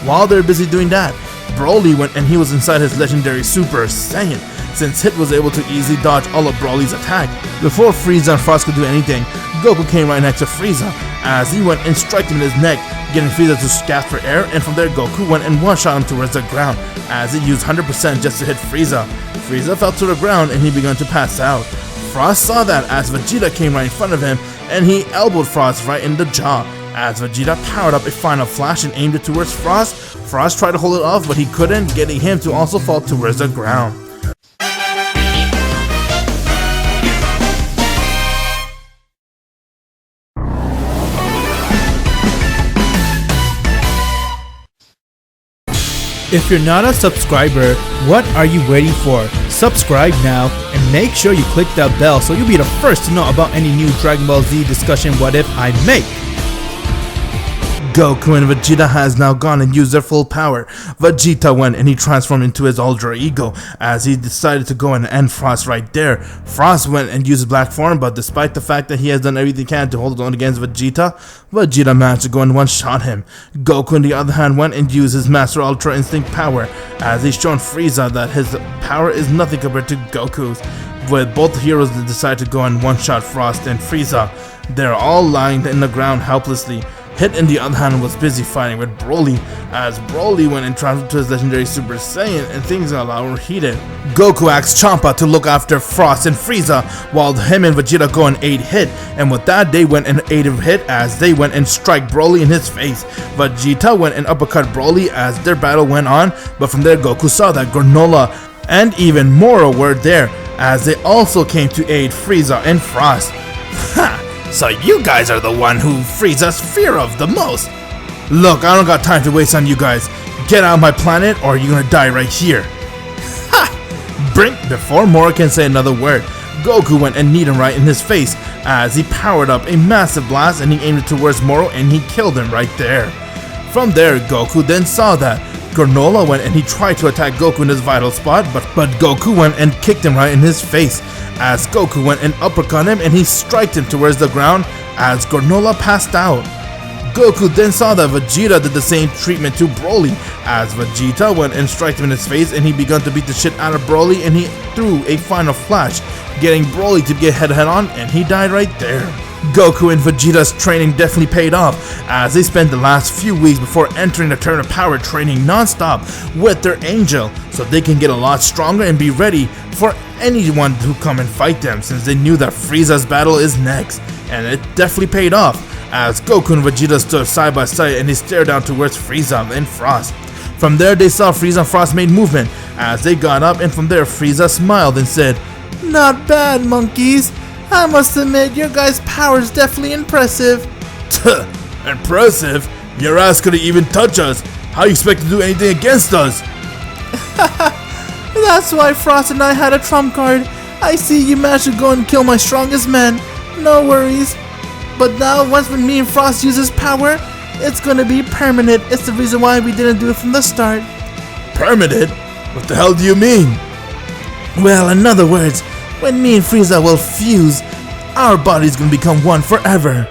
While they're busy doing that, Broly went and he was inside his legendary Super Saiyan since Hit was able to easily dodge all of Broly's attack. Before Frieza and Frost could do anything, Goku came right next to Frieza as he went and struck him in his neck, getting Frieza to gasp for air, and from there Goku went and one-shot him towards the ground as he used 100% just to hit Frieza. Frieza fell to the ground and he began to pass out. Frost saw that as Vegeta came right in front of him and he elbowed Frost right in the jaw. As Vegeta powered up a final flash and aimed it towards Frost, Frost tried to hold it off but he couldn't, getting him to also fall towards the ground. If you're not a subscriber, what are you waiting for? Subscribe now and make sure you click that bell so you'll be the first to know about any new Dragon Ball Z discussion what if I make. Goku and Vegeta has now gone and used their full power. Vegeta went and he transformed into his Ultra Ego as he decided to go and end Frost right there. Frost went and used his black form, but despite the fact that he has done everything he can to hold his own against Vegeta, Vegeta managed to go and one-shot him. Goku on the other hand went and used his Master Ultra Instinct power as he's shown Frieza that his power is nothing compared to Goku's. With both heroes that decided to go and one-shot Frost and Frieza, they're all lying in the ground helplessly. Hit on the other hand was busy fighting with Broly as Broly went and transferred to his legendary Super Saiyan and things got a lot more heated. Goku asked Champa to look after Frost and Frieza while him and Vegeta go and aid Hit, and with that they went and aided Hit as they went and strike Broly in his face. Vegeta went and uppercut Broly as their battle went on, but from there Goku saw that Granola and even Moro were there as they also came to aid Frieza and Frost. Ha! So you guys are the one who Frieza's fear of the most. Look, I don't got time to waste on you guys. Get out of my planet or you're gonna die right here. Ha! Brink! Before Moro can say another word, Goku went and kneed him right in his face as he powered up a massive blast and he aimed it towards Moro and he killed him right there. From there, Goku then saw that Granola went and he tried to attack Goku in his vital spot, but Goku went and kicked him right in his face as Goku went and uppercut him and he striked him towards the ground as Granola passed out. Goku then saw that Vegeta did the same treatment to Broly as Vegeta went and struck him in his face and he began to beat the shit out of Broly and he threw a final flash, getting Broly to get head on and he died right there. Goku and Vegeta's training definitely paid off as they spent the last few weeks before entering the Turn of Power training non-stop with their angel so they can get a lot stronger and be ready for anyone to come and fight them since they knew that Frieza's battle is next, and it definitely paid off as Goku and Vegeta stood side by side and they stared down towards Frieza and Frost. From there they saw Frieza and Frost made movement as they got up, and from there Frieza smiled and said, Not bad, monkeys. I must admit, your guys' power is definitely impressive. Tuh, impressive? Your ass couldn't even touch us. How you expect to do anything against us? That's why Frost and I had a trump card. I see you managed to go and kill my strongest man. No worries. But now, once when me and Frost uses power, it's gonna be permanent. It's the reason why we didn't do it from the start. Permanent? What the hell do you mean? Well, in other words, when me and Frieza will fuse, our bodies gonna become one forever.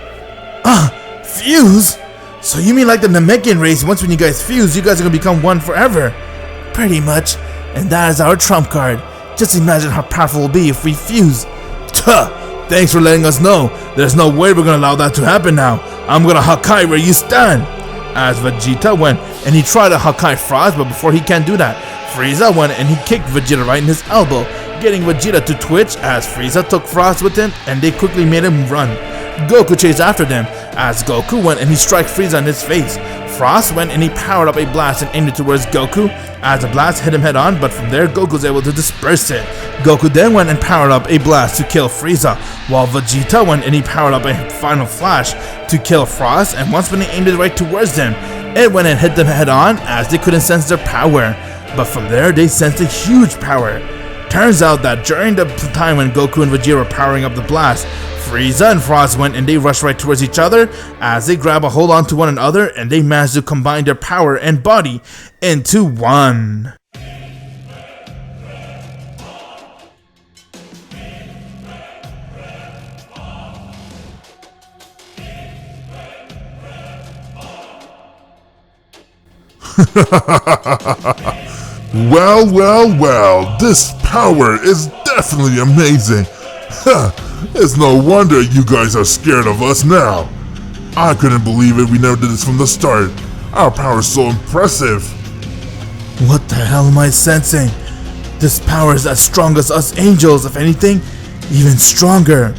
Fuse? So you mean like the Namekian race, once when you guys fuse, you guys are gonna become one forever? Pretty much. And that is our trump card. Just imagine how powerful we'll be if we fuse. Tuh! Thanks for letting us know. There's no way we're gonna allow that to happen now. I'm gonna Hakai where you stand. As Vegeta went and he tried to Hakai Frost, but before he can do that, Frieza went and he kicked Vegeta right in his elbow, getting Vegeta to twitch as Frieza took Frost with him and they quickly made him run. Goku chased after them as Goku went and he struck Frieza in his face. Frost went and he powered up a blast and aimed it towards Goku as the blast hit him head on, but from there Goku was able to disperse it. Goku then went and powered up a blast to kill Frieza, while Vegeta went and he powered up a final flash to kill Frost, and once when he aimed it right towards them, it went and hit them head on as they couldn't sense their power. But from there they sensed a huge power. Turns out that during the time when Goku and Vegeta were powering up the blast, Frieza and Frost went and they rushed right towards each other as they grab a hold on to one another and they managed to combine their power and body into one. Well, this power is definitely amazing. It's no wonder you guys are scared of us now. I couldn't believe it, we never did this from the start. Our power is so impressive. What the hell am I sensing? This power is as strong as us angels, if anything, even stronger.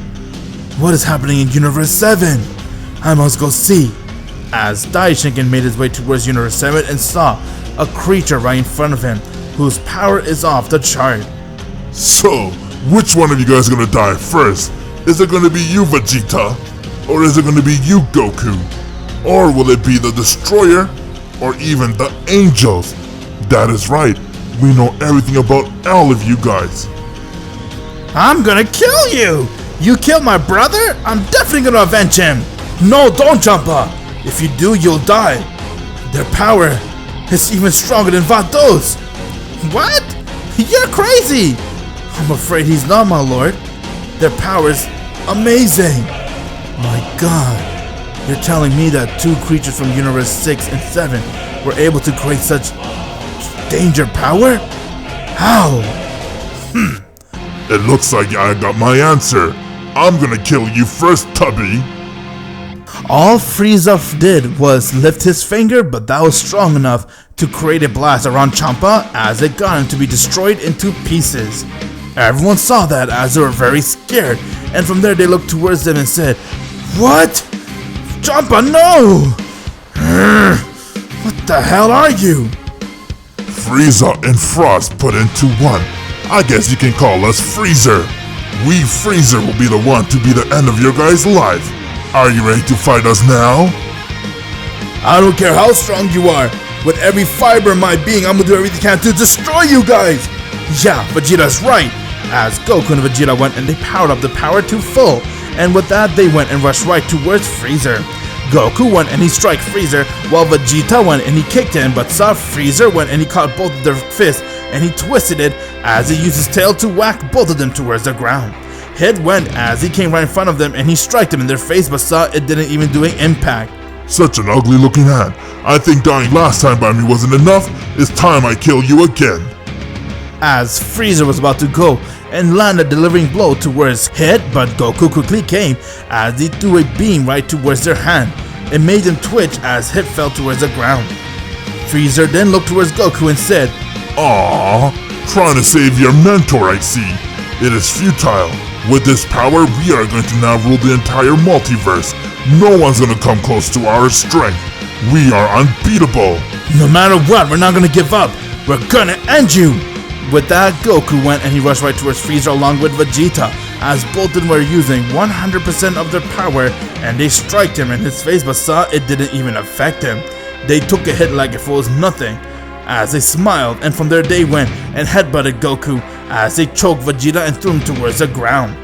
What is happening in Universe 7? I must go see. As Daishinken made his way towards Universe 7 and saw a creature right in front of him, whose power is off the chart. So, which one of you guys gonna die first? Is it gonna be you, Vegeta? Or is it gonna be you, Goku? Or will it be the Destroyer? Or even the Angels? That is right, we know everything about all of you guys. I'm gonna kill you! You killed my brother? I'm definitely gonna avenge him! No, don't, Champa! If you do, you'll die. Their power is even stronger than Vados. What? You're crazy! I'm afraid he's not, my lord. Their power is amazing. My god. You're telling me that two creatures from Universe 6 and 7 were able to create such danger power? How? It looks like I got my answer. I'm gonna kill you first, Tubby. All Frieza did was lift his finger, but that was strong enough to create a blast around Champa as it got him to be destroyed into pieces. Everyone saw that as they were very scared, and from there they looked towards them and said, "What? Champa, no! What the hell are you?" Frieza and Frost put into one. I guess you can call us Freezer. We Freezer will be the one to be the end of your guys' life. Are you ready to fight us now? I don't care how strong you are. With every fiber of my being, I'm gonna do everything I can to destroy you guys. Yeah, Vegeta's right. As Goku and Vegeta went and they powered up the power to full. And with that, they went and rushed right towards Freezer. Goku went and he struck Freezer, while Vegeta went and he kicked him, but saw Freezer went and he caught both of their fists and he twisted it as he used his tail to whack both of them towards the ground. Hit went as he came right in front of them and he struck them in their face, but saw it didn't even do an impact. Such an ugly looking hand. I think dying last time by me wasn't enough. It's time I kill you again. As Freezer was about to go and land a delivering blow towards Hit, but Goku quickly came as he threw a beam right towards their hand. It made them twitch as Hit fell towards the ground. Freezer then looked towards Goku and said, "Aww, trying to save your mentor, I see. It is futile. With this power, we are going to now rule the entire multiverse. No one's gonna come close to our strength. We are unbeatable. No matter what, we're not gonna give up. We're gonna end you." With that, Goku went and he rushed right towards Frieza along with Vegeta, as both of them were using 100% of their power, and they struck him in his face but saw it didn't even affect him. They took a hit like if it was nothing, as they smiled, and from there they went and headbutted Goku as they choked Vegeta and threw him towards the ground.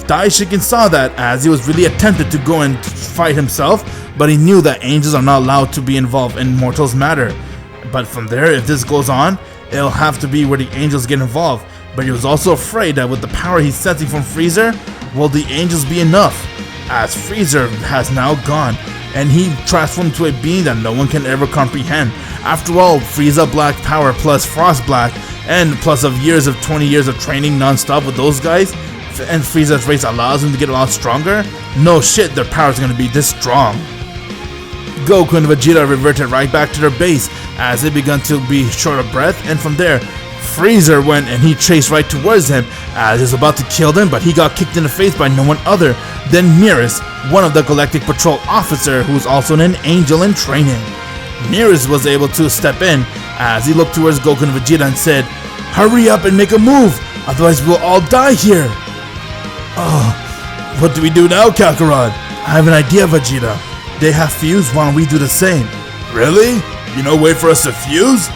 Daishinken saw that as he was really tempted to go and fight himself, but he knew that angels are not allowed to be involved in mortals' matter. But from there, if this goes on, it'll have to be where the angels get involved. But he was also afraid that with the power he's sensing from Freezer, will the angels be enough? As Freezer has now gone, and he transformed to a being that no one can ever comprehend. After all, Frieza Black power plus Frost Black, and plus of 20 years of training non-stop with those guys, and Frieza's race allows him to get a lot stronger, no shit, their power is going to be this strong. Goku and Vegeta reverted right back to their base as they began to be short of breath, and from there, Freezer went and he chased right towards him as he was about to kill them, but he got kicked in the face by no one other than Mirrors, one of the Galactic Patrol officer who is also an angel in training. Mirrors was able to step in as he looked towards Goku and Vegeta and said, "Hurry up and make a move, otherwise we'll all die here." "Oh, what do we do now, Kakarot?" "I have an idea, Vegeta. They have fused, why don't we do the same?" Really? You know a way for us to fuse?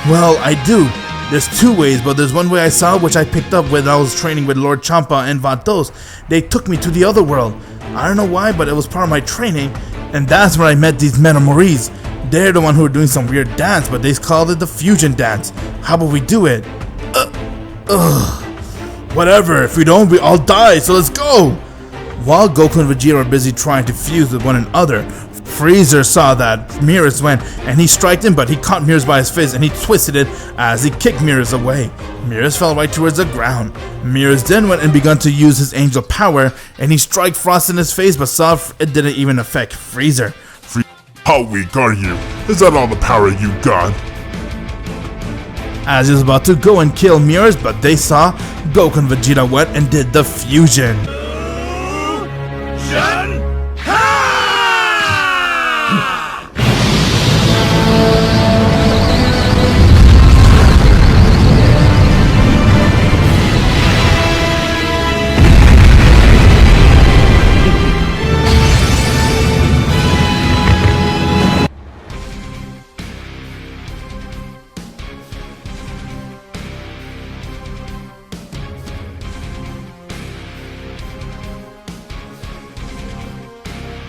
"Well, I do. There's two ways, but there's one way I saw which I picked up when I was training with Lord Champa and Vados. They took me to the other world. I don't know why, but it was part of my training, and that's where I met these Metamoris. They're the one who were doing some weird dance, but they called it the fusion dance. How about we do it?" "Whatever, if we don't, we all die, so let's go!" While Goku and Vegeta were busy trying to fuse with one another, Frieza saw that Mirrors went and he striked him, but he caught Mirrors by his face and he twisted it as he kicked Mirrors away. Mirrors fell right towards the ground. Mirrors then went and began to use his angel power and he struck Frost in his face, but saw it didn't even affect Frieza. How weak are you? Is that all the power you got? As he was about to go and kill Mirrors, but they saw Goku and Vegeta went and did the fusion.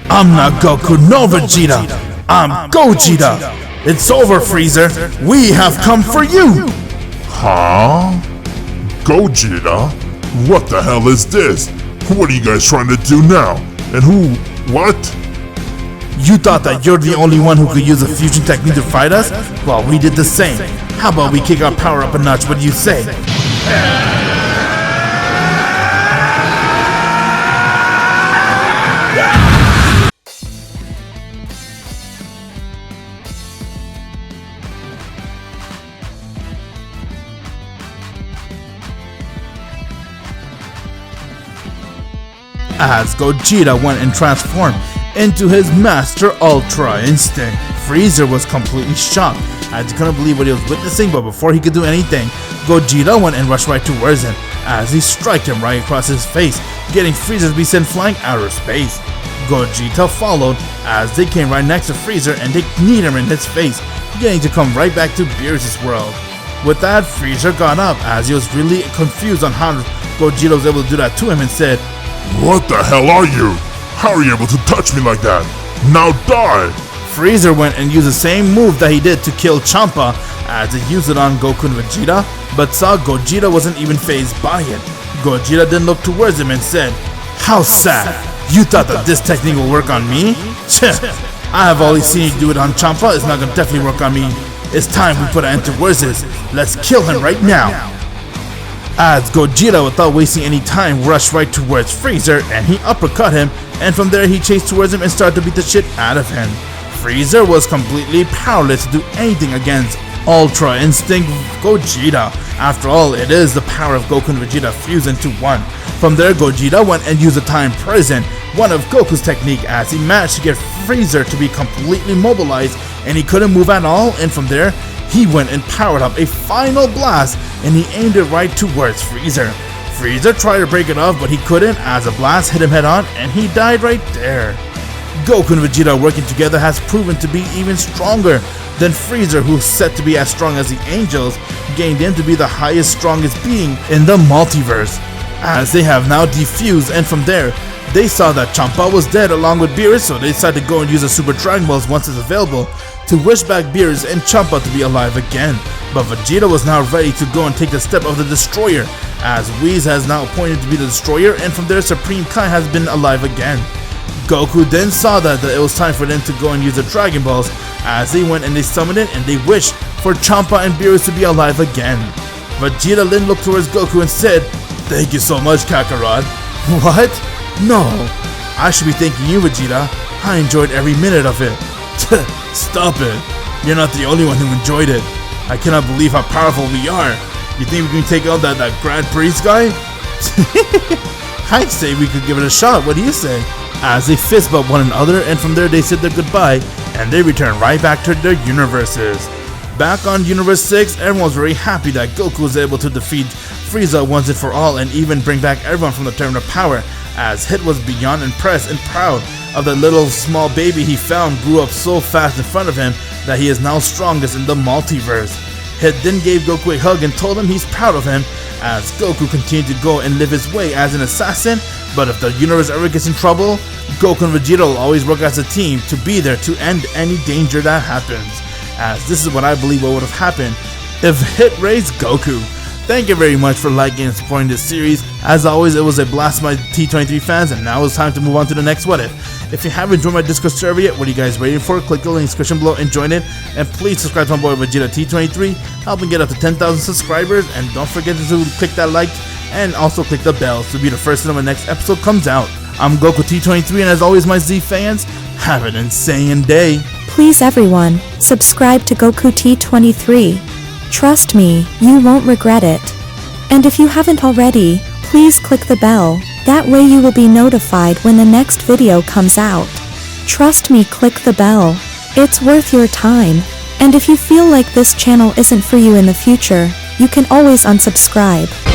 I'm not Goku nor Vegeta. I'm Gogeta. It's over, Frieza. We have come for you. Huh? Gogeta? What the hell is this? What are you guys trying to do now? And who? What? You thought that you're the only one who could use a fusion technique to fight us? Well, we did the same. How about we kick our power up a notch? What do you say? As Gogeta went and transformed into his Master Ultra Instinct, Frieza was completely shocked as he couldn't believe what he was witnessing, but before he could do anything, Gogeta went and rushed right towards him as he struck him right across his face, getting Frieza to be sent flying outer space. Gogeta followed as they came right next to Frieza and they kneed him in his face, getting to come right back to Beerus' world. With that, Frieza got up as he was really confused on how Gogeta was able to do that to him and said, "What the hell are you? How are you able to touch me like that? Now die!" Frieza went and used the same move that he did to kill Champa as he used it on Goku and Vegeta, but saw Gogeta wasn't even fazed by it. Gogeta then looked towards him and said, "How sad! You thought that this technique will work on me? I have always seen you do it on Champa, it's not gonna definitely work on me. It's time we put an end to versus. Let's kill him right now." As Gogeta, without wasting any time, rushed right towards Frieza and he uppercut him, and from there he chased towards him and started to beat the shit out of him. Frieza was completely powerless to do anything against Ultra Instinct Gogeta. After all, it is the power of Goku and Vegeta fused into one. From there, Gogeta went and used the Time Prison, one of Goku's technique, as he managed to get Frieza to be completely mobilized and he couldn't move at all, and from there, he went and powered up a final blast and he aimed it right towards Frieza. Frieza tried to break it off, but he couldn't as a blast hit him head on and he died right there. Goku and Vegeta working together has proven to be even stronger than Frieza, who's said to be as strong as the angels, gained him to be the highest, strongest being in the multiverse, as they have now defused, and from there, they saw that Champa was dead along with Beerus, so they decided to go and use the Super Dragon Balls once it's available to wish back Beerus and Champa to be alive again. But Vegeta was now ready to go and take the step of the Destroyer, as Whis has now appointed to be the Destroyer, and from there Supreme Kai has been alive again. Goku then saw that it was time for them to go and use the Dragon Balls, as they went and they summoned it and they wished for Champa and Beerus to be alive again. Vegeta then looked towards Goku and said, "Thank you so much, Kakarot." What? No, I should be thanking you, Vegeta. I enjoyed every minute of it. Stop it. You're not the only one who enjoyed it. I cannot believe how powerful we are. You think we can take out that Grand Priest guy? I'd say we could give it a shot. What do you say? As they fist bump one another, and from there they said their goodbye and they return right back to their universes. Back on Universe 6, everyone was very happy that Goku was able to defeat Frieza once and for all and even bring back everyone from the Tournament of Power, as Hit was beyond impressed and proud of the little small baby he found grew up so fast in front of him that he is now strongest in the multiverse. Hit then gave Goku a hug and told him he's proud of him, as Goku continued to go and live his way as an assassin, but if the universe ever gets in trouble, Goku and Vegeta will always work as a team to be there to end any danger that happens, as this is what I believe what would have happened if Hit raised Goku. Thank you very much for liking and supporting this series. As always, it was a blast by T23 fans, and now it's time to move on to the next What If. If you haven't joined my Discord server yet, what are you guys waiting for? Click the link in the description below and join it. And please subscribe to my boy Vegeta T23, help him get up to 10,000 subscribers. And don't forget to click that like and also click the bell to be the first to know when the next episode comes out. I'm Goku T23, and as always, my Z fans, have an insane day. Please everyone, subscribe to Goku T23. Trust me, you won't regret it. And if you haven't already, please click the bell, that way you will be notified when the next video comes out. Trust me, click the bell. It's worth your time. And if you feel like this channel isn't for you in the future, you can always unsubscribe.